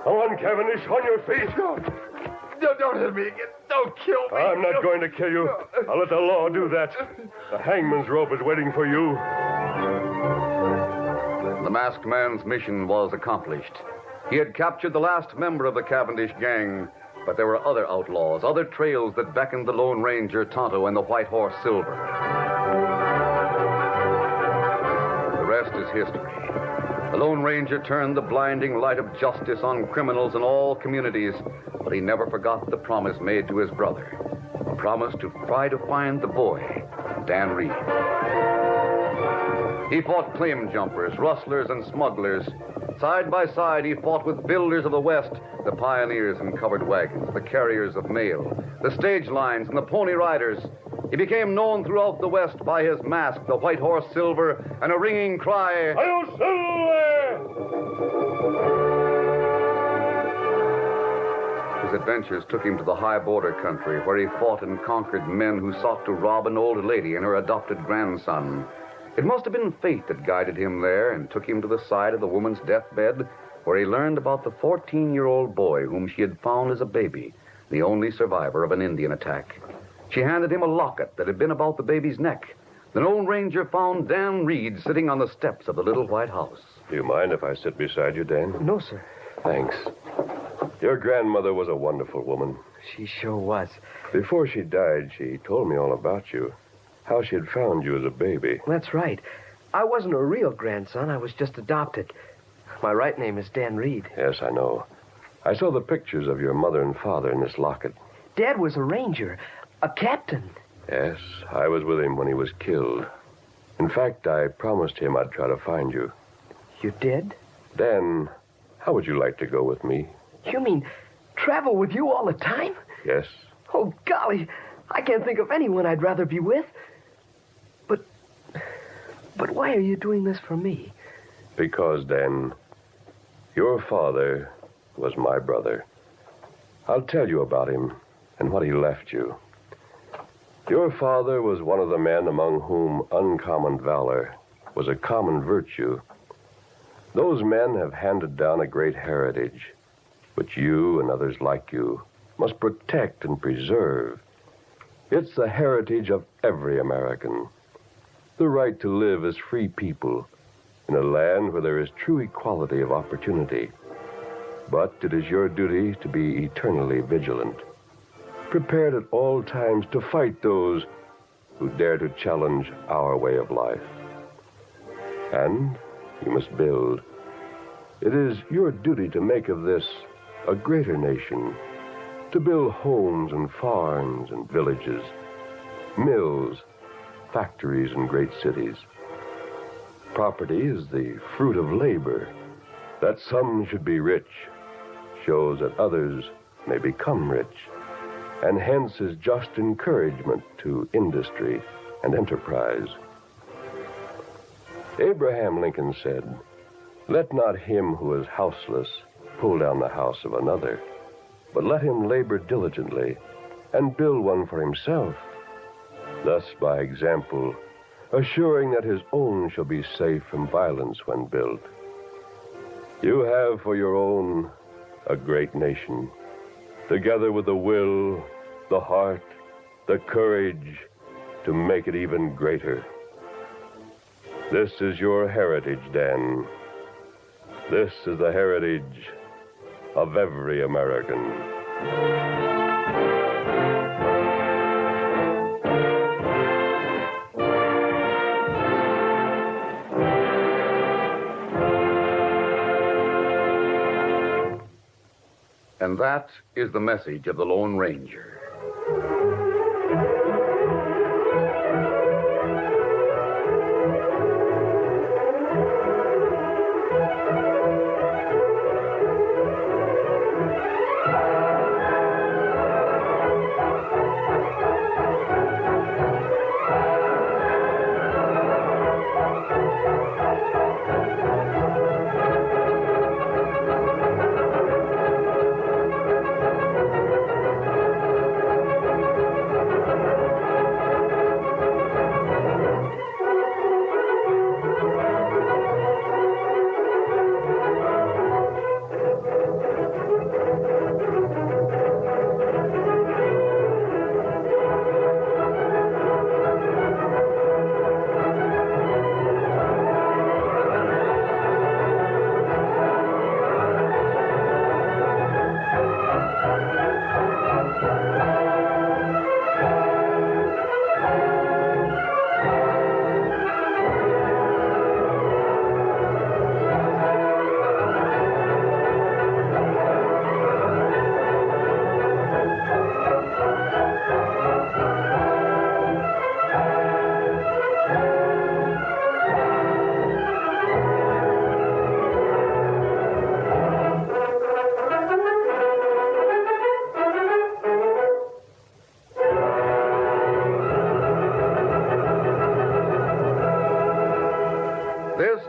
On, Cavendish, on your feet! Don't hit me again. Don't kill me. I'm not going to kill you. I'll let the law do that. The hangman's rope is waiting for you. The masked man's mission was accomplished. He had captured the last member of the Cavendish gang, but there were other outlaws, other trails that beckoned the Lone Ranger Tonto and the white horse Silver. The rest is history. The Lone Ranger turned the blinding light of justice on criminals in all communities, but he never forgot the promise made to his brother, a promise to try to find the boy, Dan Reed. He fought claim jumpers, rustlers, and smugglers. Side by side, he fought with builders of the West, the pioneers in covered wagons, the carriers of mail, the stage lines, and the pony riders. He became known throughout the West by his mask, the white horse Silver, and a ringing cry, Hi-yo, Silver! His adventures took him to the high border country, where he fought and conquered men who sought to rob an old lady and her adopted grandson. It must have been fate that guided him there and took him to the side of the woman's deathbed, where he learned about the 14-year-old boy whom she had found as a baby, the only survivor of an Indian attack. She handed him a locket that had been about the baby's neck. The Lone Ranger found Dan Reed sitting on the steps of the little white house. Do you mind if I sit beside you, Dan? No, sir. Thanks. Your grandmother was a wonderful woman. She sure was. Before she died, she told me all about you. How she had found you as a baby. That's right. I wasn't a real grandson. I was just adopted. My right name is Dan Reed. Yes, I know. I saw the pictures of your mother and father in this locket. Dad was a ranger, a captain. Yes, I was with him when he was killed. In fact, I promised him I'd try to find you. You did? Dan, how would you like to go with me? You mean travel with you all the time? Yes. Oh, golly, I can't think of anyone I'd rather be with. But why are you doing this for me? Because, Dan, your father was my brother. I'll tell you about him and what he left you. Your father was one of the men among whom uncommon valor was a common virtue. Those men have handed down a great heritage, which you and others like you must protect and preserve. It's the heritage of every American. The right to live as free people in a land where there is true equality of opportunity. But it is your duty to be eternally vigilant, prepared at all times to fight those who dare to challenge our way of life. And you must build. It is your duty to make of this a greater nation, to build homes and farms and villages, mills, factories, and great cities. Property is the fruit of labor. That some should be rich shows that others may become rich, and hence is just encouragement to industry and enterprise. Abraham Lincoln said, "Let not him who is houseless pull down the house of another, but let him labor diligently and build one for himself, thus by example assuring that his own shall be safe from violence when built." You have for your own a great nation, together with the will, the heart, the courage to make it even greater. This is your heritage, Dan. This is the heritage of every American. And that is the message of the Lone Ranger.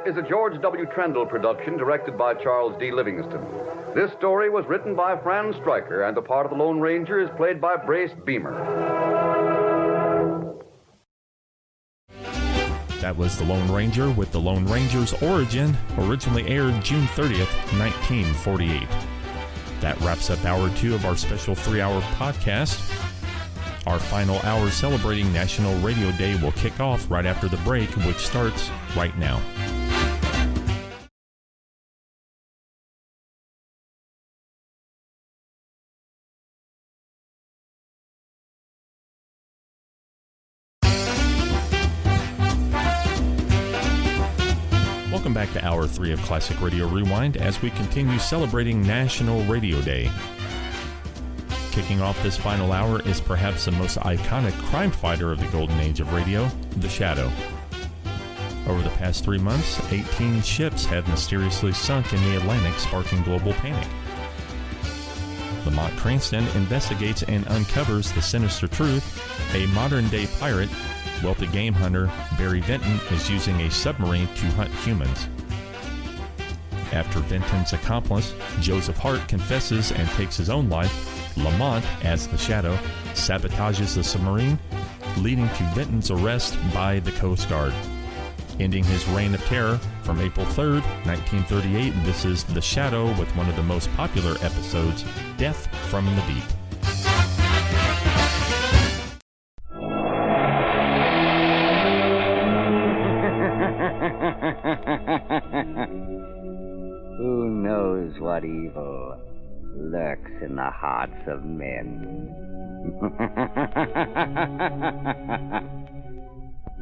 Is a George W. Trendle production directed by Charles D. Livingston. This story was written by Fran Stryker, and the part of the Lone Ranger is played by Brace Beamer. That was The Lone Ranger with The Lone Ranger's Origin, originally aired June 30th, 1948. That wraps up hour 2 of our special 3-hour podcast. Our final hour celebrating National Radio Day will kick off right after the break, which starts right now. Welcome back to Hour 3 of Classic Radio Rewind as we continue celebrating National Radio Day. Kicking off this final hour is perhaps the most iconic crime fighter of the golden age of radio, the Shadow. Over the past 3 months, 18 ships have mysteriously sunk in the Atlantic, sparking global panic. Lamont Cranston investigates and uncovers the sinister truth. A modern-day pirate, wealthy game hunter Barry Vinton, is using a submarine to hunt humans. After Vinton's accomplice, Joseph Hart, confesses and takes his own life, Lamont, as the Shadow, sabotages the submarine, leading to Vinton's arrest by the Coast Guard. Ending his reign of terror from April 3rd, 1938, this is The Shadow with one of the most popular episodes, Death from the Deep. Who knows what evil lurks in the hearts of men?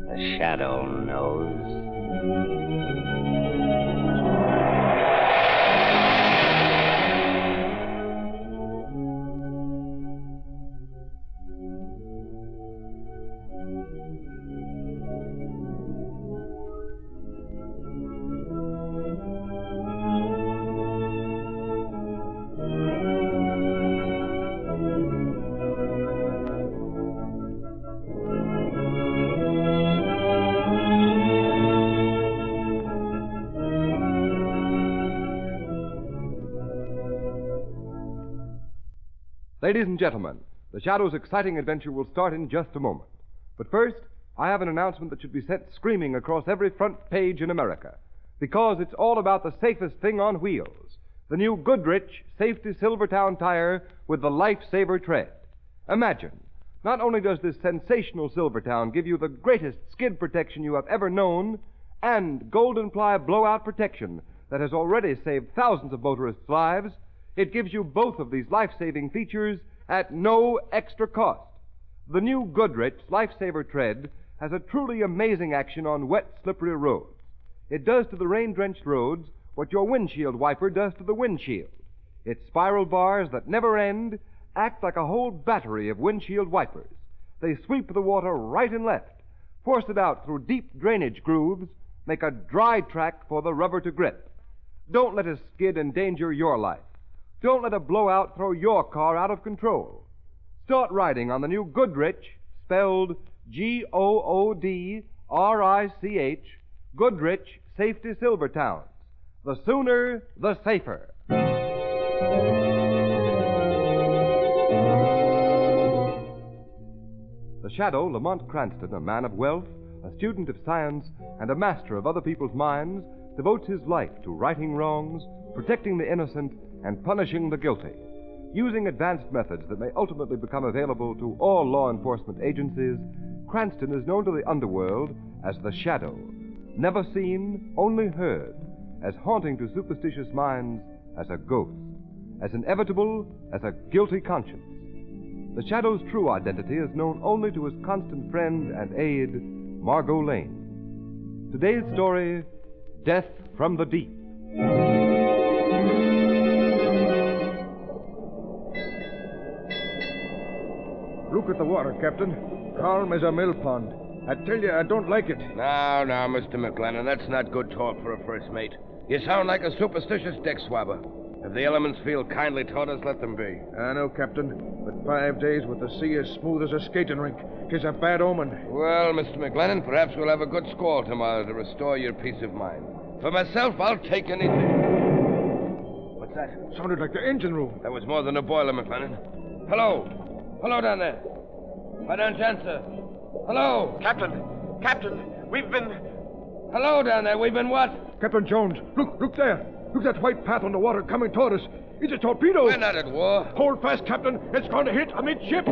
The Shadow knows. Ladies and gentlemen, the Shadow's exciting adventure will start in just a moment. But first, I have an announcement that should be sent screaming across every front page in America, because it's all about the safest thing on wheels, the new Goodrich Safety Silvertown tire with the Lifesaver tread. Imagine, not only does this sensational Silvertown give you the greatest skid protection you have ever known, and golden ply blowout protection that has already saved thousands of motorists' lives, it gives you both of these life-saving features at no extra cost. The new Goodrich Lifesaver tread has a truly amazing action on wet, slippery roads. It does to the rain-drenched roads what your windshield wiper does to the windshield. Its spiral bars that never end act like a whole battery of windshield wipers. They sweep the water right and left, force it out through deep drainage grooves, make a dry track for the rubber to grip. Don't let a skid endanger your life. Don't let a blowout throw your car out of control. Start riding on the new Goodrich, spelled Goodrich, Goodrich Safety Silver Towns. The sooner, the safer. The Shadow, Lamont Cranston, a man of wealth, a student of science, and a master of other people's minds, devotes his life to righting wrongs, protecting the innocent, and punishing the guilty. Using advanced methods that may ultimately become available to all law enforcement agencies, Cranston is known to the underworld as the Shadow. Never seen, only heard, as haunting to superstitious minds as a ghost, as inevitable as a guilty conscience. The Shadow's true identity is known only to his constant friend and aide, Margot Lane. Today's story, Death from the Deep. Look at the water, Captain. Calm as a mill pond. I tell you, I don't like it. Now, Mr. McLennan, that's not good talk for a first mate. You sound like a superstitious deck swabber. If the elements feel kindly toward us, let them be. I know, Captain. But 5 days with the sea as smooth as a skating rink. 'Tis a bad omen. Well, Mr. McLennan, perhaps we'll have a good squall tomorrow to restore your peace of mind. For myself, I'll take anything. What's that? Sounded like the engine room. That was more than a boiler, McLennan. Hello. Hello down there. Why don't you answer? Hello. Captain, we've been... Hello down there. We've been what? Captain Jones, look there. Look at that white path on the water coming toward us. It's a torpedo. We're not at war. Hold fast, Captain. It's going to hit amidships.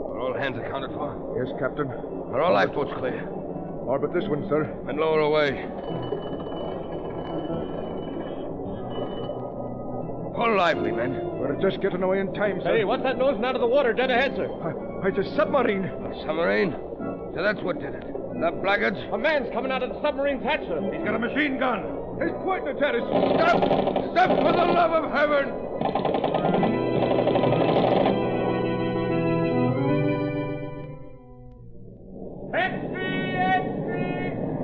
Are all hands accounted for? Yes, Captain. Are all lifeboats clear? All but this one, sir. And lower away. Hold lively, men. We're just getting away in time, sir. Hey, what's that nosing out of the water dead ahead, sir? It's a submarine. A submarine? So that's what did it. The blackguards? A man's coming out of the submarine's hatch, sir. He's got a machine gun. He's pointing at us. Stop! Stop, for the love of heaven!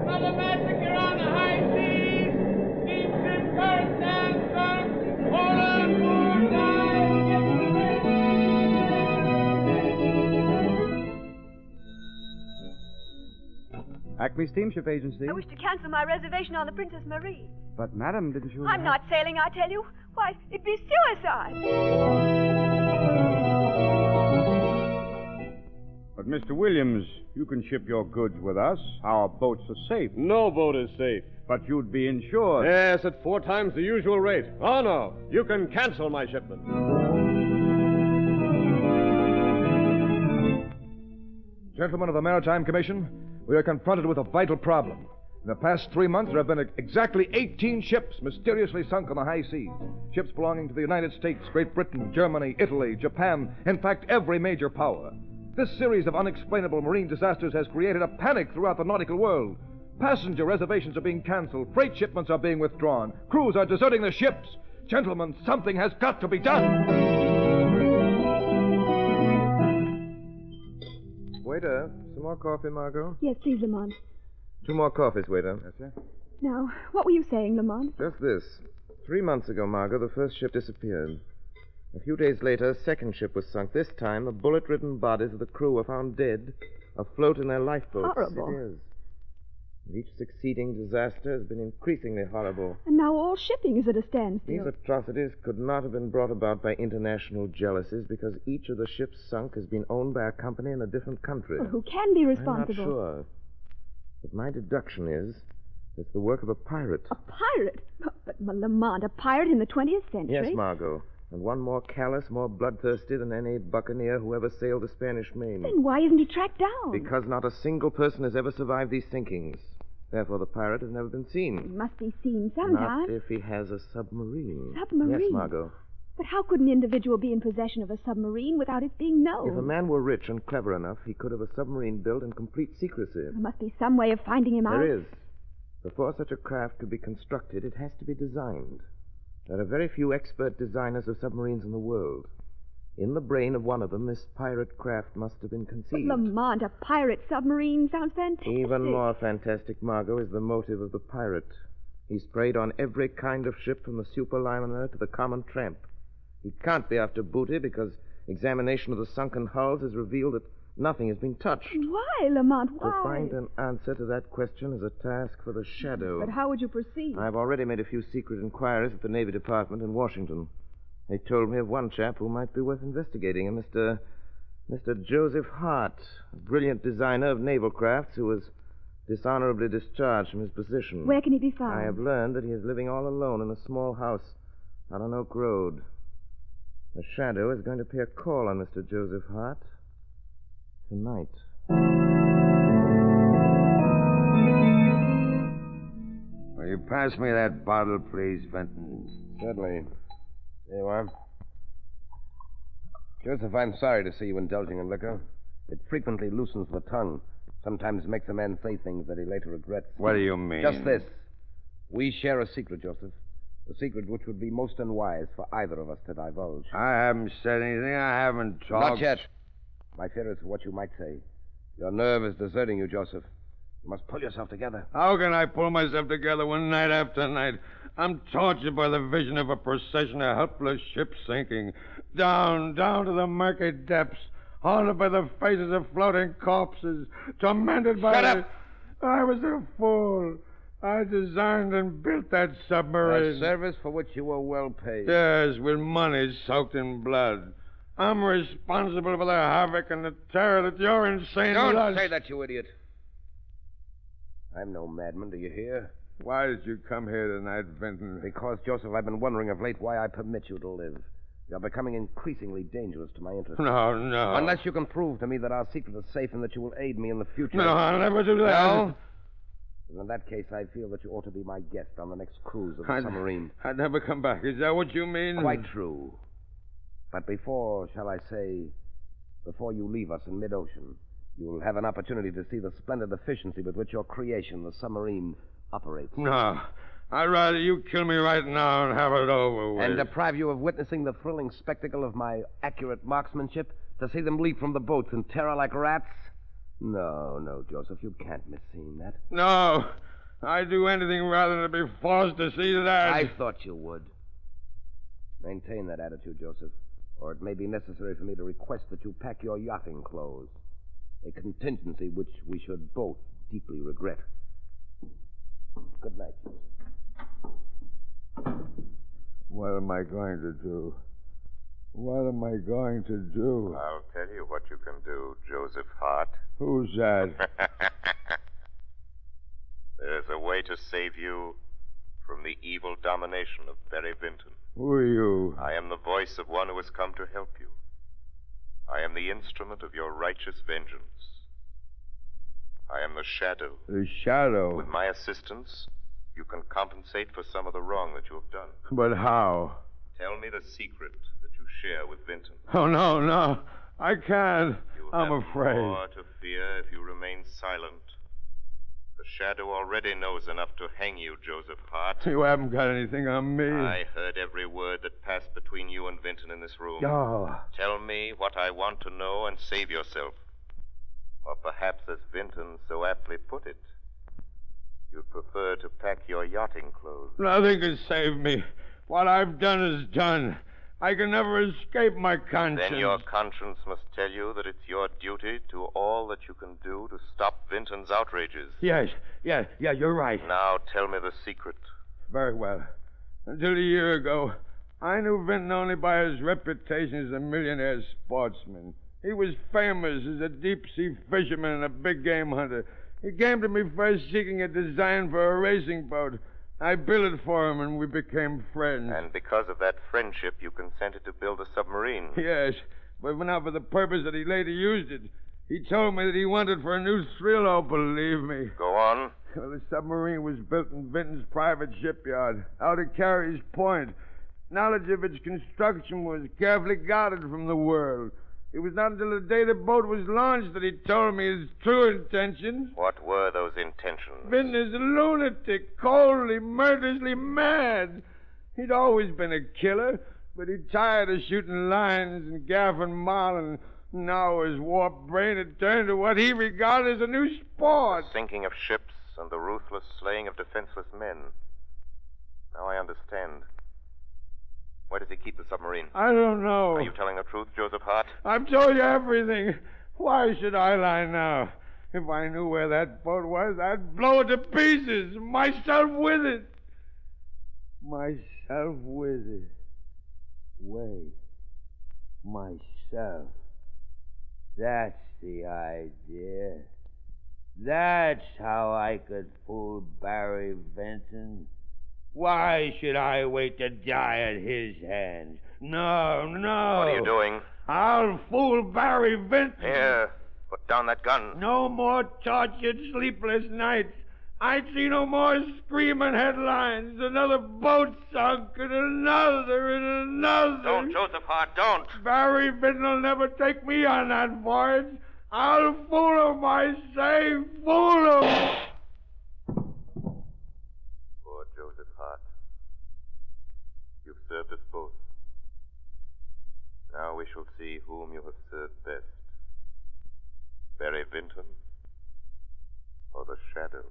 Another massacre on the high seas! Keep this course down, sir! Hold on, poor guys! Acme Steamship Agency. I wish to cancel my reservation on the Princess Marie. But, madam, didn't you... I'm not sailing, I tell you. Why, it'd be suicide. But, Mr. Williams, you can ship your goods with us. Our boats are safe. No boat is safe. But you'd be insured. Yes, at 4 times the usual rate. Oh, no. You can cancel my shipment. Gentlemen of the Maritime Commission, we are confronted with a vital problem. In the past 3 months, there have been exactly 18 ships mysteriously sunk on the high seas. Ships belonging to the United States, Great Britain, Germany, Italy, Japan, in fact, every major power. This series of unexplainable marine disasters has created a panic throughout the nautical world. Passenger reservations are being canceled, freight shipments are being withdrawn, crews are deserting the ships. Gentlemen, something has got to be done. Waiter, some more coffee, Margot? Yes, please, Lamont. 2 more coffees, waiter. Yes, sir. Now, what were you saying, Lamont? Just this. 3 months ago, Margot, the first ship disappeared. A few days later, a second ship was sunk. This time, the bullet-ridden bodies of the crew were found dead, afloat in their lifeboats. Horrible. It is. And each succeeding disaster has been increasingly horrible. And now all shipping is at a standstill. These atrocities could not have been brought about by international jealousies because each of the ships sunk has been owned by a company in a different country. Well, who can be responsible? I'm not sure. But my deduction is it's the work of a pirate. A pirate? But, Lamont, a pirate in the 20th century? Yes, Margot. And one more callous, more bloodthirsty than any buccaneer who ever sailed the Spanish Main. Then why isn't he tracked down? Because not a single person has ever survived these sinkings. Therefore, the pirate has never been seen. He must be seen sometime. Not if he has a submarine. Submarine? Yes, Margot. But how could an individual be in possession of a submarine without its being known? If a man were rich and clever enough, he could have a submarine built in complete secrecy. There must be some way of finding him out. There is. Before such a craft could be constructed, it has to be designed. There are very few expert designers of submarines in the world. In the brain of one of them, this pirate craft must have been conceived. But Lamont, a pirate submarine sounds fantastic. Even more fantastic, Margot, is the motive of the pirate. He's preyed on every kind of ship from the superliner to the common tramp. He can't be after booty because examination of the sunken hulls has revealed that nothing has been touched. Why, Lamont, why? To find an answer to that question is a task for the Shadow. But how would you proceed? I've already made a few secret inquiries at the Navy Department in Washington. They told me of one chap who might be worth investigating, a Mr. Joseph Hart, a brilliant designer of naval crafts who was dishonorably discharged from his position. Where can he be found? I have learned that he is living all alone in a small house out on Oak Road. The Shadow is going to pay a call on Mr. Joseph Hart tonight. Will you pass me that bottle, please, Benton? Certainly. There you are. Joseph, I'm sorry to see you indulging in liquor. It frequently loosens the tongue. Sometimes makes a man say things that he later regrets. What do you mean? Just this. We share a secret, Joseph. A secret which would be most unwise for either of us to divulge. I haven't said anything. I haven't talked. Not yet. My fear is what you might say. Your nerve is deserting you, Joseph. You must pull yourself together. How can I pull myself together when night after night I'm tortured by the vision of a procession of helpless ships sinking down to the murky depths, haunted by the faces of floating corpses, tormented by... Shut up! I was a fool. I designed and built that submarine. A service for which you were well paid. Yes, with money soaked in blood. I'm responsible for the havoc and the terror that your insane... Don't say that, you idiot. I'm no madman, do you hear? Why did you come here tonight, Vinton? Because, Joseph, I've been wondering of late why I permit you to live. You're becoming increasingly dangerous to my interests. No. Unless you can prove to me that our secret is safe and that you will aid me in the future. No, I'll never do that. No? In that case, I feel that you ought to be my guest on the next cruise of the submarine. I'd never come back. Is that what you mean? Quite true. But before you leave us in mid-ocean, you'll have an opportunity to see the splendid efficiency with which your creation, the submarine, operates. No. I'd rather you kill me right now and have it over with. And deprive you of witnessing the thrilling spectacle of my accurate marksmanship, to see them leap from the boats in terror like rats? No, Joseph, you can't miss seeing that. No. I'd do anything rather than be forced to see that. I thought you would. Maintain that attitude, Joseph, or it may be necessary for me to request that you pack your yachting clothes. A contingency which we should both deeply regret. Good night, Joseph. What am I going to do? What am I going to do? I'll tell you what you can do, Joseph Hart. Who's that? There's a way to save you from the evil domination of Barry Vinton. Who are you? I am the voice of one who has come to help you. I am the instrument of your righteous vengeance. I am the Shadow. The Shadow? With my assistance, you can compensate for some of the wrong that you have done. But how? Tell me the secret that you share with Vinton. Oh, no. I can't. I'm afraid. More to fear if you remain silent. The Shadow already knows enough to hang you, Joseph Hart. You haven't got anything on me. I heard every word that passed between you and Vinton in this room. Oh. Tell me what I want to know and save yourself. Or perhaps, as Vinton so aptly put it, you'd prefer to pack your yachting clothes. Nothing can save me. What I've done is done. I can never escape my conscience. Then your conscience must tell you that it's your duty to all that you can do to stop Vinton's outrages. Yes, you're right. Now tell me the secret. Very well. Until a year ago, I knew Vinton only by his reputation as a millionaire sportsman. He was famous as a deep-sea fisherman and a big-game hunter. He came to me first seeking a design for a racing boat. I built it for him, and we became friends. And because of that friendship, you consented to build a submarine. Yes, but not for the purpose that he later used it. He told me that he wanted for a new thrill. Oh, believe me. Go on. Well, the submarine was built in Vinton's private shipyard, out at Carey's Point. Knowledge of its construction was carefully guarded from the world. It was not until the day the boat was launched that he told me his true intentions. What were those intentions? Vinton is a lunatic, coldly, murderously mad. He'd always been a killer, but he tired of shooting lions and gaffing marlin. Now his warped brain had turned to what he regarded as a new sport. The sinking of ships and the ruthless slaying of defenseless men. Now I understand. Where does he keep the submarine? I don't know. Are you telling the truth, Joseph Hart? I've told you everything. Why should I lie now? If I knew where that boat was, I'd blow it to pieces. Myself with it. Myself with it. Wait. Myself. That's the idea. That's how I could fool Barry Vinton. Why should I wait to die at his hands? No, no. What are you doing? I'll fool Barry Vinton. Here, put down that gun. No more tortured, sleepless nights. I'd see no more screaming headlines. Another boat sunk, and another, and another. Don't, Joseph Hart, don't. Barry Vinton will never take me on that voyage. I'll fool him, I say, fool him. Poor Joseph Hart. You've served us both. Now we shall see whom you have served best. Barry Vinton or the Shadow.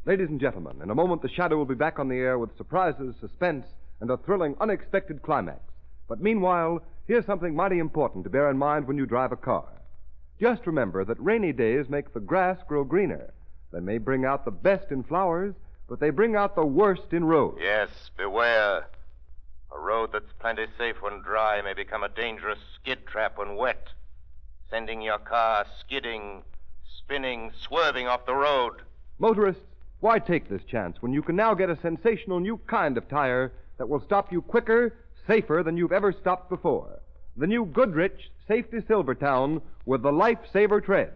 Ladies and gentlemen, in a moment the Shadow will be back on the air with surprises, suspense, and a thrilling, unexpected climax. But meanwhile, here's something mighty important to bear in mind when you drive a car. Just remember that rainy days make the grass grow greener. They may bring out the best in flowers, but they bring out the worst in roads. Yes, beware. A road that's plenty safe when dry may become a dangerous skid trap when wet, sending your car skidding, spinning, swerving off the road. Motorists, why take this chance when you can now get a sensational new kind of tire that will stop you quicker, safer than you've ever stopped before? The new Goodrich Safety Silvertown with the Lifesaver Tread.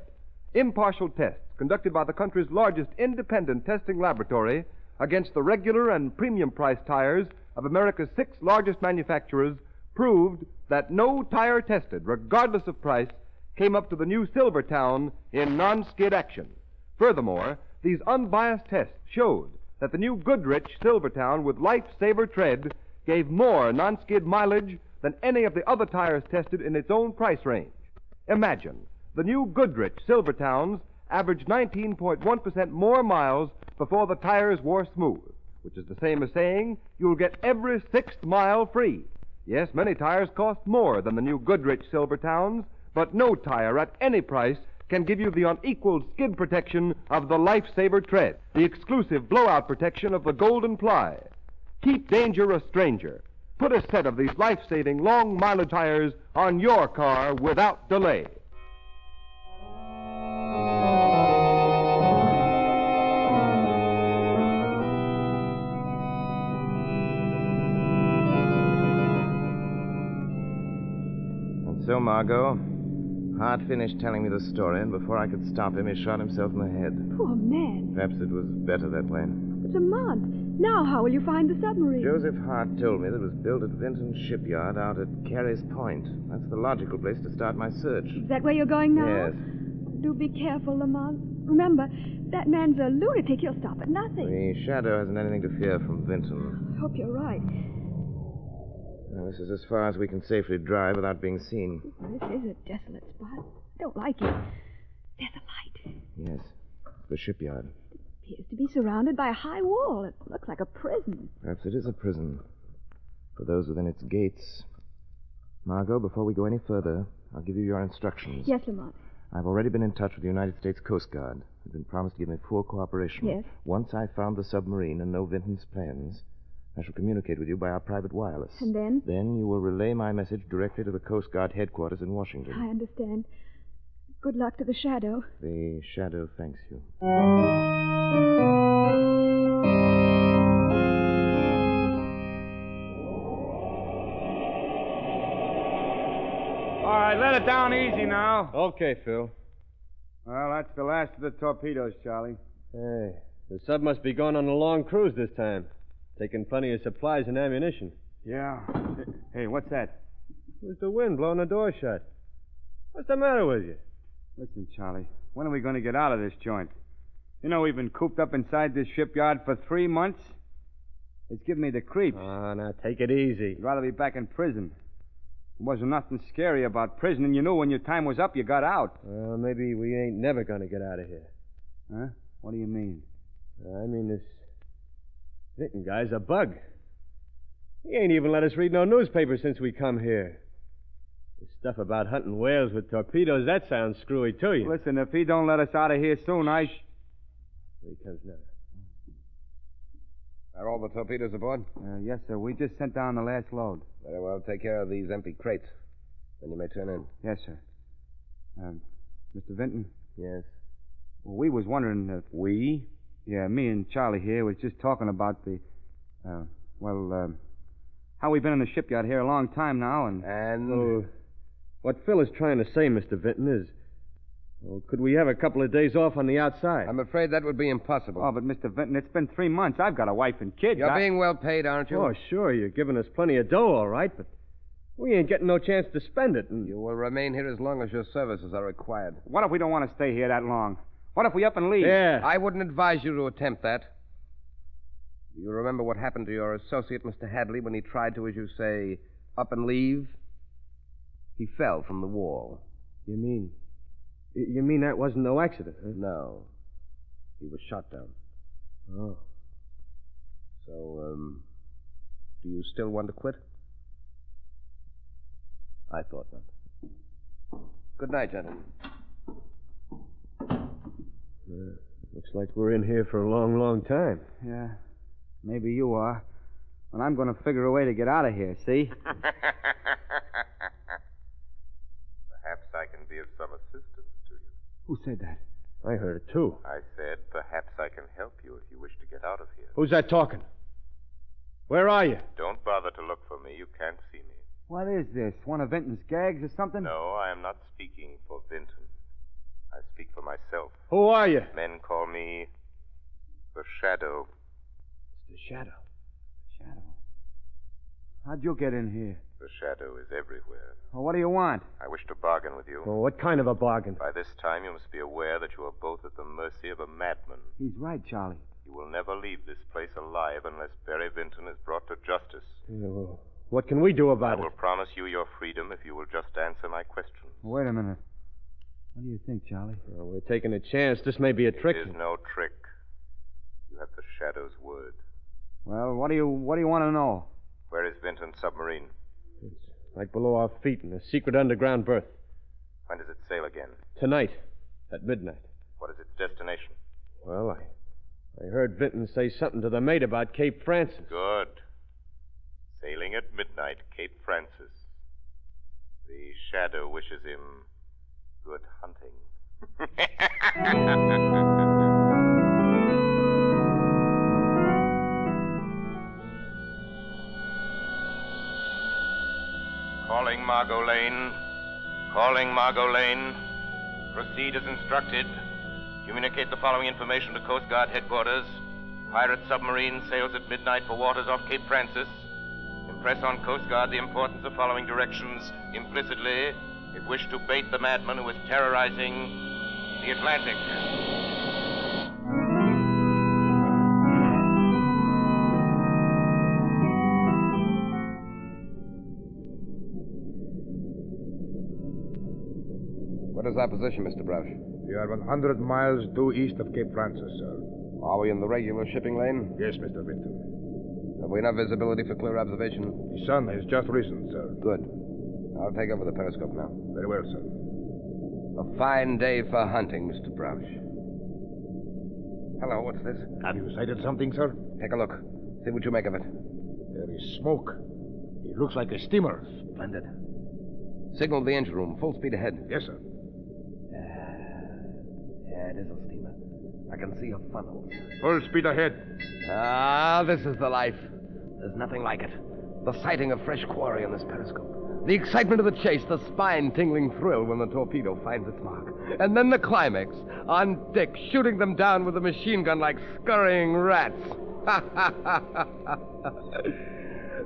Impartial tests conducted by the country's largest independent testing laboratory against the regular and premium price tires of America's 6 largest manufacturers proved that no tire tested, regardless of price, came up to the new Silvertown in non-skid action. Furthermore, these unbiased tests showed that the new Goodrich Silvertown with Lifesaver Tread gave more non-skid mileage than any of the other tires tested in its own price range. Imagine, the new Goodrich Silvertowns averaged 19.1% more miles before the tires wore smooth, which is the same as saying you'll get every 6th mile free. Yes, many tires cost more than the new Goodrich Silvertowns, but no tire at any price can give you the unequaled skid protection of the Lifesaver Tread, the exclusive blowout protection of the Golden Ply. Keep danger a stranger. Put a set of these life-saving long-mileage tires on your car without delay. And so, Margot, Hart finished telling me the story, and before I could stop him, he shot himself in the head. Poor man. Perhaps it was better that way. But Lamont, now how will you find the submarine? Joseph Hart told me that it was built at Vinton's shipyard out at Carey's Point. That's the logical place to start my search. Is that where you're going now? Yes. Do be careful, Lamont. Remember, that man's a lunatic. He'll stop at nothing. The Shadow hasn't anything to fear from Vinton. I hope you're right. Now, this is as far as we can safely drive without being seen. This is a desolate spot. I don't like it. There's a light. Yes, it's the shipyard. It appears to be surrounded by a high wall. It looks like a prison. Perhaps it is a prison. For those within its gates. Margot, before we go any further, I'll give you your instructions. Yes, Lamont. I've already been in touch with the United States Coast Guard. They've been promised to give me full cooperation. Yes. Once I've found the submarine and know Vinton's plans, I shall communicate with you by our private wireless. And then? Then you will relay my message directly to the Coast Guard headquarters in Washington. I understand. Good luck to the Shadow. The Shadow thanks you. All right, let it down easy now. Okay, Phil. Well, that's the last of the torpedoes, Charlie. Hey, the sub must be going on a long cruise this time. Taking plenty of supplies and ammunition. Yeah. Hey, what's that? It was the wind blowing the door shut. What's the matter with you? Listen, Charlie, when are we going to get out of this joint? You know, we've been cooped up inside this shipyard for 3 months. It's giving me the creeps. Oh, now take it easy. I'd rather be back in prison. There wasn't nothing scary about prison, and you knew when your time was up, you got out. Well, maybe we ain't never going to get out of here. Huh? What do you mean? I mean, this Vinton guy's a bug. He ain't even let us read no newspaper since we come here. This stuff about hunting whales with torpedoes, that sounds screwy to you. Listen, if he don't let us out of here soon, Here he comes now. Are all the torpedoes aboard? Yes, sir. We just sent down the last load. Very well. Take care of these empty crates. Then you may turn in. Yes, sir. Mr. Vinton? Yes? Well, we was wondering if... We? Yeah, me and Charlie here was just talking about the... how we've been in the shipyard here a long time now, and... What Phil is trying to say, Mr. Vinton, is... Well, could we have a couple of days off on the outside? I'm afraid that would be impossible. Oh, but Mr. Vinton, it's been 3 months. I've got a wife and kids. You're being well paid, aren't you? Oh, sure. You're giving us plenty of dough, all right, but we ain't getting no chance to spend it. And... You will remain here as long as your services are required. What if we don't want to stay here that long? What if we up and leave? Yeah. I wouldn't advise you to attempt that. Do you remember what happened to your associate, Mr. Hadley, when he tried to, as you say, up and leave? He fell from the wall. You mean that wasn't no accident, huh? No. He was shot down. Oh. So, do you still want to quit? I thought not. Good night, gentlemen. Looks like we're in here for a long, long time. Yeah. Maybe you are. And I'm going to figure a way to get out of here, see? Perhaps I can be of some assistance to you. Who said that? I heard it, too. I said, perhaps I can help you if you wish to get out of here. Who's that talking? Where are you? Don't bother to look for me. You can't see me. What is this? One of Vinton's gags or something? No, I am not speaking for Vinton. I speak for myself. Who are you? Men call me the Shadow. It's the Shadow. Shadow? How'd you get in here? The Shadow is everywhere. Well, what do you want? I wish to bargain with you. Well, what kind of a bargain? By this time, you must be aware that you are both at the mercy of a madman. He's right, Charlie. You will never leave this place alive unless Barry Vinton is brought to justice. Yeah, well, what can we do about I will promise you your freedom if you will just answer my questions. Wait a minute. What do you think, Charlie? Well, we're taking a chance. This may be a trick. It is no trick. You have the Shadow's word. Well, what do you want to know? Where is Vinton's submarine? It's right below our feet in a secret underground berth. When does it sail again? Tonight, at midnight. What is its destination? Well, I heard Vinton say something to the mate about Cape Francis. Good. Sailing at midnight, Cape Francis. The Shadow wishes him good hunting. Calling Margot Lane. Calling Margot Lane. Proceed as instructed. Communicate the following information to Coast Guard headquarters. Pirate submarine sails at midnight for waters off Cape Francis. Impress on Coast Guard the importance of following directions implicitly if wish to bait the madman who is terrorizing the Atlantic. What is our position, Mr. Brush? We are 100 miles due east of Cape Francis, sir. Are we in the regular shipping lane? Yes, Mr. Vinton. Have we enough visibility for clear observation? The sun has just risen, sir. Good. I'll take over the periscope now. Very well, sir. A fine day for hunting, Mr. Brush. Hello, what's this? Have you sighted something, sir? Take a look. See what you make of it. There is smoke. It looks like a steamer. Splendid. Signal the engine room. Full speed ahead. Yes, sir. Yeah, it is a steamer. I can see her funnels. Full speed ahead. Ah, this is the life. There's nothing like it. The sighting of fresh quarry in this periscope. The excitement of the chase, the spine-tingling thrill when the torpedo finds its mark. And then the climax, on Dick shooting them down with a machine gun like scurrying rats.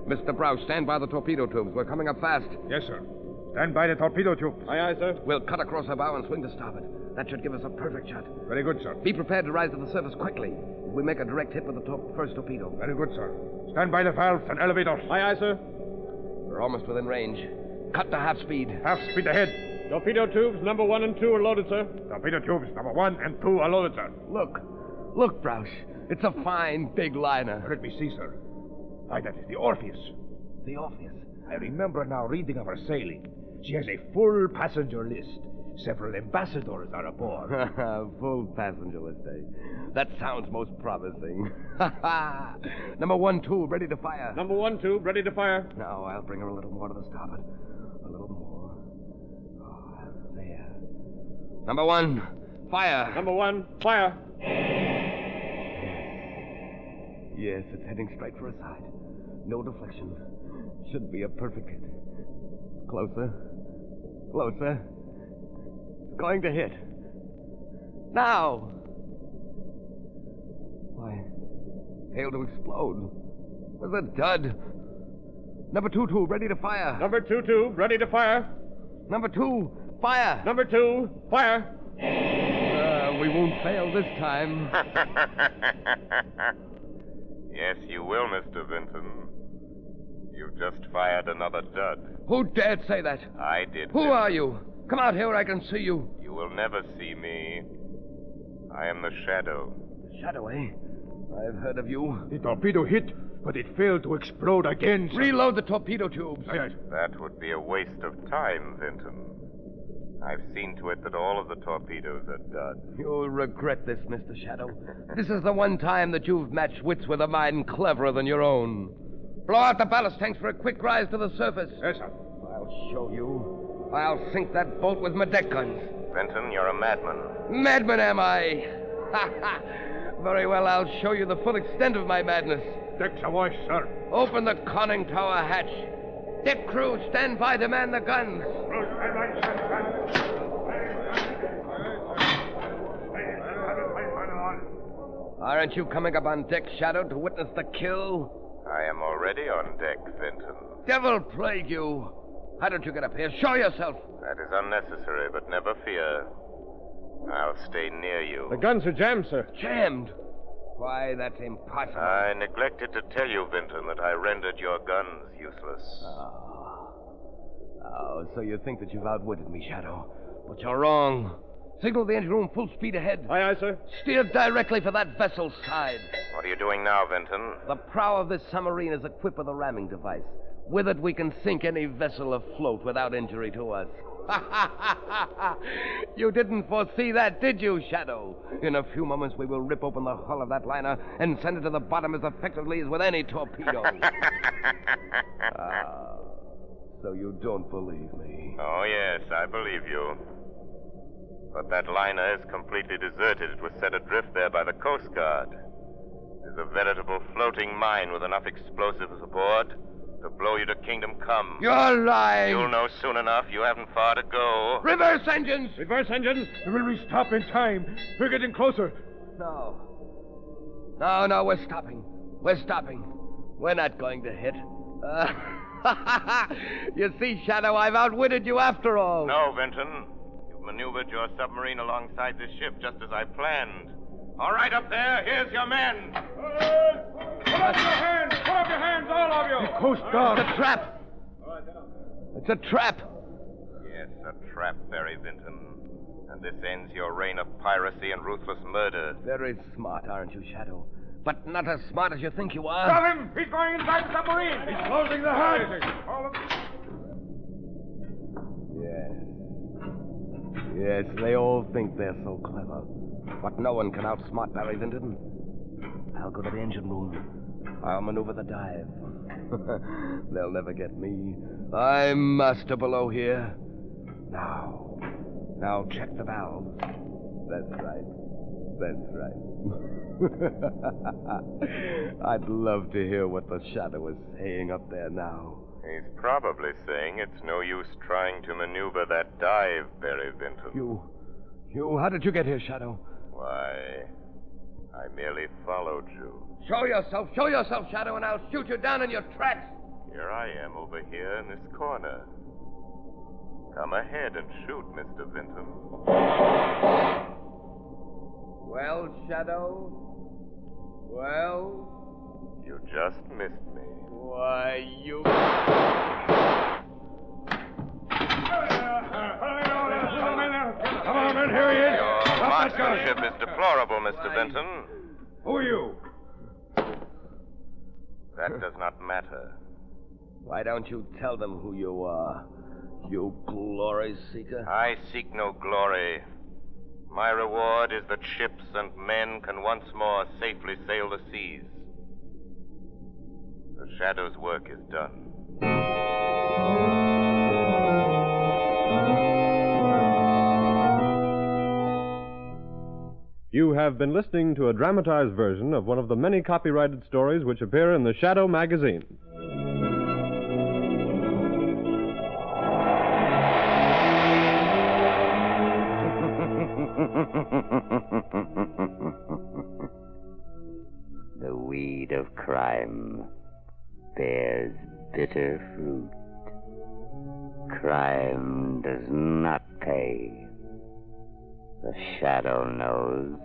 Mr. Browse, stand by the torpedo tubes. We're coming up fast. Yes, sir. Stand by the torpedo tubes. Aye, sir. We'll cut across our bow and swing to starboard. That should give us a perfect shot. Very good, sir. Be prepared to rise to the surface quickly. If we make a direct hit with the first torpedo. Very good, sir. Stand by the valves and elevators. Aye, sir. We're almost within range. Cut to half speed. Half speed ahead. Torpedo tubes number 1 and 2 are loaded, sir. Torpedo tubes number 1 and 2 are loaded, sir. Look, Browse. It's a fine, big liner. Let me see, sir. Why, that is the Orpheus. The Orpheus? I remember now reading of her sailing. She has a full passenger list. Several ambassadors are aboard. Full passenger list, eh? That sounds most promising. Number 1 tube, ready to fire. Number 1 tube, ready to fire. Now, I'll bring her a little more to the starboard. A little more. Oh, there. Number 1, fire. Number 1, fire. Yes, it's heading straight for a side. No deflection. Should be a perfect hit. Closer. Closer. It's going to hit. Now! Why, failed to explode. With a dud. Number 2 tube, ready to fire. Number 2 tube, ready to fire. Number 2, fire. Number 2, fire. We won't fail this time. Yes, you will, Mr. Vinton. You've just fired another dud. Who dared say that? I did. Who are you? Come out here where I can see you. You will never see me. I am the Shadow. Shadow, eh? I've heard of you. The torpedo hit, but it failed to explode again, sir. Reload the torpedo tubes. Aye. That would be a waste of time, Vinton. I've seen to it that all of the torpedoes are duds. You'll regret this, Mr. Shadow. This is the one time that you've matched wits with a mind cleverer than your own. Blow out the ballast tanks for a quick rise to the surface. Yes, sir. I'll show you. I'll sink that boat with my deck guns. Vinton, you're a madman. Madman, am I? Very well, I'll show you the full extent of my madness. Deck's awash, sir. Open the conning tower hatch. Deck crew, stand by to man the guns. Aren't you coming up on deck, Shadow, to witness the kill? I am already on deck, Vinton. Devil plague you. How don't you get up here? Show yourself. That is unnecessary, but never fear. I'll stay near you. The guns are jammed, sir. Jammed? Why, that's impossible. I neglected to tell you, Vinton, that I rendered your guns useless. Oh, so you think that you've outwitted me, Shadow. But you're wrong. Signal the engine room full speed ahead. Aye, aye, sir. Steer directly for that vessel's side. What are you doing now, Vinton? The prow of this submarine is equipped with a ramming device. With it, we can sink any vessel afloat without injury to us. You didn't foresee that, did you, Shadow? In a few moments, we will rip open the hull of that liner and send it to the bottom as effectively as with any torpedo. So you don't believe me? Oh, yes, I believe you. But that liner is completely deserted. It was set adrift there by the Coast Guard. There's a veritable floating mine with enough explosives aboard to blow you to kingdom come. You're lying. You'll know soon enough. You haven't far to go. Reverse engines! Reverse engines! Will we stop in time? We're getting closer. No, we're stopping. We're stopping. We're not going to hit. You see, Shadow, I've outwitted you after all. No, Vinton. You've maneuvered your submarine alongside this ship just as I planned. All right, up there. Here's your men. Put up your hands! Put up your hands, all of you! The Coast Guard. It's a trap. It's a trap. Yes, a trap, Barry Vinton. And this ends your reign of piracy and ruthless murder. Very smart, aren't you, Shadow? But not as smart as you think you are. Stop him! He's going inside the submarine! He's closing the hatch! Yes, they all think they're so clever. But no one can outsmart Barry Vinton. I'll go to the engine room. I'll maneuver the dive. They'll never get me. I'm master below here. Now check the valves. That's right. I'd love to hear what the Shadow is saying up there now. He's probably saying it's no use trying to maneuver that dive, Barry Vinton. How did you get here, Shadow? Why, I merely followed you. Show yourself, Shadow, and I'll shoot you down in your tracks. Here I am over here in this corner. Come ahead and shoot, Mr. Vinton. Well, Shadow? Well? You just missed me. Why, you... Come on, men, here he is. Your marksmanship is deplorable, Mr. Vinton. Who are you? That does not matter. Why don't you tell them who you are, you glory seeker? I seek no glory. My reward is that ships and men can once more safely sail the seas. The Shadow's work is done. You have been listening to a dramatized version of one of the many copyrighted stories which appear in the Shadow magazine. The weed of crime bears bitter fruit. Crime does not pay. The Shadow knows.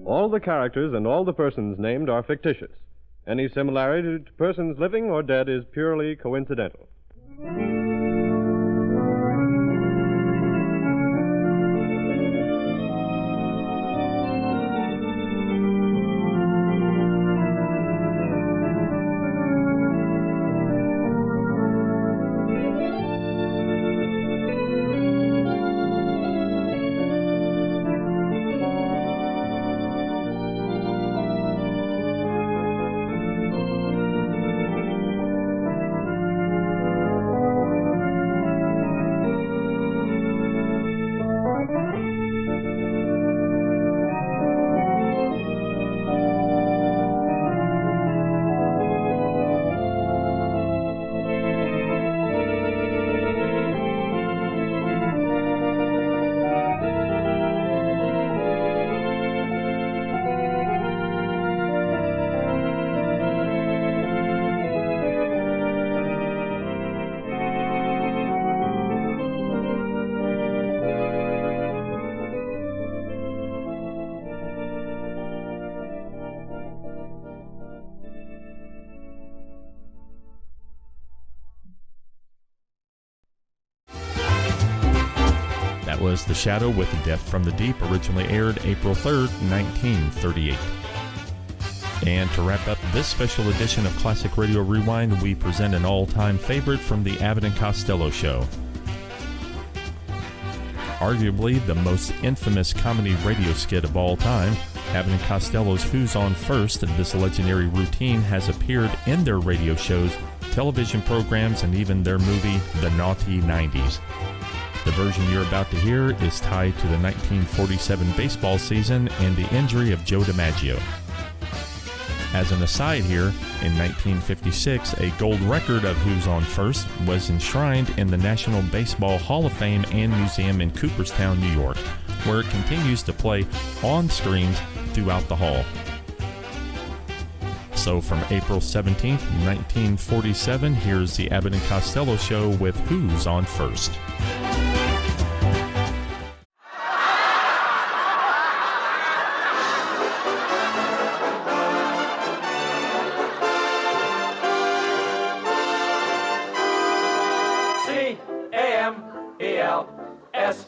All the characters and all the persons named are fictitious. Any similarity to persons living or dead is purely coincidental. Was The Shadow with Death from the Deep, originally aired April 3rd, 1938. And to wrap up this special edition of Classic Radio Rewind, we present an all-time favorite from the Abbott and Costello Show. Arguably the most infamous comedy radio skit of all time, Abbott and Costello's Who's On First, this legendary routine has appeared in their radio shows, television programs, and even their movie, The Naughty 90s. The version you're about to hear is tied to the 1947 baseball season and the injury of Joe DiMaggio. As an aside here, in 1956, a gold record of Who's On First was enshrined in the National Baseball Hall of Fame and Museum in Cooperstown, New York, where it continues to play on screens throughout the hall. So from April 17th, 1947, here's the Abbott and Costello Show with Who's On First.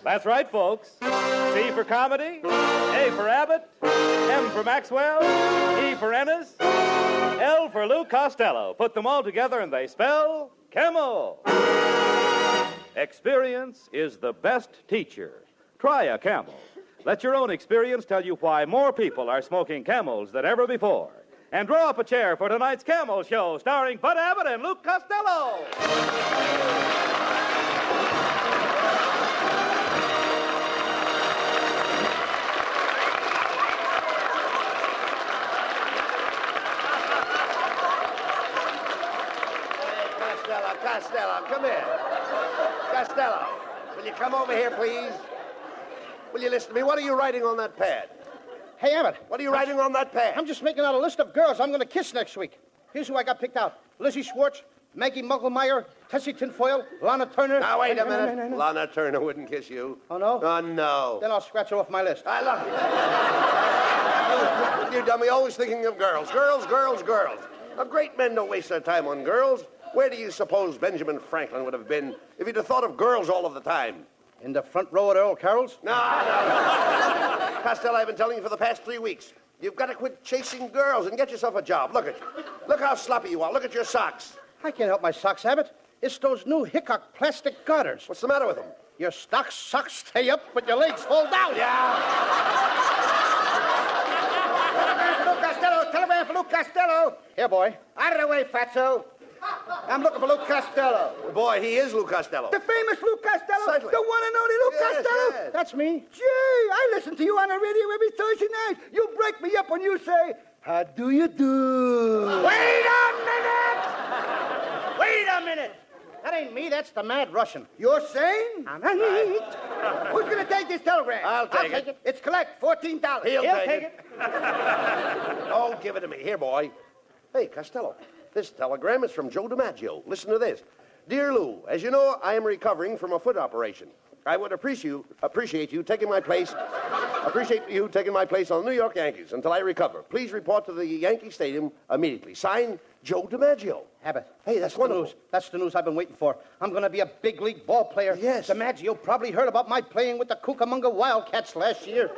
That's right, folks. C for comedy, A for Abbott, M for Maxwell, E for Ennis, L for Lou Costello. Put them all together and they spell Camel. Experience is the best teacher. Try a Camel. Let your own experience tell you why more people are smoking Camels than ever before. And draw up a chair for tonight's Camel Show, starring Bud Abbott and Lou Costello. Costello, come here. Costello, will you come over here, please? Will you listen to me? What are you writing on that pad? Hey, Abbott. What are you writing on that pad? I'm just making out a list of girls I'm going to kiss next week. Here's who I got picked out. Lizzie Schwartz, Maggie Mugglemeyer, Tessie Tinfoil, Lana Turner. Now, wait a minute. No. Lana Turner wouldn't kiss you. Oh, no? Oh, no. Then I'll scratch her off my list. I love you. You dummy, always thinking of girls. Girls. Now, great men don't waste their time on girls. Where do you suppose Benjamin Franklin would have been if he'd have thought of girls all of the time? In the front row at Earl Carroll's? No. Costello, I've been telling you for the past 3 weeks. You've got to quit chasing girls and get yourself a job. Look how sloppy you are. Look at your socks. I can't help my socks, Abbott. It's those new Hickok plastic garters. What's the matter with them? Your socks stay up, but your legs fall down. Yeah. Telegram for Luke Costello. Here, boy. Out of the way, fatso. I'm looking for Luke Costello. Boy, he is Luke Costello. The famous Luke Costello? Certainly. The one and only Luke Costello? Yes. That's me. Gee, I listen to you on the radio every Thursday night. You break me up when you say, how do you do? Wait a minute! That ain't me, that's the mad Russian. You're saying? I'm right. Who's going to take this telegram? I'll take it. It's collect, $14. He'll take it. Oh, give it to me. Here, boy. Hey, Costello, this telegram is from Joe DiMaggio. Listen to this. Dear Lou, as you know, I am recovering from a foot operation. I would appreciate you taking my place on the New York Yankees until I recover. Please report to the Yankee Stadium immediately. Signed, Joe DiMaggio. Abbott. Hey, that's wonderful. News. That's the news I've been waiting for. I'm going to be a big league ball player. Yes. DiMaggio probably heard about my playing with the Cucamonga Wildcats last year.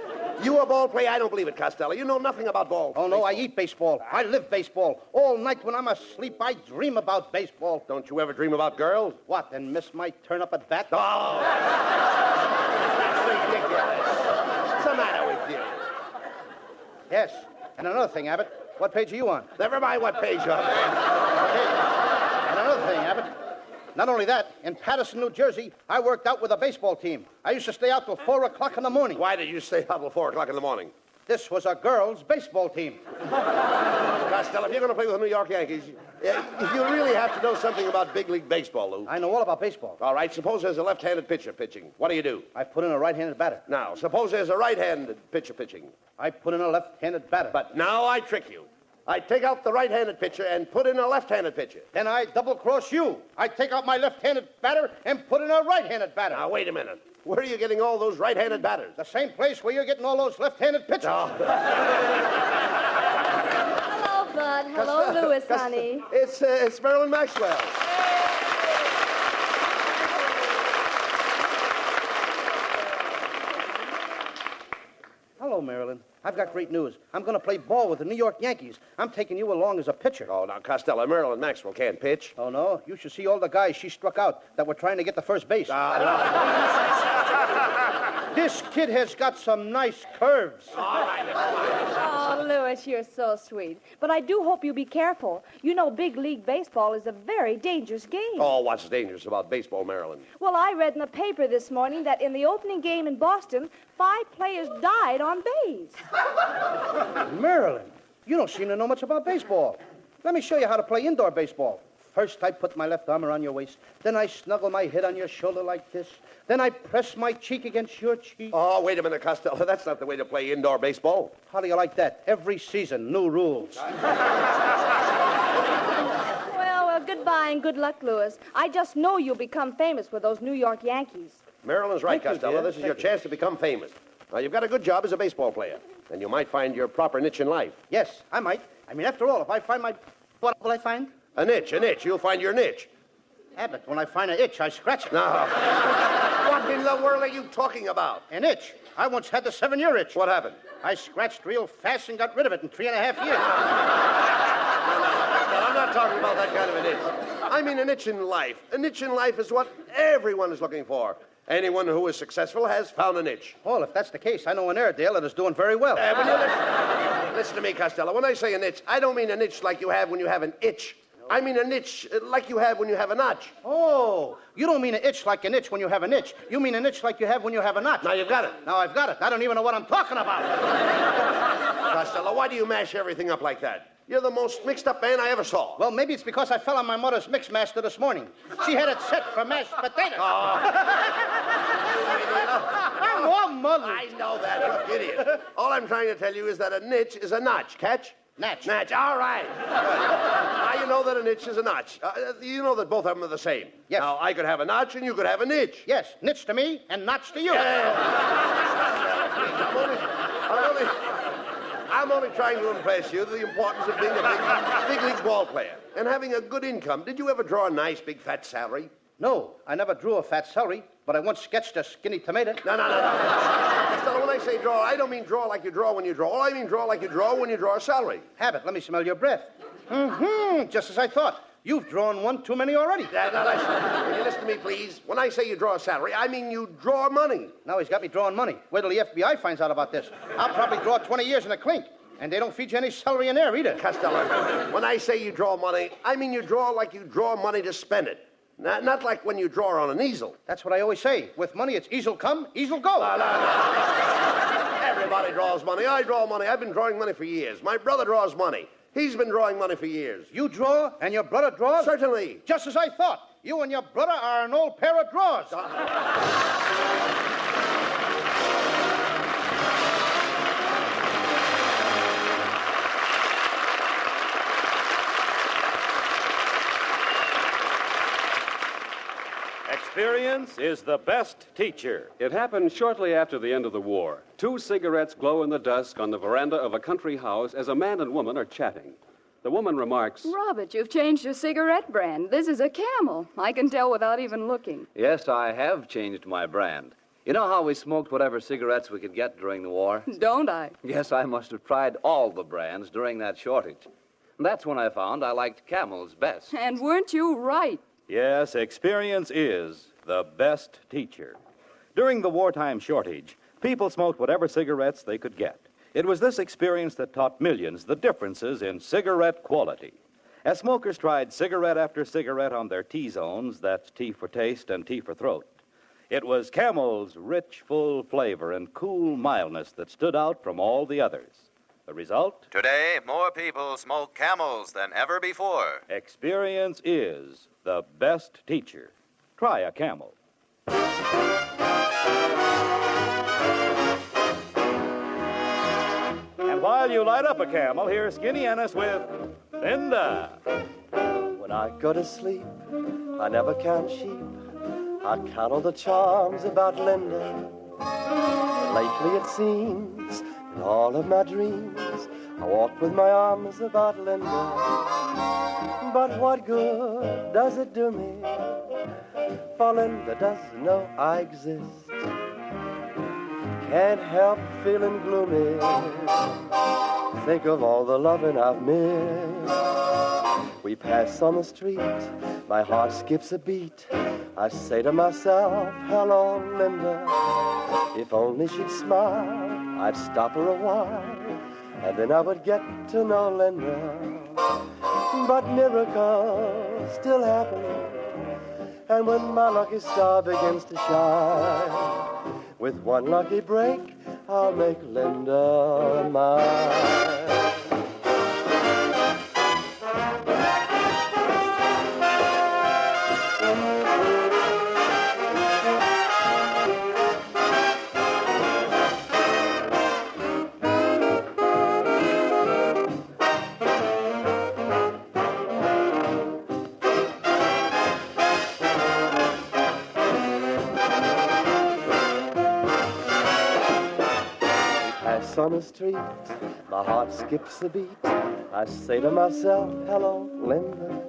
You a ball player? I don't believe it, Costello. You know nothing about ball. Oh, no, baseball. I eat baseball. I live baseball. All night when I'm asleep, I dream about baseball. Don't you ever dream about girls? What, and miss my turn-up at bat? Oh! That's ridiculous. What's the matter with you? Yes, and another thing, Abbott. What page are you on? Never mind what page you're on. And another thing, Abbott. Not only that, in Paterson, New Jersey, I worked out with a baseball team. I used to stay out till 4 o'clock in the morning. Why did you stay out till 4 o'clock in the morning? This was a girls' baseball team. Costello, if you're going to play with the New York Yankees, you really have to know something about big league baseball, Lou. I know all about baseball. All right, suppose there's a left-handed pitcher pitching. What do? I put in a right-handed batter. Now, suppose there's a right-handed pitcher pitching. I put in a left-handed batter. But now I trick you. I take out the right-handed pitcher and put in a left-handed pitcher. Then I double-cross you. I take out my left-handed batter and put in a right-handed batter. Now, wait a minute. Where are you getting all those right-handed batters? The same place where you're getting all those left-handed pitchers. Oh. Hello, Bud. Hello, Louis, honey. It's Marilyn Maxwell. Hello, Marilyn. I've got great news. I'm going to play ball with the New York Yankees. I'm taking you along as a pitcher. Oh, now, Costello, Marilyn Maxwell can't pitch. Oh, no? You should see all the guys she struck out that were trying to get to first base. This kid has got some nice curves. All right. Oh, Louis, you're so sweet. But I do hope you be careful. You know big league baseball is a very dangerous game. Oh, what's dangerous about baseball, Marilyn? Well, I read in the paper this morning that in the opening game in Boston, 5 players died on base. Marilyn, you don't seem to know much about baseball. Let me show you how to play indoor baseball. First, I put my left arm around your waist. Then I snuggle my head on your shoulder like this. Then I press my cheek against your cheek. Oh, wait a minute, Costello. That's not the way to play indoor baseball. How do you like that? Every season, new rules. Well, goodbye and good luck, Louis. I just know you'll become famous with those New York Yankees. Marilyn's right, Thank you, Costello. dear. This is your chance to become famous. Now, you've got a good job as a baseball player, and you might find your proper niche in life. Yes, I might. I mean, after all, if I find my... What will I find? A niche. You'll find your niche. Abbott, when I find an itch, I scratch it. No. What in the world are you talking about? An itch. I once had the 7-year itch. What happened? I scratched real fast and got rid of it in 3.5 years. No, I'm not talking about that kind of an itch. I mean an itch in life. A niche in life is what everyone is looking for. Anyone who is successful has found a niche. Well, if that's the case, I know an Airedale that is doing very well. Listen to me, Costello. When I say a niche, I don't mean a niche like you have when you have an itch. I mean a niche like you have when you have a notch. Oh, you don't mean an itch like an itch when you have an itch. You mean an itch like you have when you have a notch. Now you've got it. Now I've got it. I don't even know what I'm talking about. Costello, why do you mash everything up like that? You're the most mixed-up man I ever saw. Well, maybe it's because I fell on my mother's mix master this morning. She had it set for mashed potatoes. I'm all muddled. I know that, you idiot. All I'm trying to tell you is that a niche is a notch. Catch? Natch. Natch, all right. Now you know that a niche is a notch. You know that both of them are the same. Yes. Now, I could have a notch and you could have a niche. Yes, niche to me and notch to you. I'm only trying to impress you the importance of being a big league ball player and having a good income. Did you ever draw a nice, big, fat salary? No, I never drew a fat celery, but I once sketched a skinny tomato. No. Costello, when I say draw, I don't mean draw like you draw when you draw. I mean draw like you draw when you draw a salary. Abbott, let me smell your breath. Just as I thought. You've drawn one too many already. Will you listen to me, please? When I say you draw a salary, I mean you draw money. Now he's got me drawing money. Wait till the FBI finds out about this. I'll probably draw 20 years in a clink. And they don't feed you any celery in there either. Costello, when I say you draw money, I mean you draw like you draw money to spend it. Not like when you draw on an easel. That's what I always say. With money, it's easel come, easel go. No. Everybody draws money. I draw money. I've been drawing money for years. My brother draws money. He's been drawing money for years. You draw and your brother draws? Certainly. Just as I thought. You and your brother are an old pair of drawers. Experience is the best teacher. It happened shortly after the end of the war. 2 cigarettes glow in the dusk on the veranda of a country house as a man and woman are chatting. The woman remarks, Robert, you've changed your cigarette brand. This is a Camel. I can tell without even looking. Yes, I have changed my brand. You know how we smoked whatever cigarettes we could get during the war? Don't I? Yes, I must have tried all the brands during that shortage. And that's when I found I liked Camels best. And weren't you right? Yes, experience is the best teacher. During the wartime shortage, people smoked whatever cigarettes they could get. It was this experience that taught millions the differences in cigarette quality. As smokers tried cigarette after cigarette on their T-zones, that's T for taste and T for throat, it was Camel's rich, full flavor and cool mildness that stood out from all the others. The result? Today, more people smoke Camels than ever before. Experience is the best teacher. Try a Camel. And while you light up a Camel, here's Skinny Ennis with Linda. When I go to sleep, I never count sheep. I count all the charms about Linda. Lately it seems, in all of my dreams, I walk with my arms about Linda. But what good does it do me? For Linda doesn't know I exist. Can't help feeling gloomy. Think of all the loving I've missed. We pass on the street, my heart skips a beat. I say to myself, hello, Linda. If only she'd smile, I'd stop her a while, and then I would get to know Linda. But miracles still happen, and when my lucky star begins to shine, with one lucky break, I'll make Linda mine. On the street, my heart skips a beat. I say to myself, hello, Linda.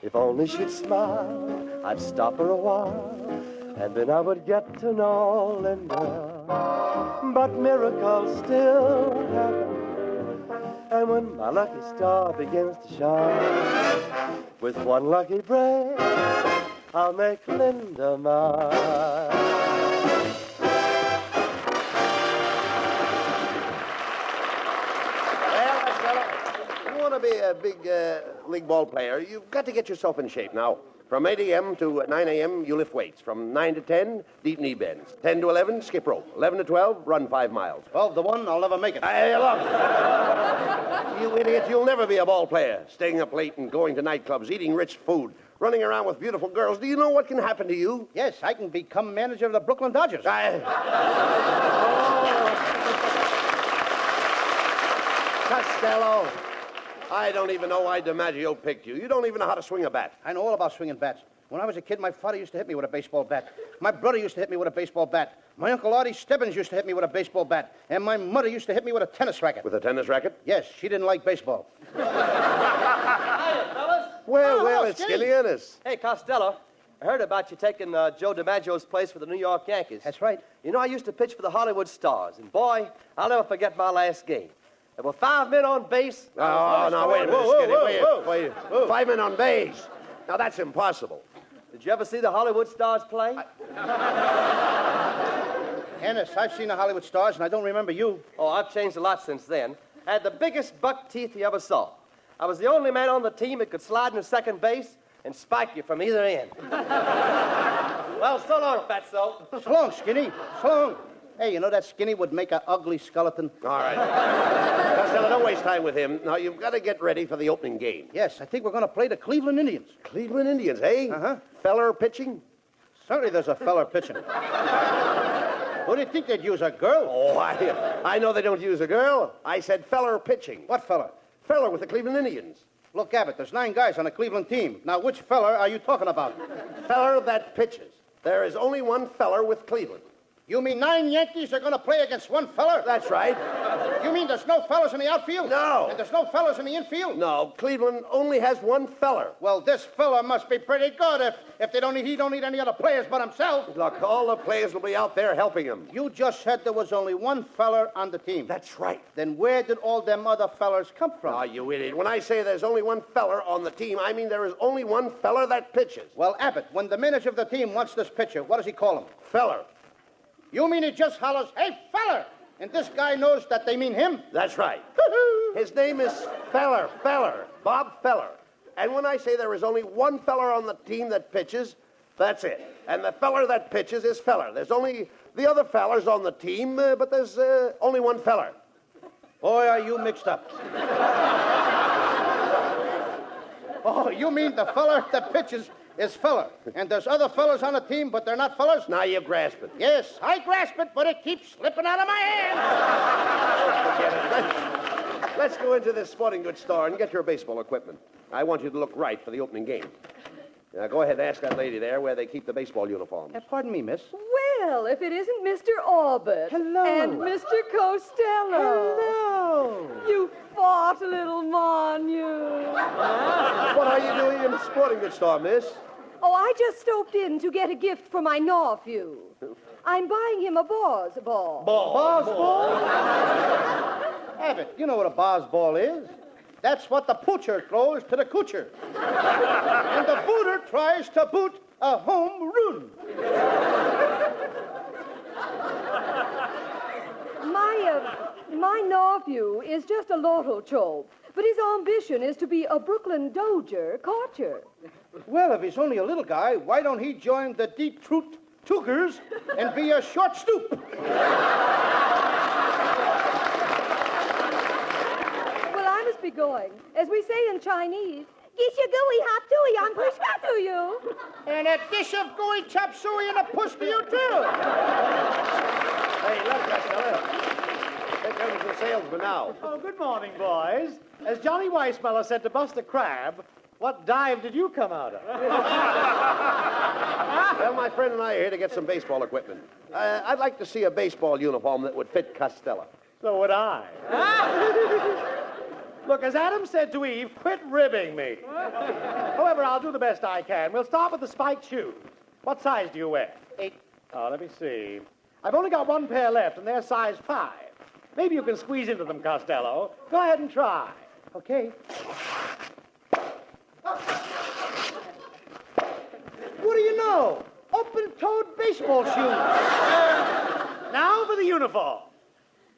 If only she'd smile, I'd stop her a while, and then I would get to know Linda. But miracles still happen, and when my lucky star begins to shine, with one lucky break, I'll make Linda mine. You want to be a big league ball player, you've got to get yourself in shape. Now, from 8 a.m. to 9 a.m., you lift weights. From 9 to 10, deep knee bends. 10 to 11, skip rope. 11 to 12, run 5 miles. 12 to 1, I'll never make it. Hey, look. You idiot, you'll never be a ball player. Staying up late and going to nightclubs, eating rich food, running around with beautiful girls. Do you know what can happen to you? Yes, I can become manager of the Brooklyn Dodgers. Costello, I don't even know why DiMaggio picked you. You don't even know how to swing a bat. I know all about swinging bats. When I was a kid, my father used to hit me with a baseball bat. My brother used to hit me with a baseball bat. My Uncle Artie Stebbins used to hit me with a baseball bat. And my mother used to hit me with a tennis racket. With a tennis racket? Yes, she didn't like baseball. Hiya, fellas. Well, it's Skinny Ennis. Hey, Costello. I heard about you taking Joe DiMaggio's place for the New York Yankees. That's right. You know, I used to pitch for the Hollywood Stars, and boy, I'll never forget my last game. There were 5 men on base. Oh, no, wait a minute, Skinny. Wait. 5 men on base. Now, that's impossible. Did you ever see the Hollywood Stars play? Ennis, I've seen the Hollywood Stars, and I don't remember you. Oh, I've changed a lot since then. I had the biggest buck teeth you ever saw. I was the only man on the team that could slide into second base and spike you from either end. Well, so long, Fatso. So long, Skinny. So long. Hey, you know that Skinny would make an ugly skeleton? All right. Costello, don't waste time with him. Now, you've got to get ready for the opening game. Yes, I think we're going to play the Cleveland Indians. Cleveland Indians, eh? Uh-huh. Feller pitching? Certainly there's a feller pitching. Who do you think they'd use, a girl? Oh, I know they don't use a girl. I said feller pitching. What feller? Feller with the Cleveland Indians. Look, Abbott, there's 9 guys on the Cleveland team. Now, which feller are you talking about? Feller that pitches. There is only one feller with Cleveland. You mean 9 Yankees are going to play against one feller? That's right. You mean there's no fellers in the outfield? No. And there's no fellers in the infield? No, Cleveland only has one feller. Well, this feller must be pretty good if he don't need any other players but himself. Look, all the players will be out there helping him. You just said there was only one feller on the team. That's right. Then where did all them other fellers come from? Oh, you idiot. When I say there's only one feller on the team, I mean there is only one feller that pitches. Well, Abbott, when the manager of the team wants this pitcher, what does he call him? Feller. You mean he just hollers, "Hey, feller!" And this guy knows that they mean him? That's right. His name is Feller, Bob Feller. And when I say there is only one feller on the team that pitches, that's it. And the feller that pitches is Feller. There's only the other fellers on the team, but there's only one feller. Boy, are you mixed up. Oh, you mean the feller that pitches is feller, and there's other fellers on the team, but they're not fellers? Now you grasp it. Yes, I grasp it, but it keeps slipping out of my hand. Forget it. Let's go into this sporting goods store and get your baseball equipment. I want you to look right for the opening game. Now, go ahead and ask that lady there where they keep the baseball uniforms. Pardon me, miss. Well, if it isn't Mr. Abbott. Hello. And Mr. Costello. Hello. You fought, little mon, you. What are you doing in the sporting goods store, miss? Oh, I just stopped in to get a gift for my nephew. I'm buying him a Boz ball. Boz ball? Abbott, you know what a Boz ball is. That's what the poocher throws to the coocher. And the booter tries to boot a home run. My nephew is just a lotto chope, but his ambition is to be a Brooklyn Dodger catcher. Well, if he's only a little guy, why don't he join the Detroit Tigers and be a short stoop? Well, I must be going. As we say in Chinese, "Get your gooey hop tooey on push got to you." And a dish of gooey chop suey and a push for you, too. Hey, look, Costello. Here comes the salesman now. Oh, good morning, boys. As Johnny Weissmuller said to Buster Crabbe, what dive did you come out of? Well, my friend and I are here to get some baseball equipment. I'd like to see a baseball uniform that would fit Costello. So would I. Look, as Adam said to Eve, quit ribbing me. However, I'll do the best I can. We'll start with the spiked shoes. What size do you wear? 8. Oh, let me see. I've only got one pair left, and they're size 5. Maybe you can squeeze into them, Costello. Go ahead and try. Okay. What do you know? Open-toed baseball shoes. Now for the uniform.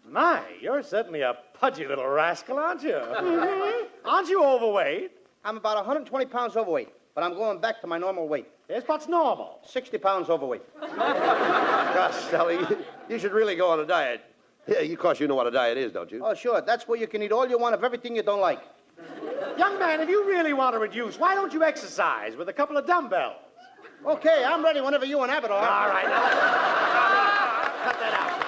My, you're certainly a pudgy little rascal, aren't you? Mm-hmm. Aren't you overweight? I'm about 120 pounds overweight, but I'm going back to my normal weight. Yes, what's normal? 60 pounds overweight. Costello, you should really go on a diet. Yeah, of course you know what a diet is, don't you? Oh, sure. That's where you can eat all you want of everything you don't like. Young man, if you really want to reduce, why don't you exercise with a couple of dumbbells? Okay, I'm ready whenever you and Abbott are. All right, now. Cut that out.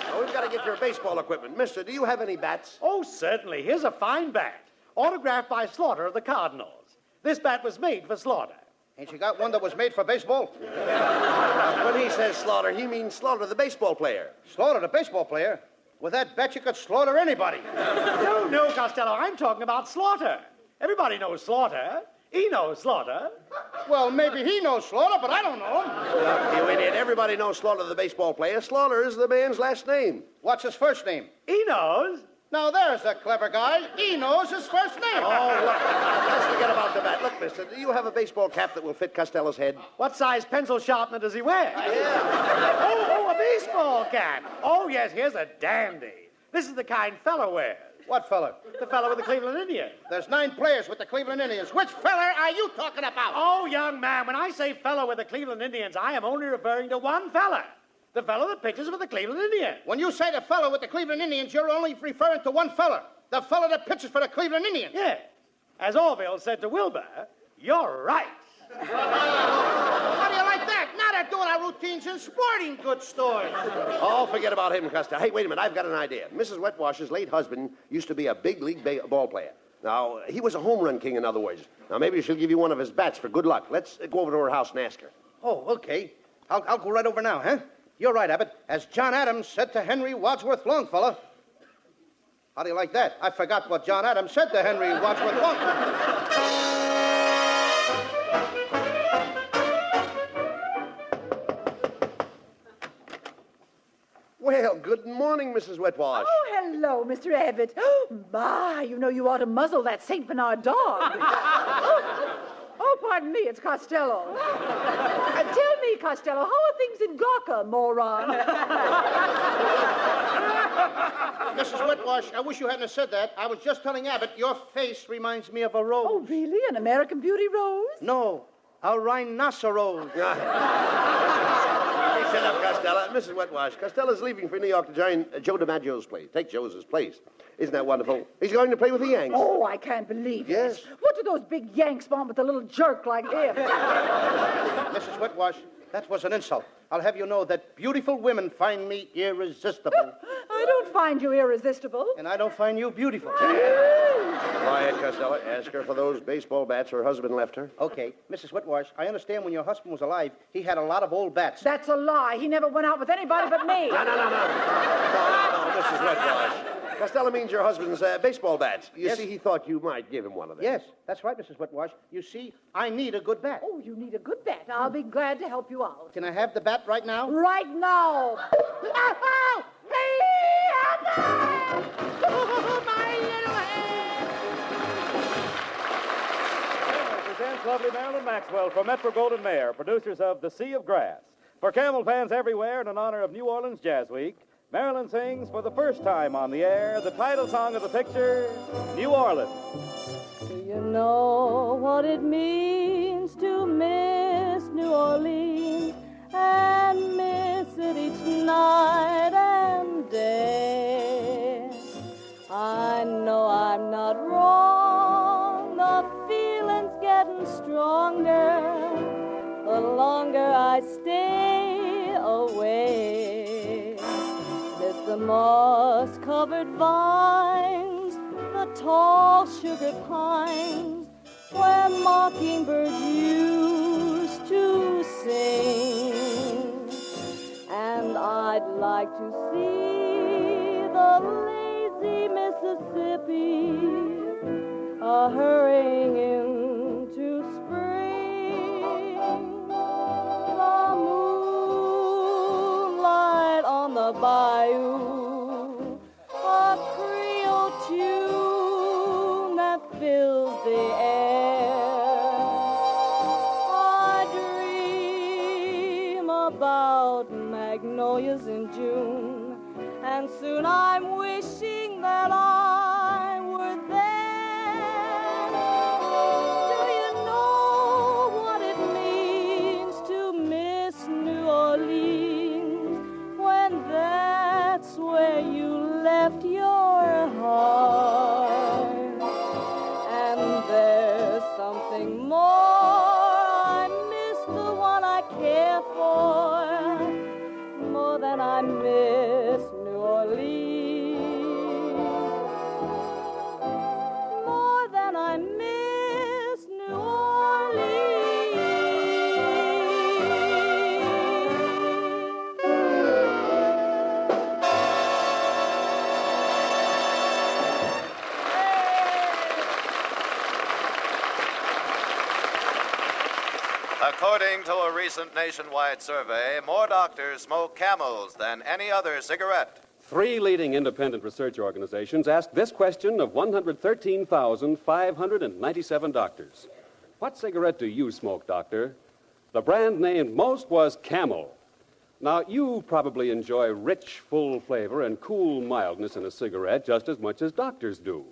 Now, we've got to get your baseball equipment. Mister, do you have any bats? Oh, certainly. Here's a fine bat, autographed by Slaughter of the Cardinals. This bat was made for Slaughter. Ain't you got one that was made for baseball? When he says Slaughter, he means Slaughter, the baseball player. Slaughter, the baseball player? With that bat, you could slaughter anybody. No, Costello, I'm talking about Slaughter. Everybody knows Slaughter. He knows Slaughter. Well, maybe he knows Slaughter, but I don't know him. Look, you idiot. Everybody knows Slaughter, the baseball player. Slaughter is the man's last name. What's his first name? He knows. Now, there's a clever guy. He knows his first name. Oh, look. Let's forget about the bat. Look, mister, do you have a baseball cap that will fit Costello's head? What size pencil sharpener does he wear? Yeah. Oh, a baseball cap. Oh, yes, here's a dandy. This is the kind fella wears. What fella? The fella with the Cleveland Indians. There's 9 players with the Cleveland Indians. Which fella are you talking about? Oh, young man, when I say fella with the Cleveland Indians, I am only referring to one fella. The fella that pitches for the Cleveland Indians. When you say the fella with the Cleveland Indians, you're only referring to one fella. The fella that pitches for the Cleveland Indians. Yeah. As Orville said to Wilbur, you're right. How do you like that? Now they're doing our routines in sporting goods stores. Oh, forget about him, Costello. Hey, wait a minute. I've got an idea. Mrs. Wetwash's late husband used to be a big league ball player. Now, he was a home run king, in other words. Now, maybe she'll give you one of his bats for good luck. Let's go over to her house and ask her. Oh, okay. I'll go right over now, huh? You're right, Abbott. As John Adams said to Henry Wadsworth Longfellow. How do you like that? I forgot what John Adams said to Henry Wadsworth Longfellow. Well, good morning, Mrs. Wetwash. Oh, hello, Mr. Abbott. Oh, my, you know you ought to muzzle that St. Bernard dog. Oh, pardon me, it's Costello. Tell me, Costello, how are things in Gawker, moron? Mrs. Wetwash, I wish you hadn't said that. I was just telling Abbott your face reminds me of a rose. Oh, really? An American Beauty rose? No, a rhinoceros. Hey, shut up, Costello. Mrs. Wetwash, Costello's leaving for New York to join Joe DiMaggio's place. Take Joe's place. Isn't that wonderful? He's going to play with the Yanks. Oh, I can't believe Yes. it. What do those big Yanks want with a little jerk like him? Mrs. Wetwash, that was an insult. I'll have you know that beautiful women find me irresistible. I don't find you irresistible. And I don't find you beautiful. Quiet, Costello. Ask her for those baseball bats her husband left her. Okay. Mrs. Wetwash, I understand when your husband was alive, he had a lot of old bats. That's a lie. He never went out with anybody but me. No, Mrs. Wetwash. Costello means your husband's baseball bats. You see, he thought you might give him one of them. Yes, that's right, Mrs. Wetwash. You see, I need a good bat. Oh, you need a good bat. I'll be glad to help you out. Can I have the bat right now? Right now. Oh, my little head. Presents lovely Marilyn Maxwell for Metro-Goldwyn-Mayer, producers of The Sea of Grass. For Camel fans everywhere and in honor of New Orleans Jazz Week, Marilyn sings for the first time on the air the title song of the picture, New Orleans. Do you know what it means to miss New Orleans and miss it each night and day? I know I'm not wrong, the feeling's getting stronger the longer I stay away. Miss the moss-covered vines, the tall sugar pines, where mockingbirds used to sing. And I'd like to see the lazy Mississippi hurrying into spring. The moonlight on the bayou, a Creole tune that fills the air. I dream about magnolias in June, and soon I'm wishing that I were there. According to a recent nationwide survey, more doctors smoke Camels than any other cigarette. 3 leading independent research organizations asked this question of 113,597 doctors. What cigarette do you smoke, doctor? The brand named most was Camel. Now, you probably enjoy rich, full flavor and cool mildness in a cigarette just as much as doctors do.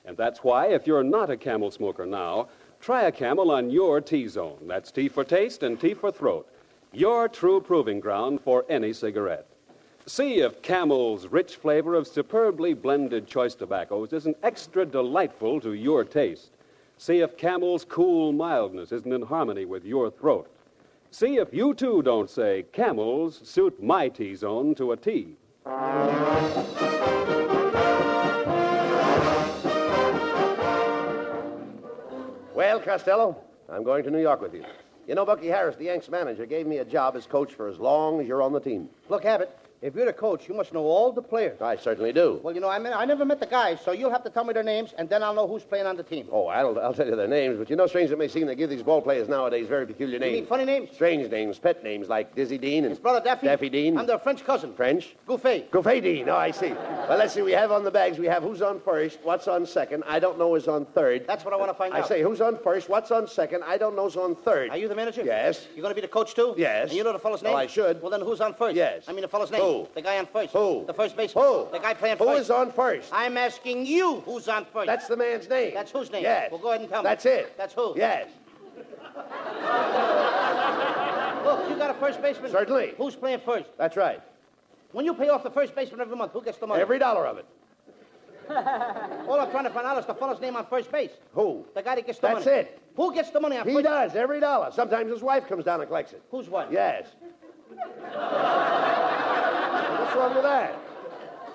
And that's why, if you're not a Camel smoker now, try a Camel on your T-zone. That's T for taste and T for throat. Your true proving ground for any cigarette. See if Camel's rich flavor of superbly blended choice tobaccos isn't extra delightful to your taste. See if Camel's cool mildness isn't in harmony with your throat. See if you, too, don't say, Camels suit my T-zone to a T. Well, Costello, I'm going to New York with you. You know, Bucky Harris, the Yanks manager, gave me a job as coach for as long as you're on the team. Look, Abbott, if you're the coach, you must know all the players. I certainly do. Well, you know, I never met the guys, so you'll have to tell me their names, and then I'll know who's playing on the team. Oh, I'll tell you their names, but you know, strange it may seem, they give these ball players nowadays very peculiar names. You mean funny names? Strange names, pet names, like Dizzy Dean and... His brother Daffy? Daffy Dean. I'm their French cousin. French? Gouffet. Gouffet Dean, oh, I see. Well, let's see, we have on the bags, we have who's on first, what's on second, I don't know who's on third. That's what I want to find out. I say, who's on first, what's on second, I don't know who's on third. Are you the manager? Yes. You're going to be the coach, too? Yes. And you know the fellow's name? Well, I should. Well, then who's on first? Yes. I mean the fellow's name. Who? The guy on first. Who? The first baseman. Who? The guy playing first. Who is on first? I'm asking you who's on first. That's the man's name. That's whose name? Yes. Well, go ahead and tell me. That's it. That's who? Yes. Look, you got a first baseman? Certainly. Who's playing first? That's right. When you pay off the first baseman every month, who gets the money? Every dollar of it. All I'm trying to find out is the fellow's name on first base. Who? The guy that gets the money. That's it. Who gets the money on He first? does, every dollar. Sometimes his wife comes down and collects it. Whose wife? Yes. What's wrong with that?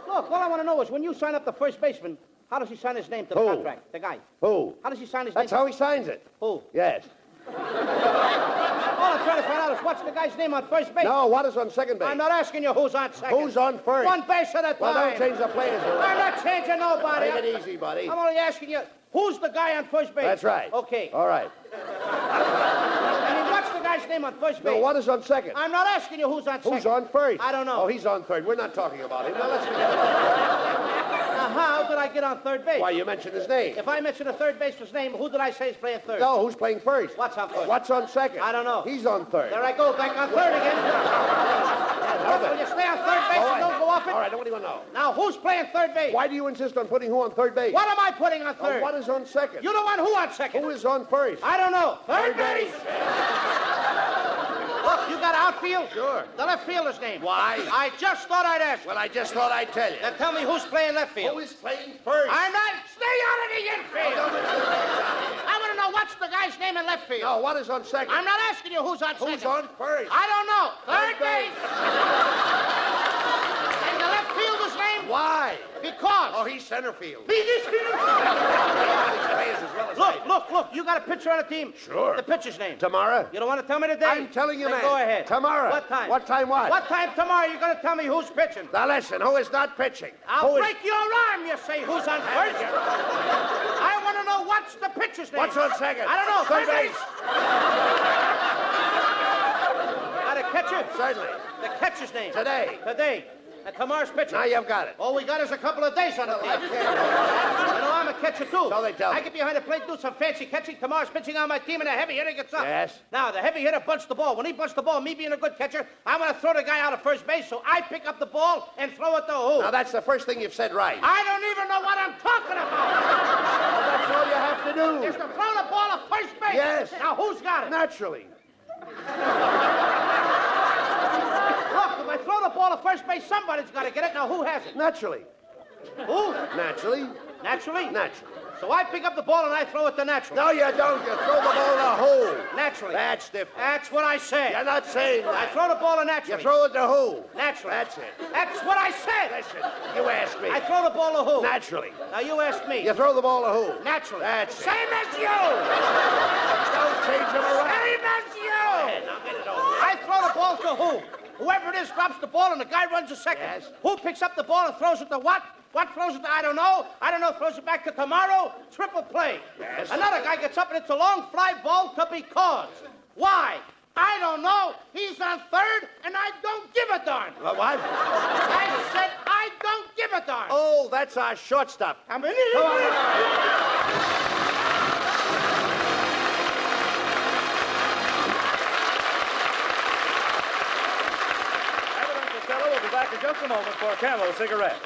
Look, all I want to know is when you sign up the first baseman, how does he sign his name to the Who? contract? The guy. Who? How does he sign his That's name? how he signs it. Who? Yes. All I'm trying to find out is what's the guy's name on first base. No, what is on second base? I'm not asking you who's on second. Who's on first? One base at a time. Well, don't change the players. I'm not changing nobody. Take it easy, buddy. I'm only asking you, who's the guy on first base? That's right. Okay. All right. I mean, what's the guy's name on first base? No, what is on second? I'm not asking you who's on second. Who's on first? I don't know. Oh, he's on third. We're not talking about him. Now, let's forget about Now, how did I get on third base? Why, you mentioned his name. If I mention a third baseman's name, who did I say is playing third? No, who's playing first? What's on first? What's on second? I don't know. He's on third. There I go, back on third again. Will you stay on third base and don't go off it? All right, now what do you want to know? Now, who's playing third base? Why do you insist on putting who on third base? What am I putting on third? What is on second? You don't want who on second? Who is on first? I don't know. Third base. Look, you got outfield? Sure. The left fielder's name. Why? I just thought I'd ask. Well, I just thought I'd tell you. Then tell me who's playing left field. Who is playing first? I'm not. Stay out of the infield. I want to know what's the guy's name in left field. No, what is on second? I'm not asking you who's on second. Who's on first? I don't know. Third base. And the left fielder's name? Why? Because. Oh, he's center field. Look. You got a pitcher on the team? Sure. The pitcher's name? Tomorrow. You don't want to tell me today? I'm telling you, then man. Go ahead. Tomorrow. What time? What time what? What time tomorrow you're going to tell me who's pitching? Now listen, who is not pitching? I'll break your arm, you say. Who's on first? I want to know what's the pitcher's name. What's on second? I don't know. Third base. Got a catcher? Certainly. The catcher's name? Today. And tomorrow's pitcher. Now you've got it. All we got is a couple of days on the team. You know, I'm a catcher, too. So they tell me. I get behind the plate, do some fancy catching. Tomorrow's pitching on my team, and a heavy hitter gets up. Yes. Now, the heavy hitter bunts the ball. When he bunts the ball, me being a good catcher, I'm going to throw the guy out of first base, so I pick up the ball and throw it to who? Now, that's the first thing you've said right. I don't even know what I'm talking about. Well, that's all you have to do. Is to throw the ball to first base. Yes. Now, who's got it? Naturally. Look, if I throw the ball to first base, somebody's got to get it. Now, who has it? Naturally. Who? Naturally. Naturally? Naturally. So I pick up the ball and I throw it to Natural. No, you don't. You throw the ball in a hole. Naturally. That's different. That's what I said. You're not saying that. I throw the ball to Naturally. You throw it to who? Naturally. That's it. That's what I said. Listen, you asked me. I throw the ball to who? Naturally. Now you asked me. You throw the ball to who? Naturally. That's it. Same as you. Don't change them around. Same as you. Now get it over. I throw the ball to who? Whoever it is drops the ball and the guy runs a second. Yes. Who picks up the ball and throws it to what? What throws it to? I don't know. Throws it back to tomorrow. Triple play. Yes. Another guy gets up and it's a long fly ball to because. Why? I don't know. He's on third, and I don't give a darn. What? I said I don't give a darn. Oh, that's our shortstop. I'm an idiot. Abbott and Costello will be back in just a moment for Camel cigarettes.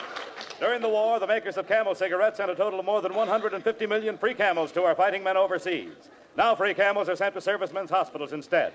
During the war, the makers of Camel cigarettes sent a total of more than 150 million free Camels to our fighting men overseas. Now free Camels are sent to servicemen's hospitals instead.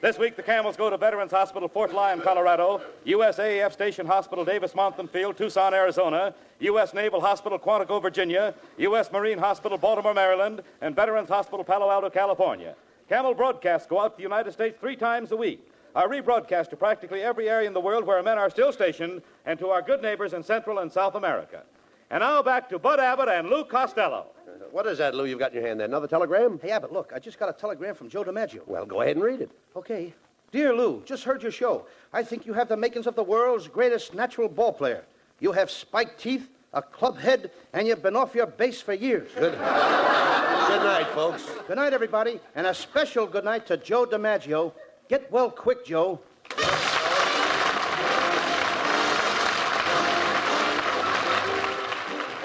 This week, the Camels go to Veterans Hospital, Fort Lyon, Colorado, USAF Station Hospital, Davis-Monthan Field, Tucson, Arizona, U.S. Naval Hospital, Quantico, Virginia, U.S. Marine Hospital, Baltimore, Maryland, and Veterans Hospital, Palo Alto, California. Camel broadcasts go out to the United States 3 times a week. Are rebroadcast to practically every area in the world where men are still stationed and to our good neighbors in Central and South America. And now back to Bud Abbott and Lou Costello. What is that, Lou, you've got in your hand there? Another telegram? Hey, Abbott, look, I just got a telegram from Joe DiMaggio. Well, go ahead and read it. Okay. Dear Lou, just heard your show. I think you have the makings of the world's greatest natural ball player. You have spiked teeth, a club head, and you've been off your base for years. Good night, folks. Good night, everybody, and a special good night to Joe DiMaggio. Get well quick, Joe.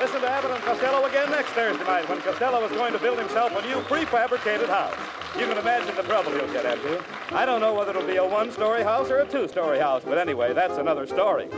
Listen to Abbott and Costello again next Thursday night when Costello is going to build himself a new prefabricated house. You can imagine the trouble he'll get into. I don't know whether it'll be a 1-story house or a 2-story house, but anyway, that's another story.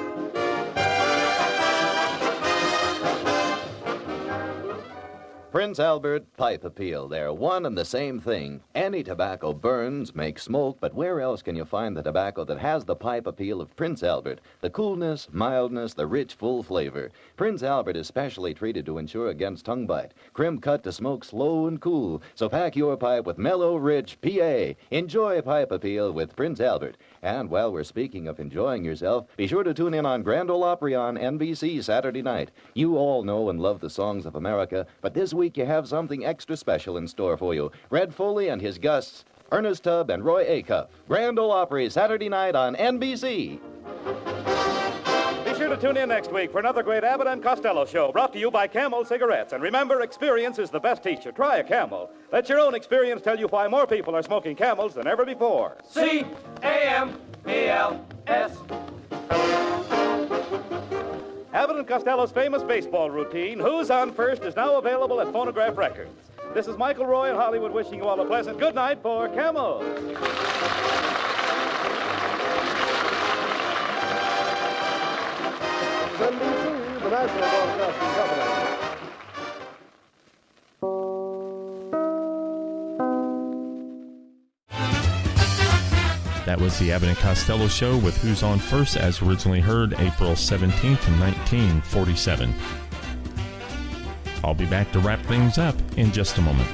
Prince Albert Pipe Appeal. They're one and the same thing. Any tobacco burns, makes smoke, but where else can you find the tobacco that has the pipe appeal of Prince Albert? The coolness, mildness, the rich, full flavor. Prince Albert is specially treated to ensure against tongue bite. Crimp cut to smoke slow and cool. So pack your pipe with mellow, rich PA. Enjoy Pipe Appeal with Prince Albert. And while we're speaking of enjoying yourself, be sure to tune in on Grand Ole Opry on NBC Saturday night. You all know and love the songs of America, but this week you have something extra special in store for you. Red Foley and his guests, Ernest Tubb and Roy Acuff. Grand Ole Opry Saturday night on NBC. Be sure to tune in next week for another great Abbott and Costello show brought to you by Camel Cigarettes. And remember, experience is the best teacher. Try a Camel. Let your own experience tell you why more people are smoking Camels than ever before. C-A-M-E-L-S. Abbott and Costello's famous baseball routine, Who's on First, is now available at Phonograph Records. This is Michael Roy in Hollywood wishing you all a pleasant good night for Camel. NBC, the National Broadcasting Company. That was the Abbott and Costello Show with Who's on First, as originally heard April 17th, 1947. I'll be back to wrap things up in just a moment.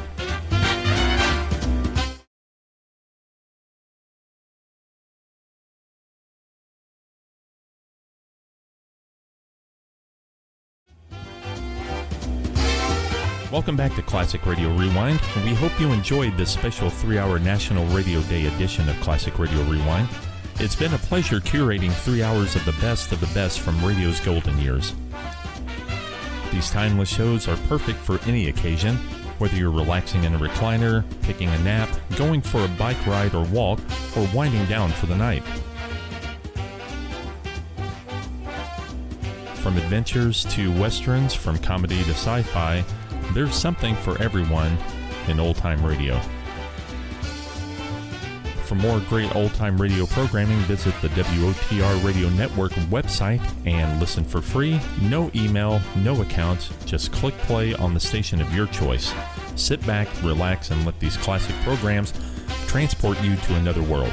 Welcome back to Classic Radio Rewind. We hope you enjoyed this special 3-hour National Radio Day edition of Classic Radio Rewind. It's been a pleasure curating 3 hours of the best from radio's golden years. These timeless shows are perfect for any occasion, whether you're relaxing in a recliner, taking a nap, going for a bike ride or walk, or winding down for the night. From adventures to westerns, from comedy to sci-fi, there's something for everyone in old-time radio. For more great old-time radio programming, visit the WOTR Radio Network website and listen for free. No email, no accounts, just click play on the station of your choice. Sit back, relax, and let these classic programs transport you to another world.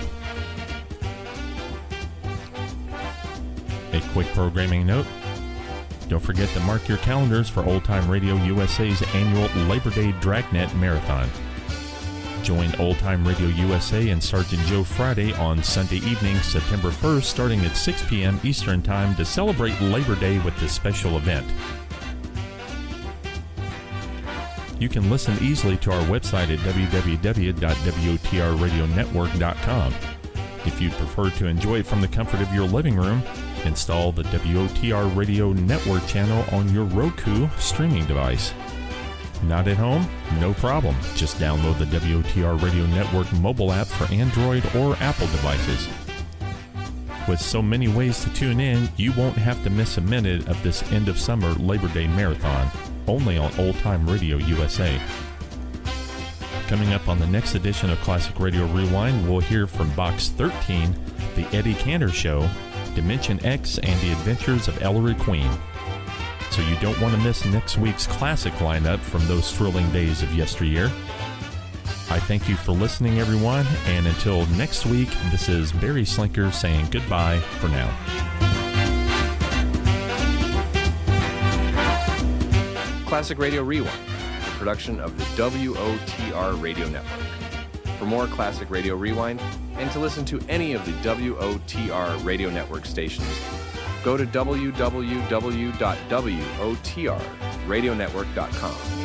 A quick programming note. Don't forget to mark your calendars for Old Time Radio USA's annual Labor Day Dragnet Marathon. Join Old Time Radio USA and Sergeant Joe Friday on Sunday evening, September 1st, starting at 6 p.m. Eastern Time to celebrate Labor Day with this special event. You can listen easily to our website at www.wotrradionetwork.com. If you'd prefer to enjoy it from the comfort of your living room, install the WOTR Radio Network channel on your Roku streaming device. Not at home? No problem. Just download the WOTR Radio Network mobile app for Android or Apple devices. With so many ways to tune in, you won't have to miss a minute of this end of summer Labor Day marathon, only on Old Time Radio USA. Coming up on the next edition of Classic Radio Rewind, we'll hear from Box 13, The Eddie Cantor Show, Dimension X, and The Adventures of Ellery Queen. So you don't want to miss next week's classic lineup from those thrilling days of yesteryear. I thank you for listening, everyone, and until next week, this is Barry Slinker saying goodbye for now. Classic Radio Rewind, a production of the WOTR Radio Network. For more Classic Radio Rewind, and to listen to any of the WOTR Radio Network stations, go to www.wotrradionetwork.com.